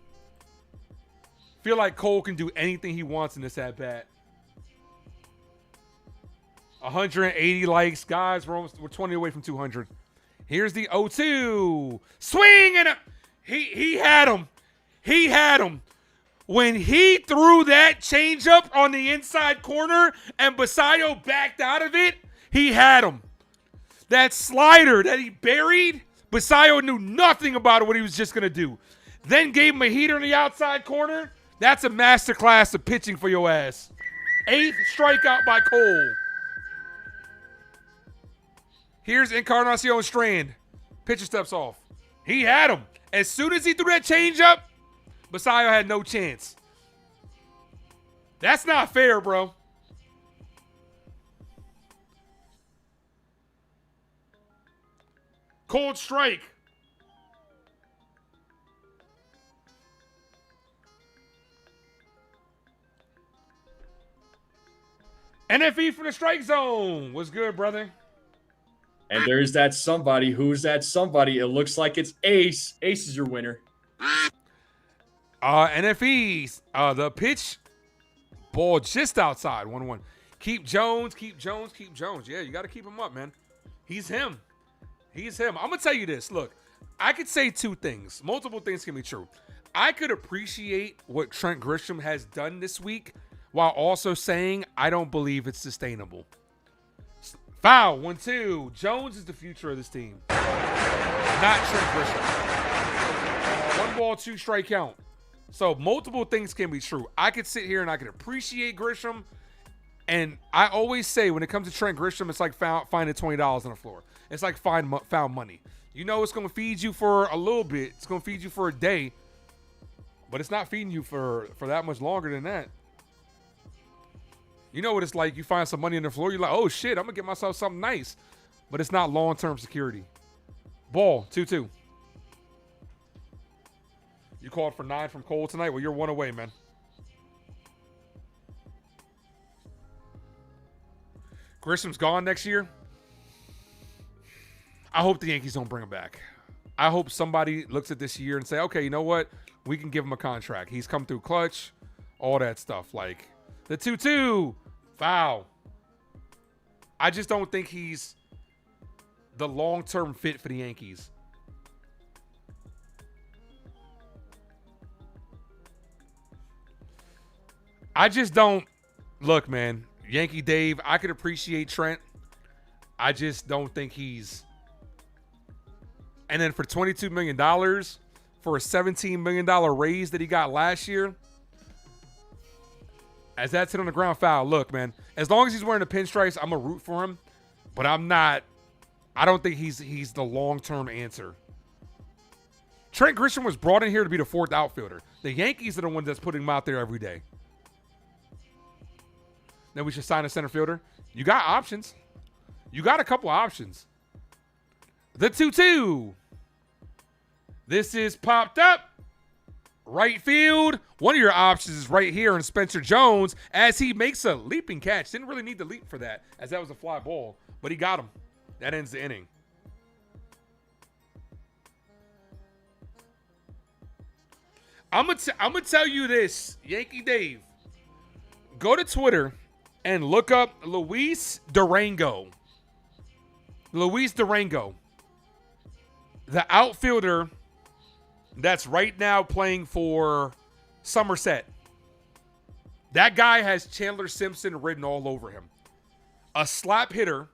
Feel like Cole can do anything he wants in this at bat. 180 likes, guys. We're 20 away from 200. Here's the 0-2. Swing and he had him. He had him. When he threw that changeup on the inside corner and Basayo backed out of it, he had him. That slider that he buried, Basayo knew nothing about it, what he was just going to do. Then gave him a heater in the outside corner. That's a masterclass of pitching for your ass. 8th strikeout by Cole. Here's Encarnacion Strand. Pitcher steps off. He had him. As soon as he threw that changeup, Basayo had no chance. That's not fair, bro. Cold strike. NFE from the strike zone. What's good, brother? And there's that somebody. Who's that somebody? It looks like it's Ace. Ace is your winner. NFEs. The pitch. Ball just outside. 1-1. Keep Jones. Keep Jones. Keep Jones. Yeah, you got to keep him up, man. He's him. He's him. I'm going to tell you this. Look, I could say 2 things. Multiple things can be true. I could appreciate what Trent Grisham has done this week while also saying I don't believe it's sustainable. Foul, 1-2. Jones is the future of this team, not Trent Grisham. 1 ball, 2 strike count. So multiple things can be true. I could sit here and I could appreciate Grisham. And I always say when it comes to Trent Grisham, it's like finding $20 on the floor. It's like found money. You know it's going to feed you for a little bit. It's going to feed you for a day. But it's not feeding you for that much longer than that. You know what it's like. You find some money on the floor. You're like, oh, shit, I'm going to get myself something nice. But it's not long-term security. Ball, 2-2. You called for 9 from Cole tonight? Well, you're 1 away, man. Grisham's gone next year. I hope the Yankees don't bring him back. I hope somebody looks at this year and say, okay, you know what? We can give him a contract. He's come through clutch, all that stuff. Like the 2-2, foul. I just don't think he's the long-term fit for the Yankees. I just don't. Look, man, Yankee Dave, I could appreciate Trent. I just don't think he's. And then for $22 million for a $17 million raise that he got last year, as that's hit on the ground, foul. Look, man, as long as he's wearing the pinstripes, I'm going to root for him. But I'm not. I don't think he's the long-term answer. Trent Grisham was brought in here to be the 4th outfielder. The Yankees are the ones that's putting him out there every day. Then we should sign a center fielder. You got options. You got a couple options. The 2-2. This is popped up. Right field. One of your options is right here in Spencer Jones as he makes a leaping catch. Didn't really need to leap for that as that was a fly ball, but he got him. That ends the inning. I'm gonna tell you this, Yankee Dave. Go to Twitter and look up Luis Durango. Luis Durango, the outfielder that's right now playing for Somerset. That guy has Chandler Simpson written all over him. A slap hitter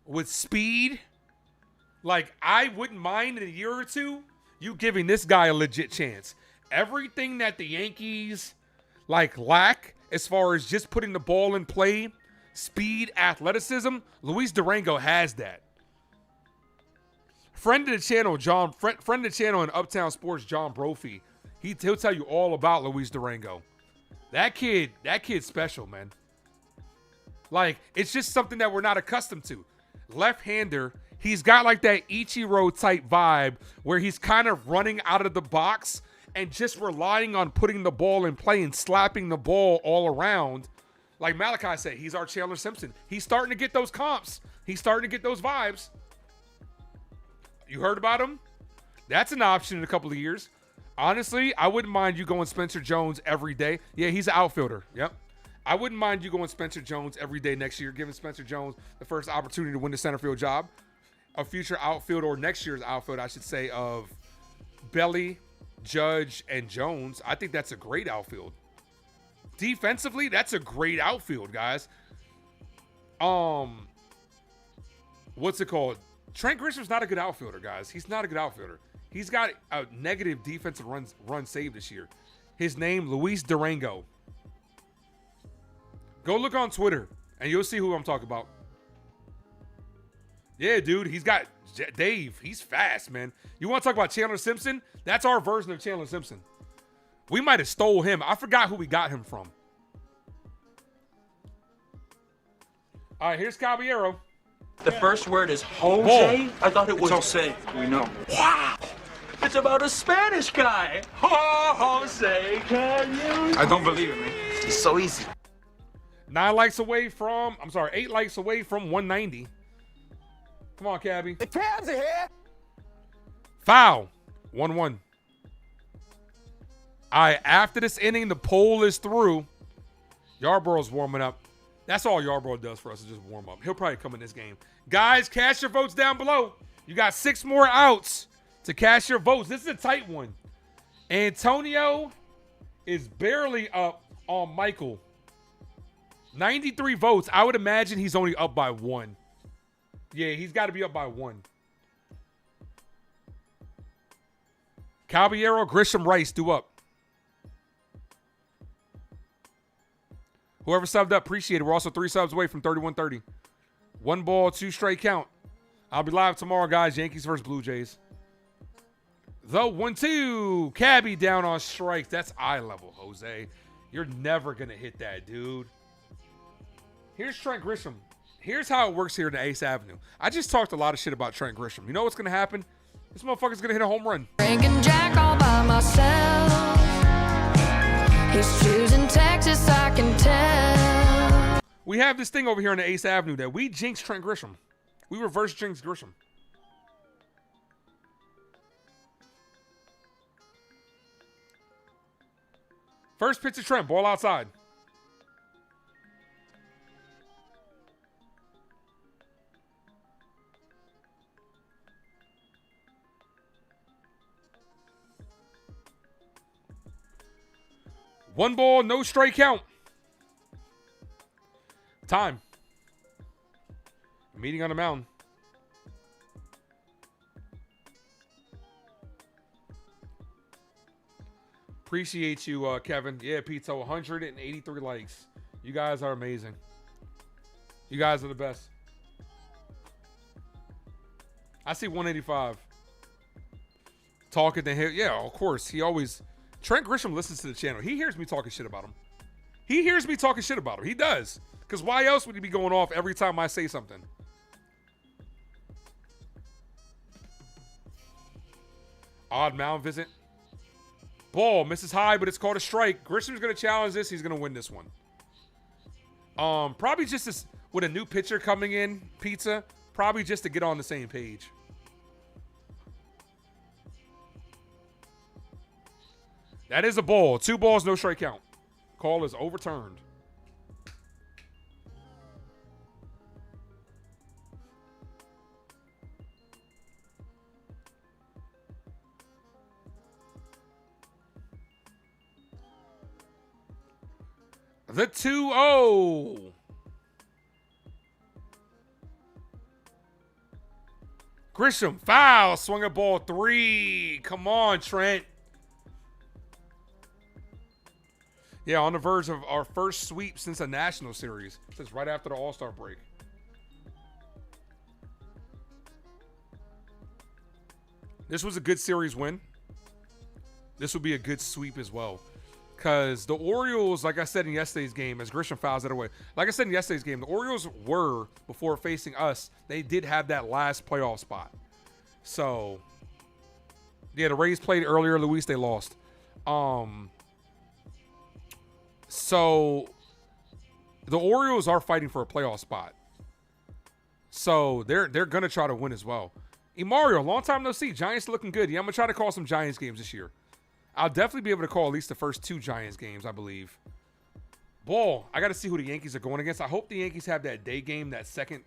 with speed. Like, I wouldn't mind in a year or two you giving this guy a legit chance. Everything that the Yankees lack as far as just putting the ball in play, speed, athleticism, Luis Durango has that. Friend of the channel, friend of the channel in Uptown Sports, John Brophy, he'll tell you all about Luis Durango. That kid's special, man. Like, it's just something that we're not accustomed to. Left-hander, he's got like that Ichiro type vibe where he's kind of running out of the box and just relying on putting the ball in play and slapping the ball all around. Like Malachi said, he's our Chandler Simpson. He's starting to get those comps. He's starting to get those vibes. You heard about him? That's an option in a couple of years. Honestly, I wouldn't mind you going Spencer Jones every day. Yeah, he's an outfielder. Yep. I wouldn't mind you going Spencer Jones every day next year, giving Spencer Jones the first opportunity to win the center field job. A future outfield, or next year's outfield, I should say, of Belly, Judge, and Jones. I think that's a great outfield. Defensively, that's a great outfield, guys. What's it called? Trent Grisham's not a good outfielder, guys. He's not a good outfielder. He's got a negative defensive run save this year. His name, Luis Durango. Go look on Twitter, and you'll see who I'm talking about. Yeah, dude, he's got Dave. He's fast, man. You want to talk about Chandler Simpson? That's our version of Chandler Simpson. We might have stole him. I forgot who we got him from. All right, here's Caballero. The first word is Jose? I thought it was Jose. We know. Wow! It's about a Spanish guy. Jose, can you? I don't believe it, man. It's so easy. 8 likes away from 190. Come on, Cabby. The Cabs are here. Foul. 1-1. All right, after this inning, the poll is through. Yarborough's warming up. That's all Yarborough does for us is just warm up. He'll probably come in this game. Guys, cast your votes down below. You got 6 more outs to cast your votes. This is a tight one. Antonio is barely up on Michael. 93 votes. I would imagine he's only up by 1. Yeah, he's got to be up by 1. Caballero, Grisham, Rice, do up. Whoever subbed up, appreciate it. We're also 3 subs away from 31-30. 1 ball, 2 straight count. I'll be live tomorrow, guys. Yankees versus Blue Jays. The 1-2. Cabby down on strikes. That's eye level, Jose. You're never going to hit that, dude. Here's Trent Grisham. Here's how it works here in the Ace Avenue. I just talked a lot of shit about Trent Grisham. You know what's going to happen? This motherfucker's going to hit a home run. Drinking Jack all by myself. He's choosing Texas, I can tell. We have this thing over here on the Ace Avenue that we jinx Trent Grisham. We reverse jinx Grisham. First pitch to Trent, ball outside. One ball, no strike count. Time. Meeting on the mound. Appreciate you, Kevin. Yeah, pizza, 183 likes. You guys are amazing. You guys are the best. I see 185. Talking to him. Yeah, of course. He always... Trent Grisham listens to the channel. He hears me talking shit about him. He hears me talking shit about him. He does. Because why else would he be going off every time I say something? Odd mound visit. Ball misses high, but it's called a strike. Grisham's going to challenge this. He's going to win this one. Probably just this, with a new pitcher coming in, Pizza. Probably just to get on the same page. That is a ball. 2 balls, no strike count. Call is overturned. The 2-0. Grisham, foul. Swung a ball 3. Come on, Trent. Yeah, on the verge of our first sweep since a national series. Since right after the All-Star break. This was a good series win. This would be a good sweep as well. Because the Orioles, like I said in yesterday's game, as Grisham fouls it away. Like I said in yesterday's game, the Orioles were, before facing us, they did have that last playoff spot. So, yeah, the Rays played earlier. Luis, they lost. So, the Orioles are fighting for a playoff spot. So, they're going to try to win as well. Mario, long time no see. Giants looking good. Yeah, I'm going to try to call some Giants games this year. I'll definitely be able to call at least the first 2 Giants games, I believe. Ball. I got to see who the Yankees are going against. I hope the Yankees have that day game, that second.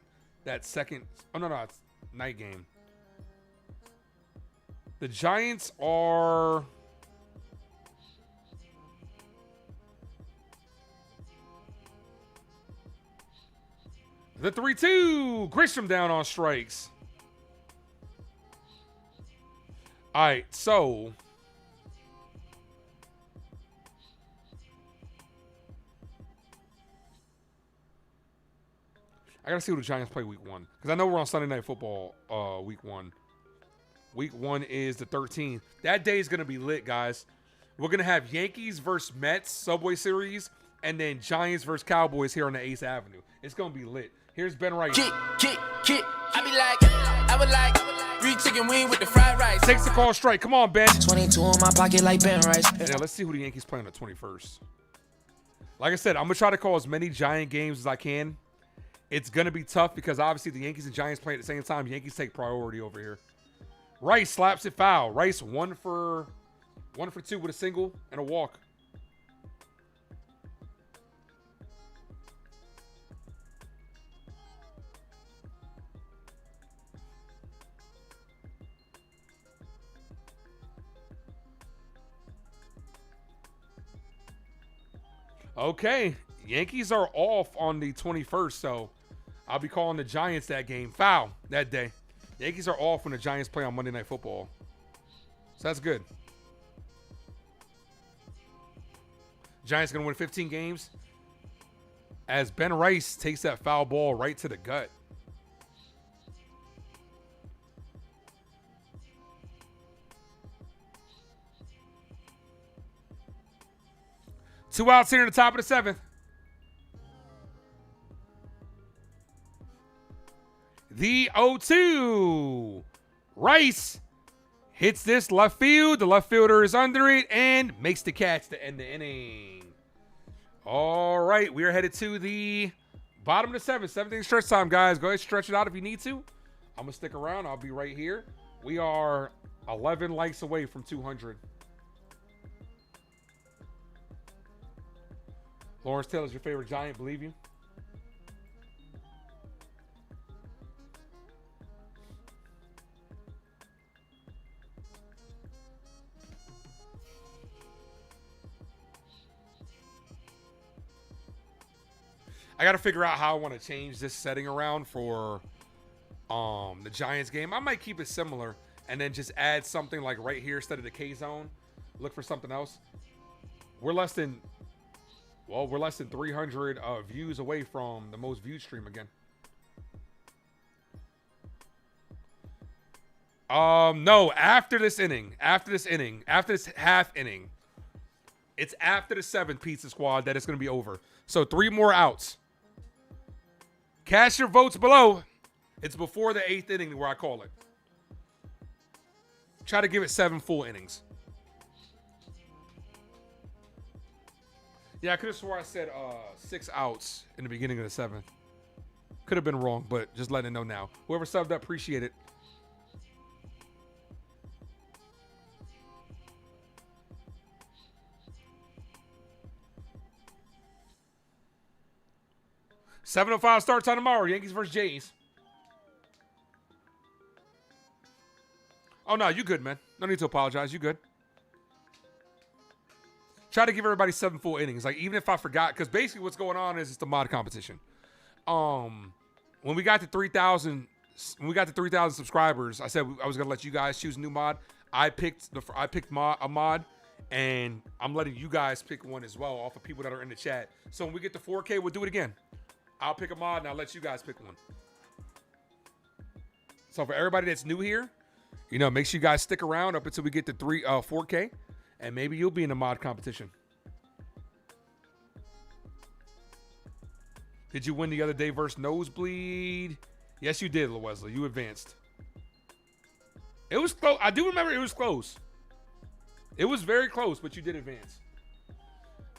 Oh, no, it's night game. The Giants are... The 3-2. Grisham down on strikes. All right, so... I got to see who the Giants play week 1. Because I know we're on Sunday Night Football week 1. Week 1 is the 13th. That day is going to be lit, guys. We're going to have Yankees versus Mets Subway Series. And then Giants versus Cowboys here on the Ace Avenue. It's going to be lit. Here's Ben Wright. Kit. I be like, I would like free chicken wing with the fried rice. Takes the call strike. Come on, Ben. 22 in my pocket like Ben Rice. Yeah, let's see who the Yankees play on the 21st. Like I said, I'm going to try to call as many Giant games as I can. It's going to be tough because obviously the Yankees and Giants play at the same time. Yankees take priority over here. Rice slaps it foul. Rice 1 for 2 with a single and a walk. Okay. Yankees are off on the 21st, so I'll be calling the Giants that game. Foul that day. Yankees are off when the Giants play on Monday Night Football. So that's good. Giants going to win 15 games as Ben Rice takes that foul ball right to the gut. Two outs here in the top of the seventh. The 0-2. Rice hits this left field. The left fielder is under it and makes the catch to end the inning. All right, we are headed to the bottom of the seventh. Seventh inning stretch time, guys. Go ahead and stretch it out if you need to. I'm going to stick around. I'll be right here. We are 11 likes away from 200. Lawrence Taylor's your favorite Giant, believe you? I got to figure out how I want to change this setting around for the Giants game. I might keep it similar and then just add something like right here instead of the K zone. Look for something else. We're less than 300 views away from the most viewed stream again. No, after this half inning, it's after the seventh Pizza Squad that it's going to be over. So 3 more outs. Cast your votes below. It's before the 8th inning where I call it. Try to give it 7 full innings. Yeah, I could have swore I said 6 outs in the beginning of the 7th. Could have been wrong, but just letting it know now. Whoever subbed up, appreciate it. $7:05 start time tomorrow. Yankees versus Jays. Oh, no, you good, man. No need to apologize. You good. Try to give everybody 7 full innings. Like, even if I forgot, because basically what's going on is it's the mod competition. When we got to 3,000 subscribers, I said I was gonna let you guys choose a new mod. I picked a mod, and I'm letting you guys pick one as well off of people that are in the chat. So when we get to 4K, we'll do it again. I'll pick a mod and I'll let you guys pick one. So for everybody that's new here, make sure you guys stick around up until we get to 4K, and maybe you'll be in the mod competition. Did you win the other day versus Nosebleed? Yes, you did, Wesley. You advanced. It was close. I do remember it was close. It was very close, but you did advance.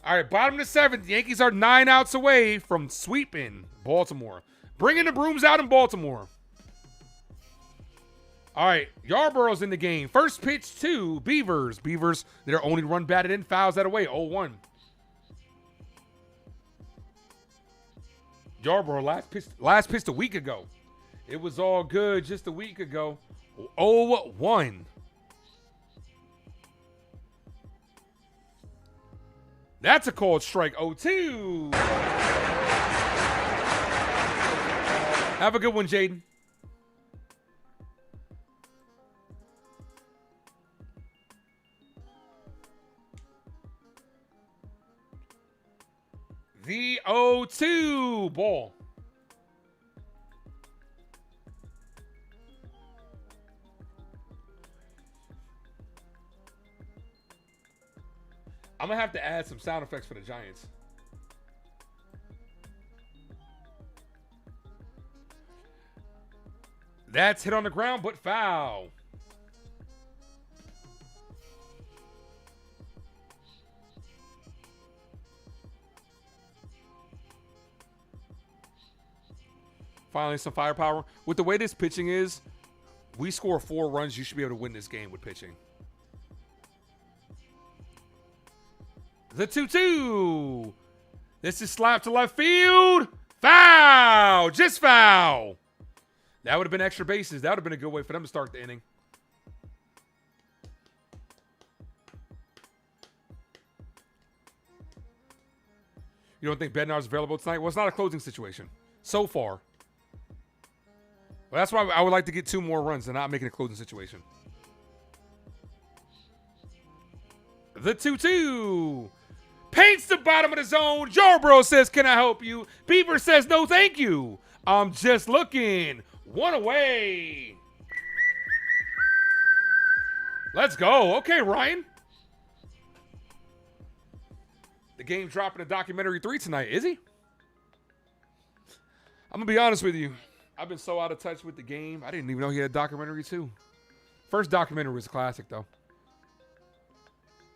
All right, bottom of the 7th. The Yankees are 9 outs away from sweeping Baltimore. Bringing the brooms out in Baltimore. All right, Yarborough's in the game. First pitch to Beavers. Beavers, their only run batted in, fouls that away, 0-1. Yarborough last pitched a week ago. It was all good just a week ago. 0-1. That's a called strike. 0-2. Have a good one, Jaden. The 0-2 ball. I'm going to have to add some sound effects for the Giants. That's hit on the ground, but foul. Finally, some firepower. With the way this pitching is, we score 4 runs, you should be able to win this game with pitching. The 2-2. This is slapped to left field. Foul. Just foul. That would have been extra bases. That would have been a good way for them to start the inning. You don't think Bednar's available tonight? Well, it's not a closing situation so far. Well, that's why I would like to get 2 more runs and not make it a closing situation. The 2-2. Paints the bottom of the zone. Jarbro says, can I help you? Beaver says, no, thank you. I'm just looking. 1 away. Let's go. Okay, Ryan. The game dropping a documentary 3 tonight, is he? I'm going to be honest with you. I've been so out of touch with the game. I didn't even know he had a documentary 2. First documentary was a classic, though.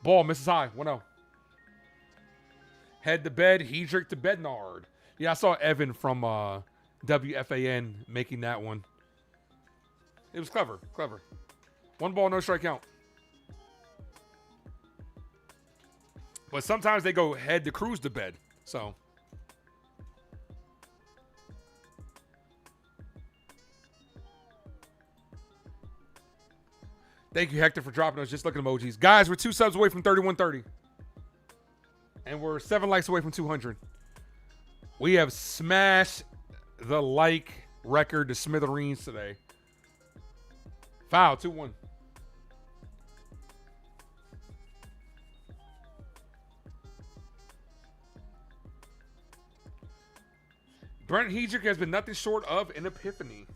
Ball misses high. 1-0. Head to bed. Hedrick to Bednard. Yeah, I saw Evan from WFAN making that one. It was clever. Clever. 1 ball, no strike count. But sometimes they go head to Cruz to bed. So. Thank you, Hector, for dropping those. Just looking emojis. Guys, we're 2 subs away from 3130. And we're 7 likes away from 200. We have smashed the like record to smithereens today. Foul, 2-1. Brent Hedrick has been nothing short of an epiphany.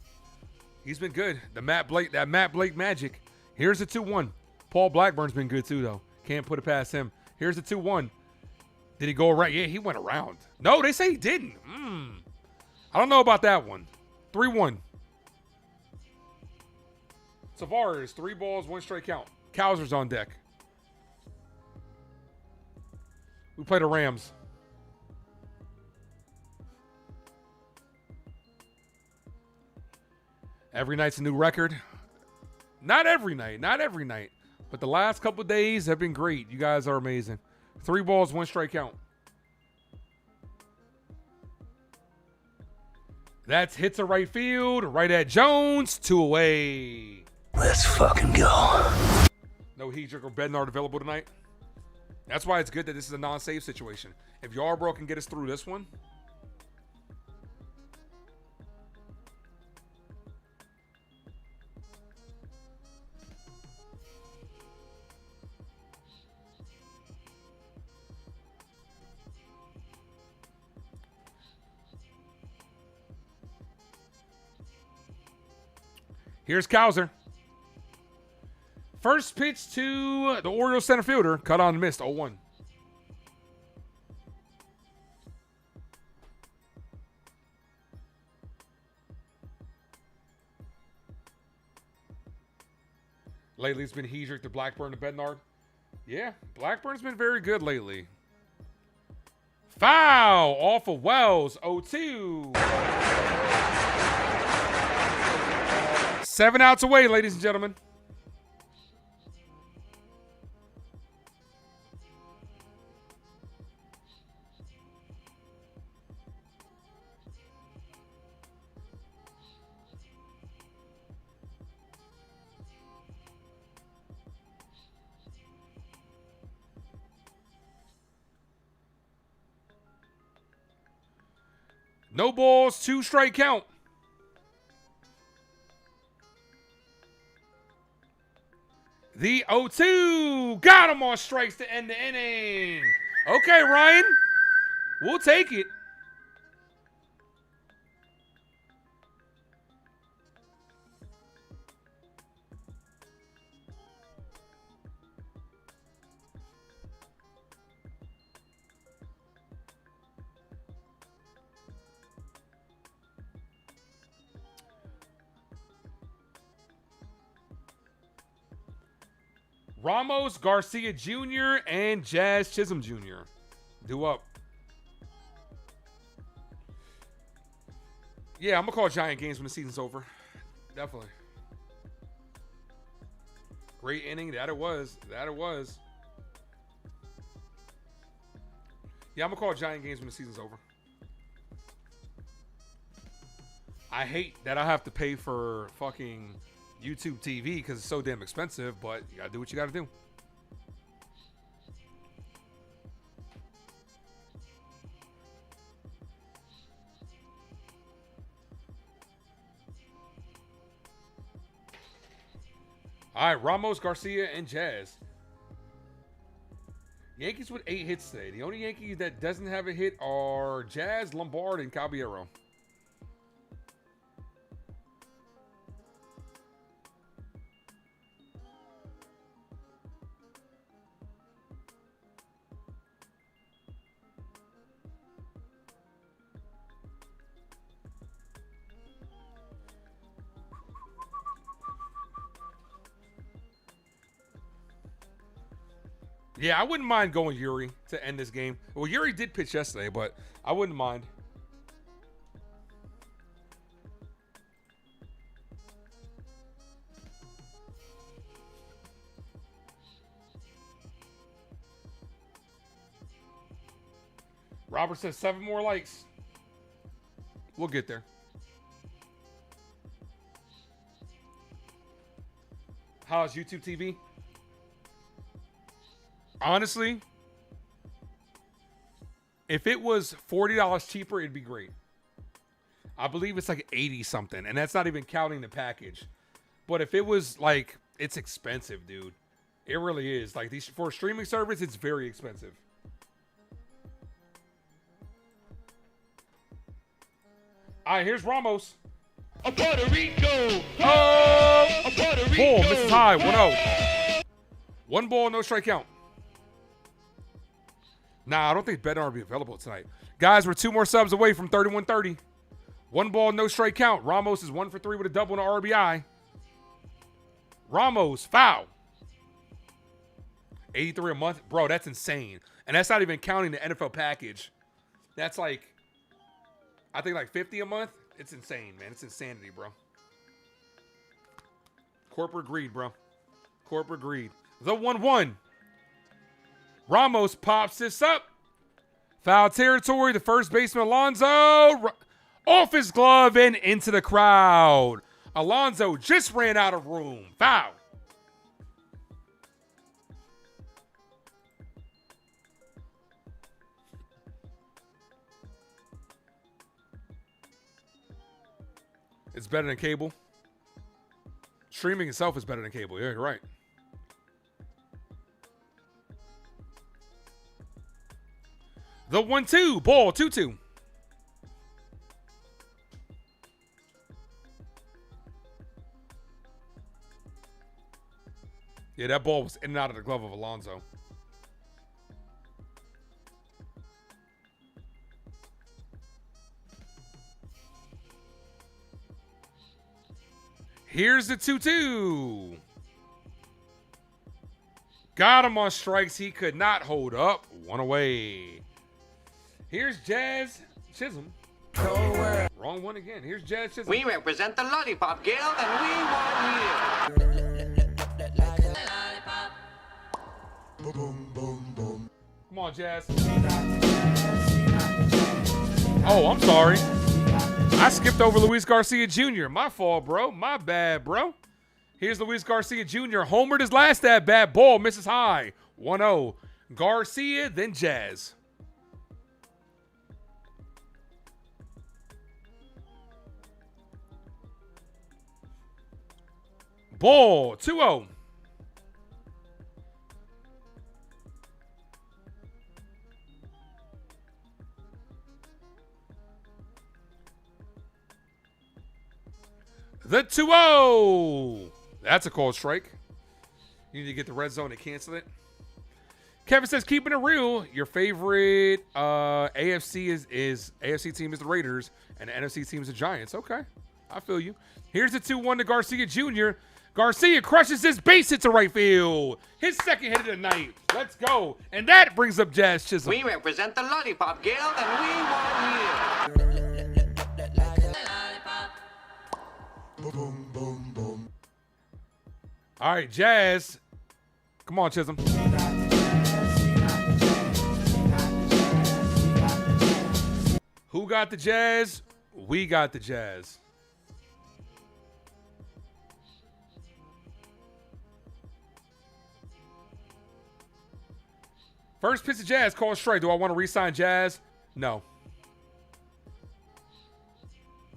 He's been good. That Matt Blake magic. Here's the 2-1. Paul Blackburn's been good too, though. Can't put it past him. Here's the 2-1. Did he go around? Yeah, he went around. No, they say he didn't. I don't know about that one. 3-1. Tavares, 3 balls, 1 straight count. Kowser's on deck. We play the Rams. Every night's a new record. Not every night. But the last couple of days have been great. You guys are amazing. 3 balls, 1 strike count. That's hit to right field. Right at Jones. 2 away. Let's fucking go. No Hedrick or Bednard available tonight. That's why it's good that this is a non-save situation. If Yarbrough can get us through this one. Here's Kowser. First pitch to the Orioles center fielder. Cut on and missed. 0-1. Lately it's been Hedrick to Blackburn to Bednard. Yeah, Blackburn's been very good lately. Foul off of Wells. 0-2. 7 outs away, ladies and gentlemen. No balls, 2 strike count. The 0-2. Got him on strikes to end the inning. Okay, Ryan. We'll take it. Ramos, Garcia Jr., and Jazz Chisholm Jr. Due up. Yeah, I'm going to call Giant games when the season's over. Definitely. Great inning. That it was. Yeah, I'm going to call Giant games when the season's over. I hate that I have to pay for fucking YouTube TV because it's so damn expensive, but you gotta do what you gotta do. All right, Ramos, Garcia, and Jazz. Yankees with 8 hits today. The only Yankees that doesn't have a hit are Jazz, Lombard, and Caballero. Yeah, I wouldn't mind going Yuri to end this game. Well, Yuri did pitch yesterday, but I wouldn't mind. Robert says 7 more likes. We'll get there. How's YouTube TV? Honestly, if it was $40 cheaper, it'd be great. I believe it's like 80 something, and that's not even counting the package. But if it was like, it's expensive, dude. It really is. Like these for a streaming service, it's very expensive. All right, here's Ramos. A Puerto Rico. Oh! A Puerto Rico. Boom, Mrs. High, 1-0. 1 ball, no strike count. Nah, I don't think betting will be available tonight. Guys, we're 2 more subs away from 31-30. 1 ball, no strike count. Ramos is 1 for 3 with a double and an RBI. Ramos, foul. 83 a month. Bro, that's insane. And that's not even counting the NFL package. That's like, I think like 50 a month. It's insane, man. It's insanity, bro. Corporate greed, bro. Corporate greed. The 1-1. Ramos pops this up. Foul territory. The first baseman, Alonso. Off his glove and into the crowd. Alonso just ran out of room. Foul. It's better than cable. Streaming itself is better than cable. Yeah, you're right. The 1-2. Ball, 2-2. Yeah, that ball was in and out of the glove of Alonso. Here's the 2-2. Got him on strikes he could not hold up. 1 away. Here's Jazz Chisholm. Wrong one again. Here's Jazz Chisholm. We represent the Lollipop Guild, and we want you. Come on, Jazz. Oh, I'm sorry. I skipped over Luis Garcia Jr. My fault, bro. My bad, bro. Here's Luis Garcia Jr. Homered his last at-bat. Ball misses high. 1-0. Garcia, then Jazz. Ball, 2-0. The 2-0. That's a cold strike. You need to get the red zone to cancel it. Kevin says, keeping it real, your favorite AFC is AFC team is the Raiders, and the NFC team is the Giants. Okay, I feel you. Here's the 2-1 to Garcia Jr. Garcia crushes his base hit to right field. His second hit of the night. Let's go. And that brings up Jazz Chisholm. We represent the Lollipop Guild, and we want you. All right, Jazz. Come on, Chisholm. Who got the Jazz? We got the Jazz. First pitch of Jazz, call strike. Do I want to re-sign Jazz? No.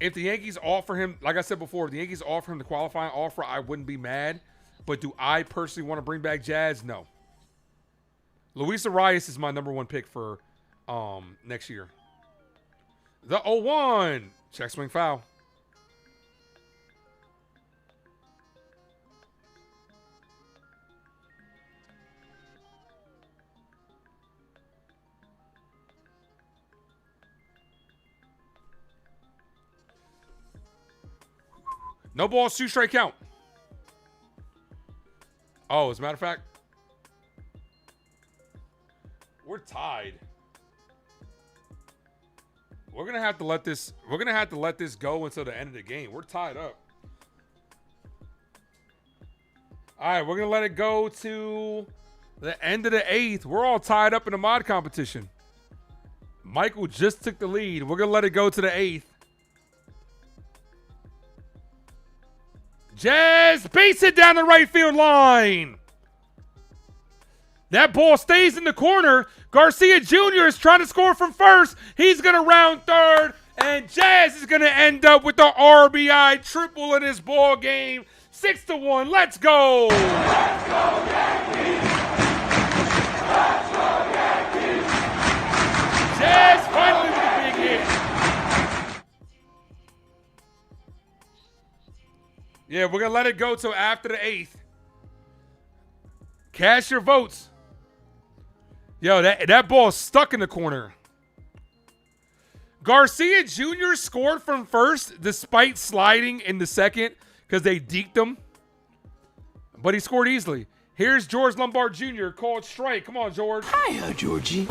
If the Yankees offer him, like I said before, if the Yankees offer him the qualifying offer, I wouldn't be mad. But do I personally want to bring back Jazz? No. Luis Arias is my number 1 pick for next year. The 0-1. Check swing foul. No balls, 2 strike count. Oh, as a matter of fact, we're tied. We're gonna have to let this. We're gonna have to let this go until the end of the game. We're tied up. All right, we're gonna let it go to the end of the 8th. We're all tied up in the mod competition. Michael just took the lead. We're gonna let it go to the 8th. Jazz base it down the right field line. That ball stays in the corner. Garcia Jr. is trying to score from first. He's going to round third. And Jazz is going to end up with the RBI triple in his ball game. 6-1. Let's go. Let's go, Yankees. Let's go, Yankees. Jazz finally with a big hit. Yeah, we're going to let it go till after the 8th. Cast your votes. Yo, that ball is stuck in the corner. Garcia Jr. scored from first despite sliding in the second because they deked him. But he scored easily. Here's George Lombard Jr. called strike. Come on, George. Hiya, Georgie.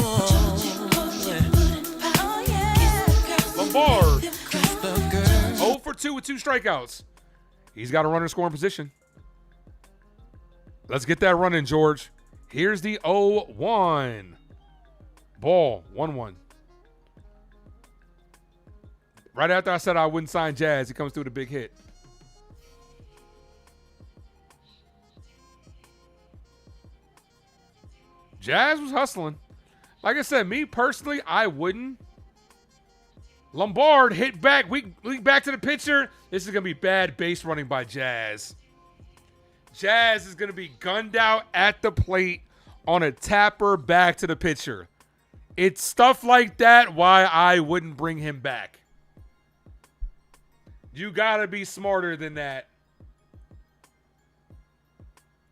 Lombard. 0 for 2 with 2 strikeouts. He's got a runner scoring position. Let's get that run in, George. Here's the 0-1. Ball, 1-1. Right after I said I wouldn't sign Jazz, he comes through with a big hit. Jazz was hustling. Like I said, me personally, I wouldn't. Lombard hit back, weak back to the pitcher. This is going to be bad base running by Jazz. Jazz is going to be gunned out at the plate on a tapper back to the pitcher. It's stuff like that why I wouldn't bring him back. You got to be smarter than that.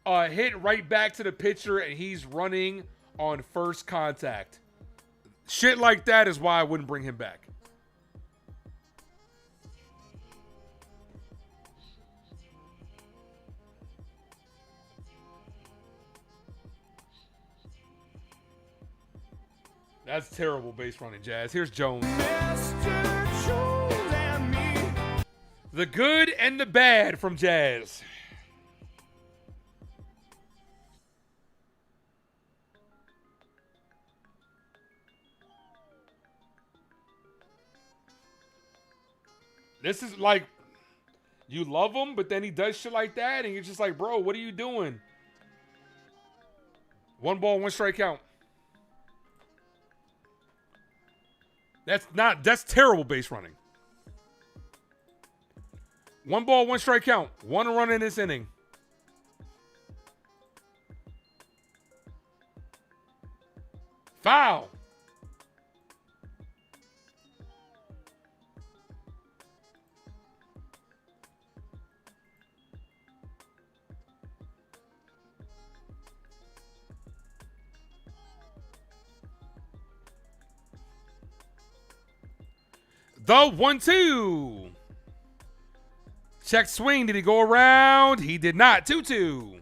A hit right back to the pitcher and he's running on first contact. Shit like that is why I wouldn't bring him back. That's terrible base running, Jazz. Here's Jones. The good and the bad from Jazz. This is like, you love him, but then he does shit like that, and you're just like, bro, what are you doing? 1 ball, 1 strike count. That's terrible base running. 1 ball, 1 strike count. 1 run in this inning. Foul. The 1-2. Check swing. Did he go around? He did not. 2-2.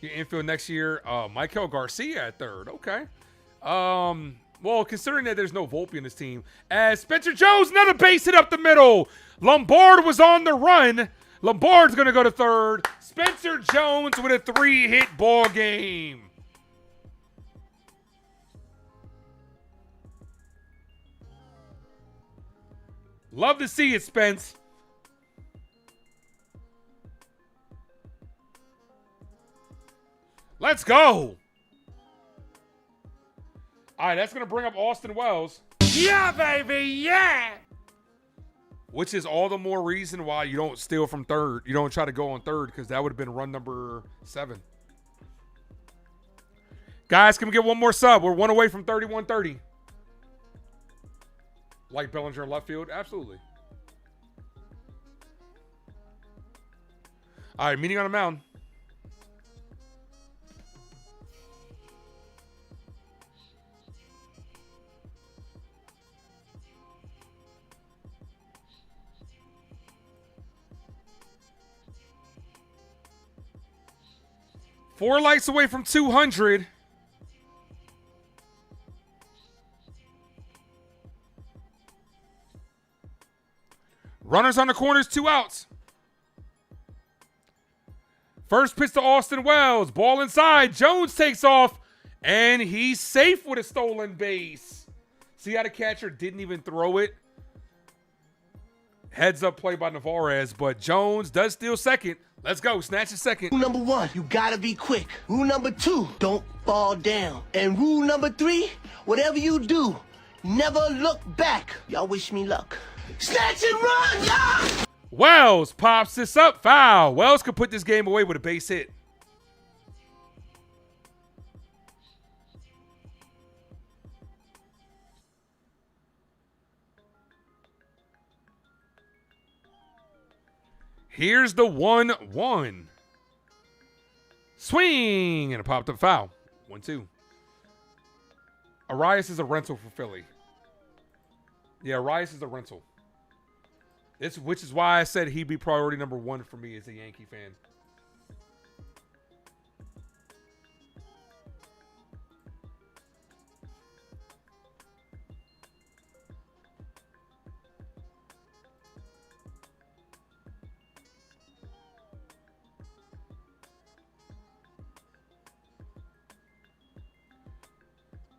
Your infield next year, Michael Garcia at third. Okay. Well, considering that there's no Volpe in this team, as Spencer Jones, another base hit up the middle. Lombard was on the run. Lombard's going to go to third. Spencer Jones with a 3-hit ball game. Love to see it, Spence. Let's go. All right, that's going to bring up Austin Wells. Yeah, baby, yeah! Which is all the more reason why you don't steal from third. You don't try to go on third because that would have been run number 7. Guys, can we get one more sub? We're one away from 31-30. Like Bellinger in left field? Absolutely. All right, meeting on the mound. Four lights away from 200. Runners on the corners, 2 outs. First pitch to Austin Wells. Ball inside. Jones takes off, and he's safe with a stolen base. See how the catcher didn't even throw it? Heads up play by Navarez, but Jones does steal second. Let's go. Snatch a second. Rule number 1, you gotta be quick. Rule number 2, don't fall down. And rule number 3, whatever you do, never look back. Y'all wish me luck. Snatch and run, y'all! Wells pops this up. Foul. Wells could put this game away with a base hit. Here's the 1-1. Swing, and a popped up foul. 1-2. Arias is a rental for Philly. Yeah, Arias is a rental. Which is why I said he'd be priority number 1 for me as a Yankee fan.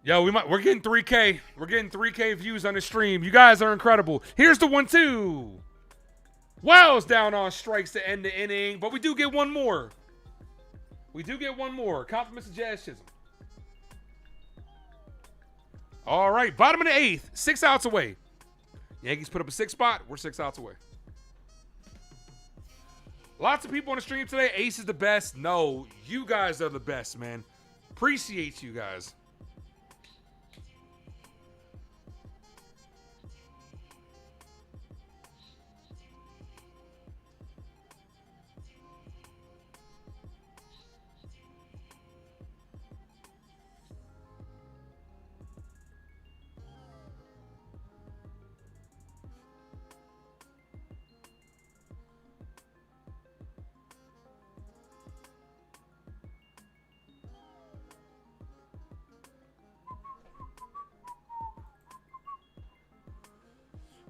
Yo, we're getting 3K. We're getting 3K views on the stream. You guys are incredible. Here's the 1-2. Wells down on strikes to end the inning, but we do get one more. We do get one more. Compliments to Jazz Chisholm. All right, bottom of the 8th, 6 outs away. Yankees put up a 6 spot. We're 6 outs away. Lots of people on the stream today. Ace is the best. No, you guys are the best, man. Appreciate you guys.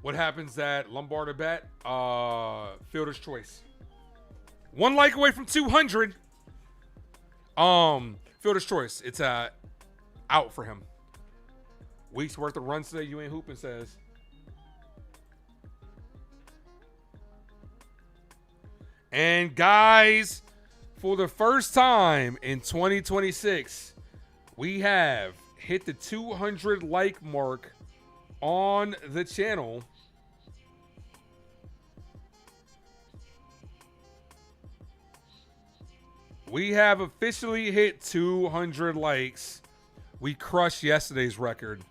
What happens at Lombard or bat? Fielder's choice. 1 like away from 200. Fielder's choice. It's out for him. Weeks worth of runs today. You ain't hooping, says. And guys, for the first time in 2026, we have hit the 200 like mark on the channel. We have officially hit 200 likes. We crushed yesterday's record.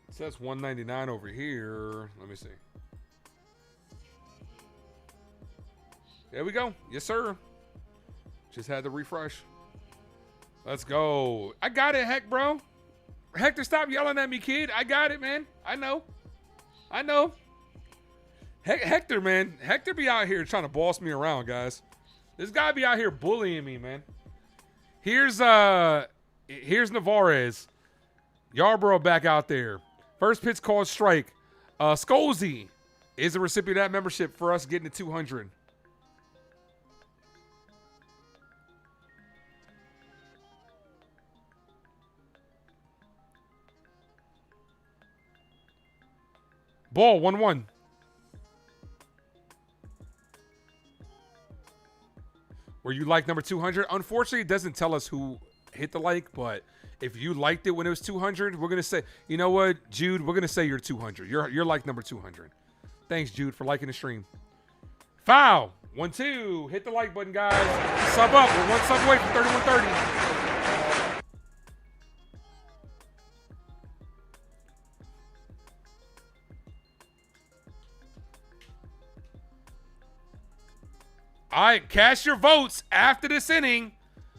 It says 199 over here. Let me see. There we go. Yes, sir. Just had to refresh. Let's go. I got it, Heck, bro. Hector, stop yelling at me, kid. I got it, man. I know. Hector, man. Hector be out here trying to boss me around, guys. This guy be out here bullying me, man. Here's Navarez. Yarbrough back out there. First pitch called strike. Scolzi is a recipient of that membership for us getting to 200. Ball, 1-1. Were you like number 200? Unfortunately, it doesn't tell us who hit the like, but if you liked it when it was 200, we're going to say, you know what, Jude, we're going to say you're 200. You're like number 200. Thanks, Jude, for liking the stream. Foul. 1-2. Hit the like button, guys. Sub up. We're one sub away from 3130. All right, cast your votes after this inning.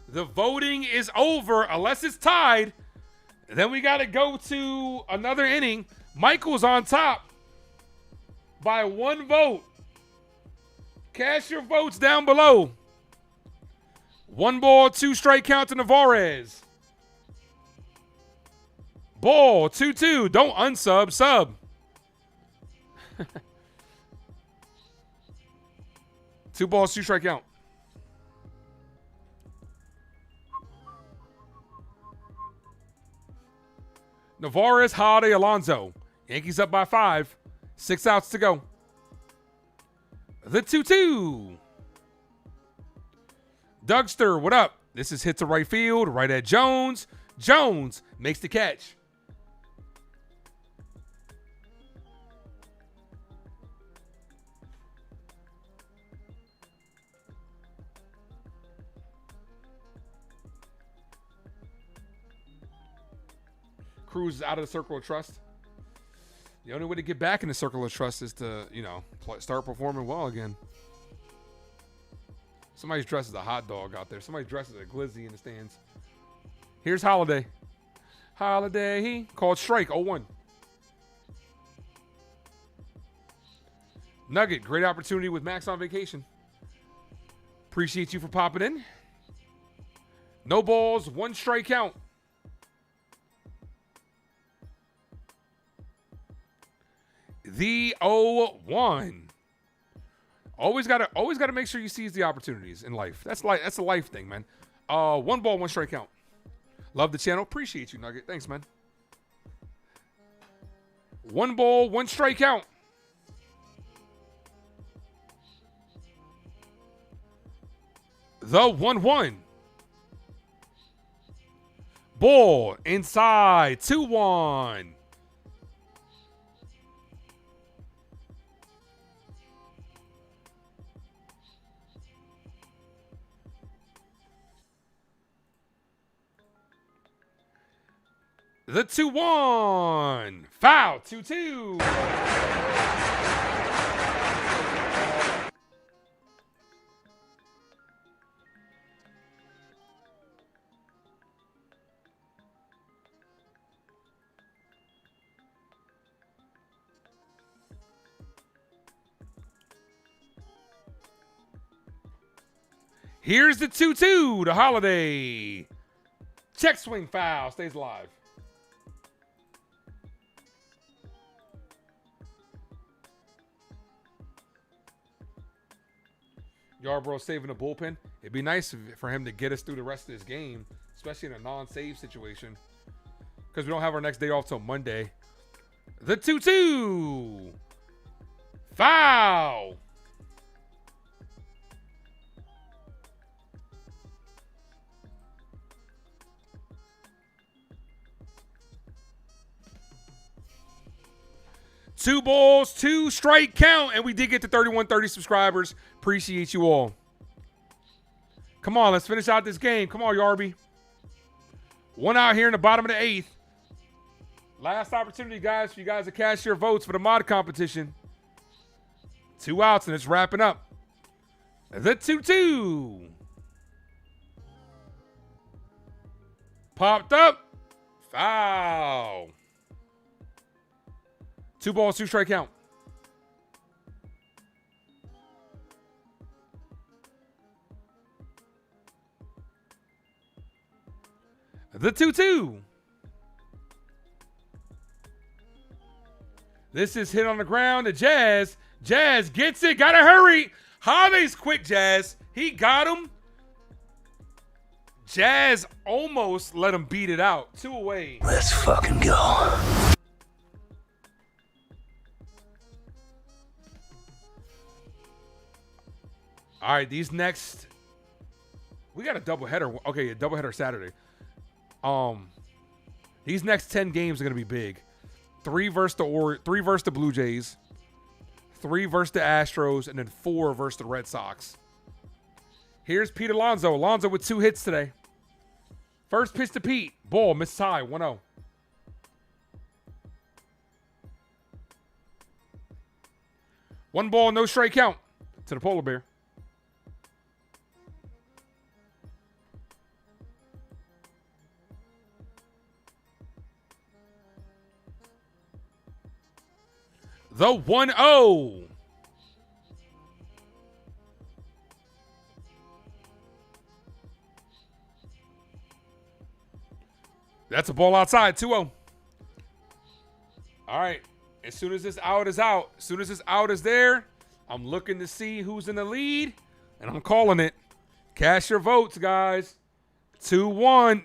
The voting is over unless it's tied. Then we got to go to another inning. Michael's on top by 1 vote. Cast your votes down below. 1 ball, 2 strike count to Navarez. Ball, 2-2. Don't unsub, sub. 2 balls, 2 strike count. Navarez, Holiday, Alonso. Yankees up by 5. 6 outs to go. The 2-2. Dougster, what up? This is hit to right field, right at Jones. Jones makes the catch. Cruz is out of the circle of trust. The only way to get back in the circle of trust is to, start performing well again. Somebody's dressed as a hot dog out there. Somebody's dressed as a glizzy in the stands. Here's Holiday. Holiday called strike, 0-1. Nugget, great opportunity with Max on vacation. Appreciate you for popping in. No balls, 1 strike count. The 0-1. Always gotta make sure you seize the opportunities in life. That's a life thing, man. 1 ball, 1 strike count. Love the channel. Appreciate you, Nugget. Thanks, man. 1 ball, 1 strike count. The 1-1. Ball inside. 2-1. The 2-1. Foul. 2-2. Here's the 2-2 to Holiday. Check swing foul. Stays alive. Yarbrough saving the bullpen. It'd be nice for him to get us through the rest of this game, especially in a non-save situation, because we don't have our next day off till Monday. The 2-2. Foul. Two balls, 2 strike count, and we did get to 3130 subscribers. Appreciate you all. Come on, let's finish out this game. Come on, Yarby. 1 out here in the bottom of the 8th. Last opportunity, guys, for you guys to cast your votes for the mod competition. 2 outs, and it's wrapping up. The 2-2. Popped up. Foul. 2 balls, 2 strike count. The 2-2. This is hit on the ground to Jazz. Jazz gets it. Gotta hurry. Holiday's quick, Jazz. He got him. Jazz almost let him beat it out. 2 away. Let's fucking go. All right, these next, we got a doubleheader. Okay, a doubleheader Saturday. These next 10 games are gonna be big. 3 versus the Blue Jays, 3 versus the Astros, and then 4 versus the Red Sox. Here's Pete Alonso. Alonso with 2 hits today. First pitch to Pete. Ball, misses high, 1-0. One ball, no strike count to the Polar Bear. The 1-0. That's a ball outside, 2-0. All right. As soon as this out is out, as soon as this out is there, I'm looking to see who's in the lead, and I'm calling it. Cast your votes, guys. 2-1.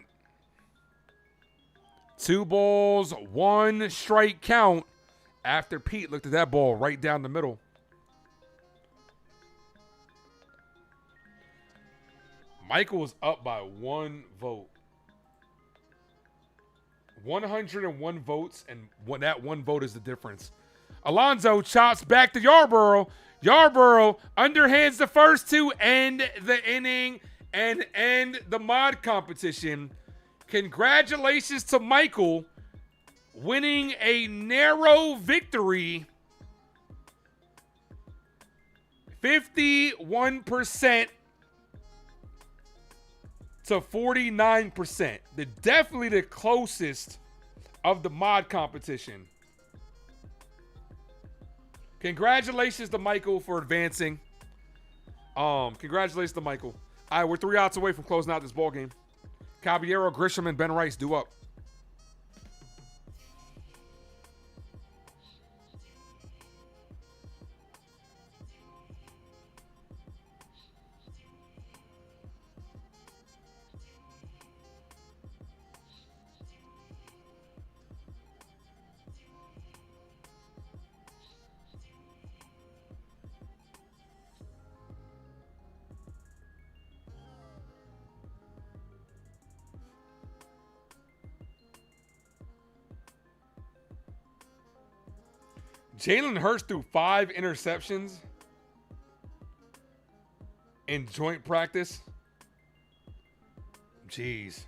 2 balls, 1 strike count after Pete looked at that ball right down the middle. Michael was up by 1 vote. 101 votes, and that 1 vote is the difference. Alonso chops back to Yarborough. Yarborough underhands the first to end the inning and end the mod competition. Congratulations to Michael winning a narrow victory. 51% to 49%. Definitely the closest of the mod competition. Congratulations to Michael for advancing. Congratulations to Michael. All right, we're 3 outs away from closing out this ball game. Caballero, Grisham, and Ben Rice due up. Jalen Hurts threw 5 interceptions in joint practice. Jeez.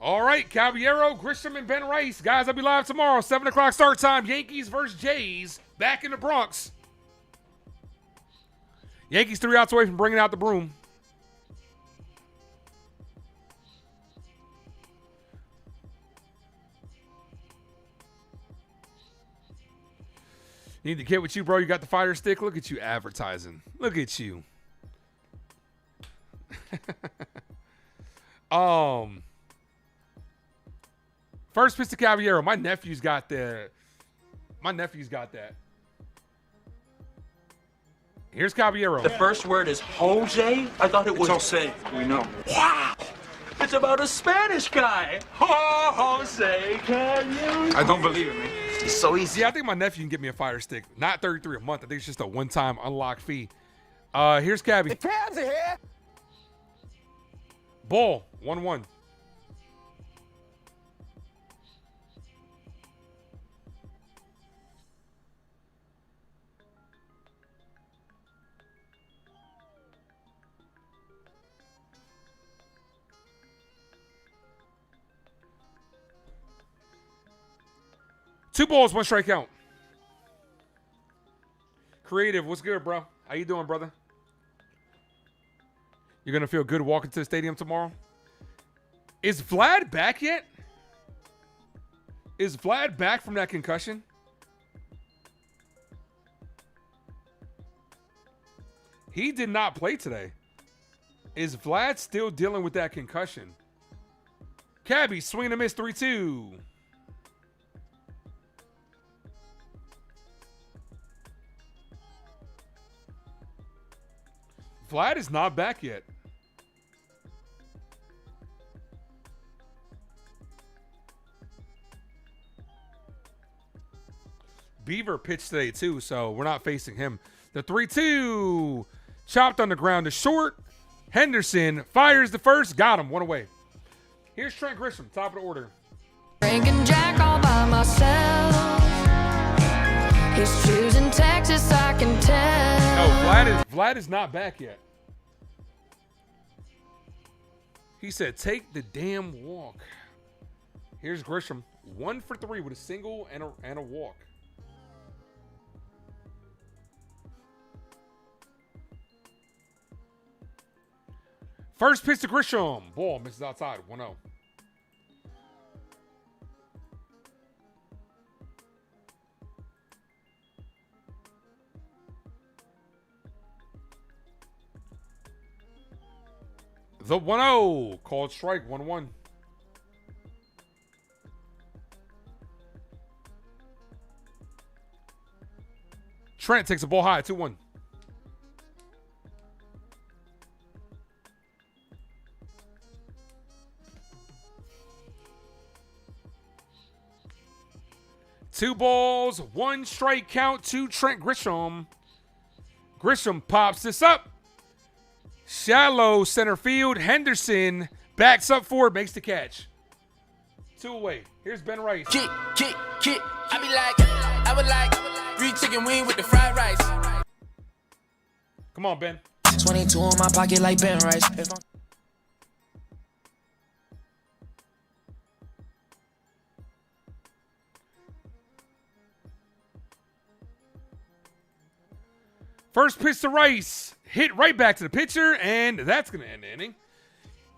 All right, Caballero, Grisham, and Ben Rice. Guys, I'll be live tomorrow, 7 o'clock start time. Yankees versus Jays, back in the Bronx. Yankees 3 outs away from bringing out the broom. Need to get with you, bro. You got the fire stick. Look at you advertising. Look at you. First pitch to Caballero. My nephew's got that. Here's Caballero. The first word is Jose? I thought it was Jose. We know. Wow. It's about a Spanish guy. Jose, can you? I don't believe it, man. It's so easy. Yeah, I think my nephew can get me a fire stick. Not $33 a month. I think it's just a one-time unlock fee. Here's Cabby. The Cavs are here. Ball, 1-1. Two balls, 1 strikeout. Creative, what's good, bro? How you doing, brother? You're going to feel good walking to the stadium tomorrow? Is Vlad back yet? Is Vlad back from that concussion? He did not play today. Is Vlad still dealing with that concussion? Cabby, swing and a miss, 3-2. Vlad is not back yet. Beaver pitched today too, so we're not facing him. The 3-2. Chopped on the ground to short. Henderson fires the first. Got him. One away. Here's Trent Grisham, top of the order. Drinking Jack all by myself. He's choosing Texas, I can tell. No, Vlad is not back yet. He said, take the damn walk. Here's Grisham. 1 for 3 with a single and a walk. First pitch to Grisham. Ball misses outside. 1-0. The 1-0. Called strike. 1-1. Trent takes a ball high. 2-1. Two balls, 1 strike count to Trent Grisham. Grisham pops this up. Shallow center field. Henderson backs up forward, makes the catch. 2 away. Here's Ben Rice. Kick. I be like, I would like 3 chicken wing with the fried rice. Come on, Ben. 22 in my pocket like Ben Rice. First pitch to Rice. Hit right back to the pitcher, and that's going to end the inning.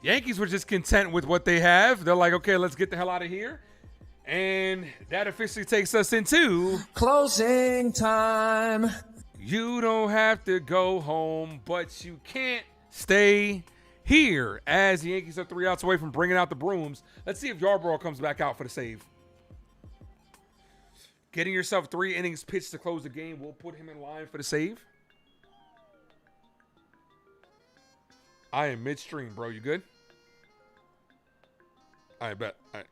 Yankees were just content with what they have. They're like, okay, let's get the hell out of here. And that officially takes us into closing time. You don't have to go home, but you can't stay here, as the Yankees are 3 outs away from bringing out the brooms. Let's see if Yarbrough comes back out for the save. Getting yourself 3 innings pitched to close the game will put him in line for the save. I am midstream, bro. You good? I bet. All right.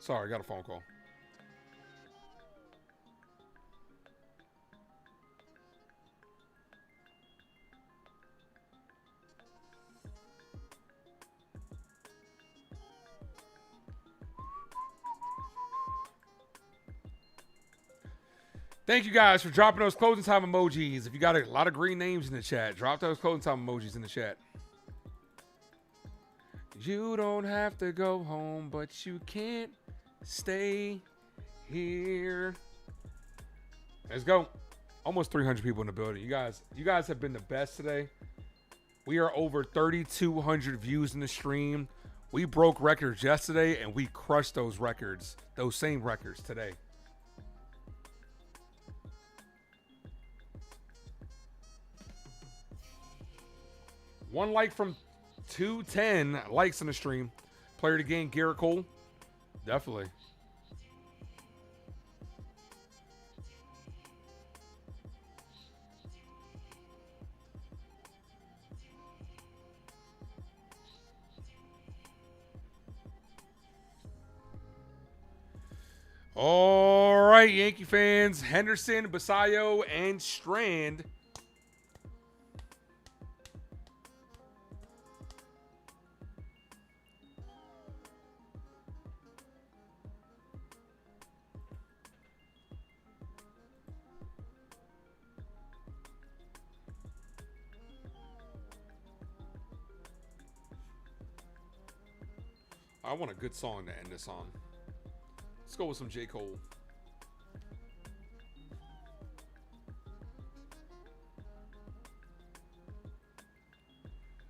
Sorry, I got a phone call. Thank you guys for dropping those closing time emojis. If you got a lot of green names in the chat, drop those closing time emojis in the chat. You don't have to go home, but you can't stay here. Let's go. Almost 300 people in the building. You guys have been the best today. We are over 3,200 views in the stream. We broke records yesterday, and we crushed those records, those same records today. One like from 210 likes on the stream. Player to game, Garrett Cole. Definitely. All right, Yankee fans. Henderson, Basayo, and Strand. I want a good song to end this on. Let's go with some J. Cole.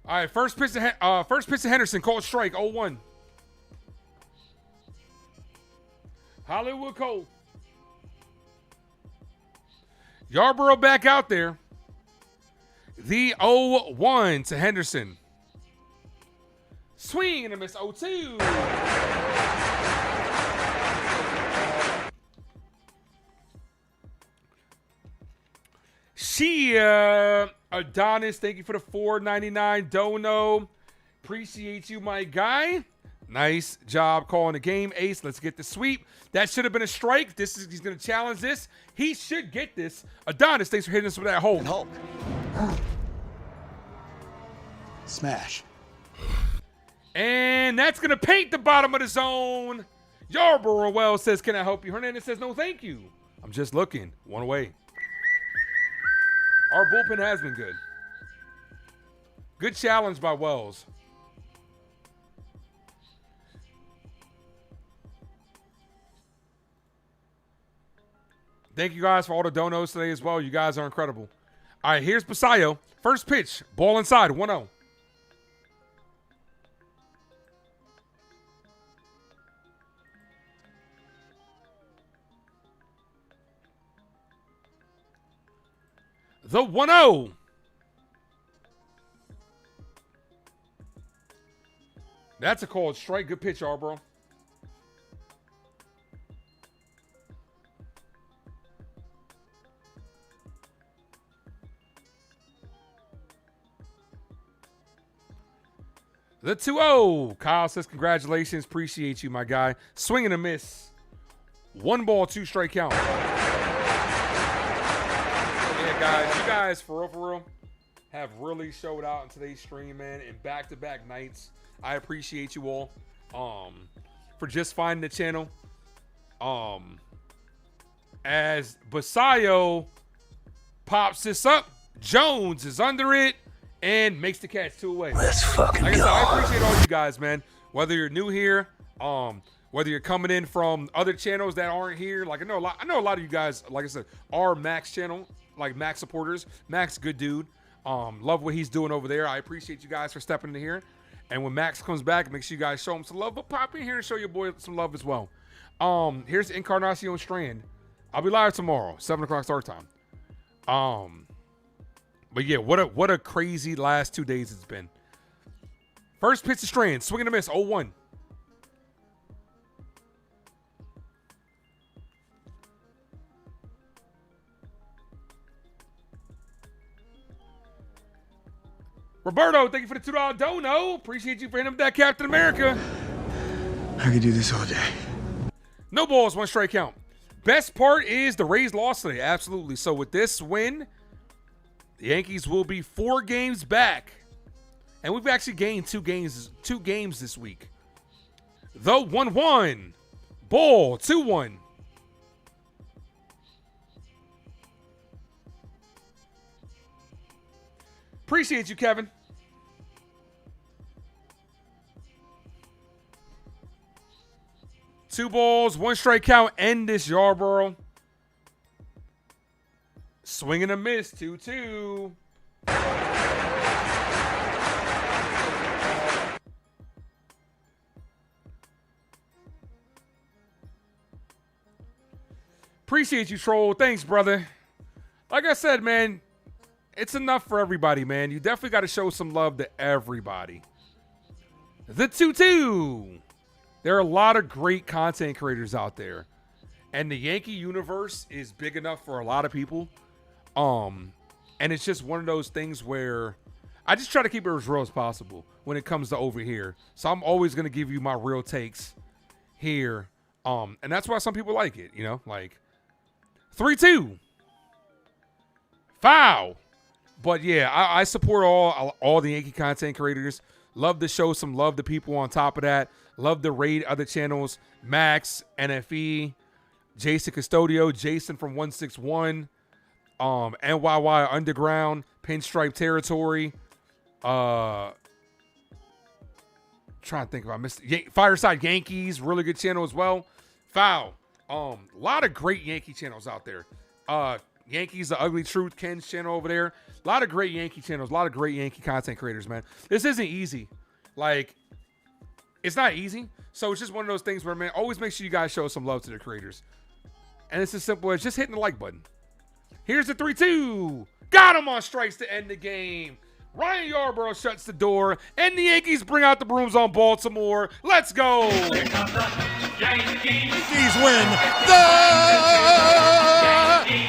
All right, first pitch to Henderson, called strike, 0-1. Hollywood Cole. Yarbrough back out there. The 0-1 to Henderson. Swing and a miss, 0-2. Chia Adonis, thank you for the $4.99 dono. Appreciate you, my guy. Nice job calling the game, Ace. Let's get the sweep. That should have been a strike. He's going to challenge this. He should get this. Adonis, thanks for hitting us with that hold. Hulk. Smash. And that's going to paint the bottom of the zone. Yarborough Wells says, can I help you? Hernandez says, no, thank you. I'm just looking. One away. Our bullpen has been good. Good challenge by Wells. Thank you guys for all the donos today as well. You guys are incredible. All right, here's Basayo. First pitch. Ball inside. 1-0. The 1-0. That's a called strike. Good pitch, Arbro. The 2-0. Kyle says, congratulations. Appreciate you, my guy. Swing and a miss. 1 ball, 2 strike count. Yeah, guys. You guys, for real, have really showed out in today's stream, man, in back-to-back nights. I appreciate you all for just finding the channel. As Basayo pops this up, Jones is under it and makes the catch 2 away. Let's fucking like I go. said, I appreciate all you guys, man. Whether you're new here, whether you're coming in from other channels that aren't here, like I know a lot of you guys, like I said, are Max channel, like Max supporters. Max, good dude. Love what he's doing over there. I appreciate you guys for stepping in here. And when Max comes back, make sure you guys show him some love. But pop in here and show your boy some love as well. Here's Encarnacion Strand. I'll be live tomorrow, 7 o'clock start time. But yeah, what a crazy last 2 days it's been. First pitch to Strand, swing and a miss, 0-1. Roberto, thank you for the $2 dono. Appreciate you for hitting up that Captain America. I could do this all day. No balls, 1 strike count. Best part is the Rays lost today. Absolutely. So with this win, the Yankees will be 4 games back. And we've actually gained 2 games this week. The 1-1. Ball, 2-1. Appreciate you, Kevin. Two balls, 1 strike count. End this, Yarborough. Swing and a miss, 2-2. Appreciate you, Troll. Thanks, brother. Like I said, man, it's enough for everybody, man. You definitely got to show some love to everybody. The 2-2. There are a lot of great content creators out there. And the Yankee universe is big enough for a lot of people. And it's just one of those things where I just try to keep it as real as possible when it comes to over here. So I'm always going to give you my real takes here. And that's why some people like it, you know, like 3-2. Foul. But yeah, I support all the Yankee content creators. Love to show some love to people on top of that. Love to raid other channels. Max, NFE, Jason Custodio, Jason from 161, NYY Underground, Pinstripe Territory. Trying to think if I missed Fireside Yankees, really good channel as well. Foul. A lot of great Yankee channels out there. Yankees, The Ugly Truth, Ken's channel over there. A lot of great Yankee channels, a lot of great Yankee content creators, man. This isn't easy. Like, it's not easy. So it's just one of those things where, man, always make sure you guys show some love to the creators. And it's as simple as just hitting the like button. Here's the 3-2. Got him on strikes to end the game. Ryan Yarborough shuts the door, and the Yankees bring out the brooms on Baltimore. Let's go. Yankees win. The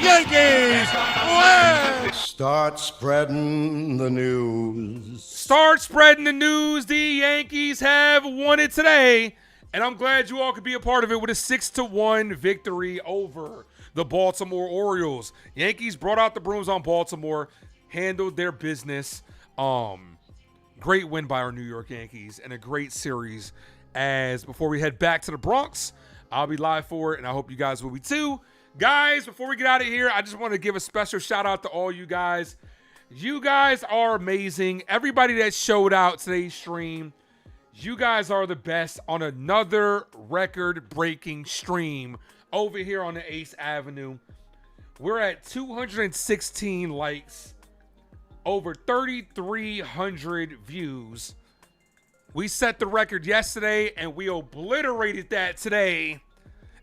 Yankees win. Start spreading the news. Start spreading the news. The Yankees have won it today. And I'm glad you all could be a part of it with a 6-1 victory over the Baltimore Orioles. Yankees brought out the brooms on Baltimore, handled their business. Great win by our New York Yankees and a great series. As before we head back to the Bronx, I'll be live for it, and I hope you guys will be too. Guys, before we get out of here, I just want to give a special shout out to all you guys. You guys are amazing. Everybody that showed out today's stream, you guys are the best on another record-breaking stream over here on the Ace Avenue. We're at 216 likes, over 3,300 views. We set the record yesterday, and we obliterated that today.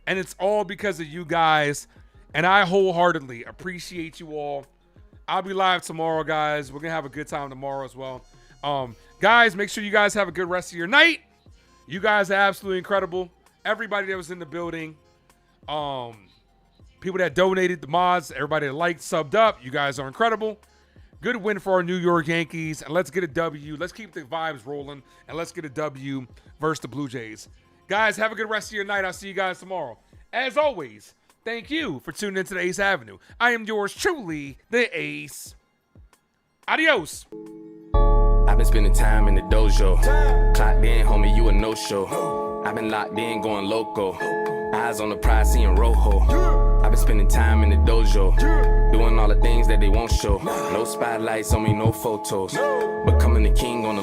And it's all because of you guys. And I wholeheartedly appreciate you all. I'll be live tomorrow, guys. We're going to have a good time tomorrow as well. Guys, make sure you guys have a good rest of your night. You guys are absolutely incredible. Everybody that was in the building. People that donated, the mods, everybody that liked, subbed up. You guys are incredible. Good win for our New York Yankees. And let's get a W. Let's keep the vibes rolling. And let's get a W versus the Blue Jays. Guys, have a good rest of your night. I'll see you guys tomorrow. As always, thank you for tuning into the Ace Avenue. I am yours truly, the Ace. Adios. I've been spending time in the dojo. Clocked in, homie, you a no-show. I've been locked in, going loco. Eyes on the prize, seeing rojo. I've been spending time in the dojo. Doing all the things that they won't show. No spotlights on me, no photos. Becoming the king on the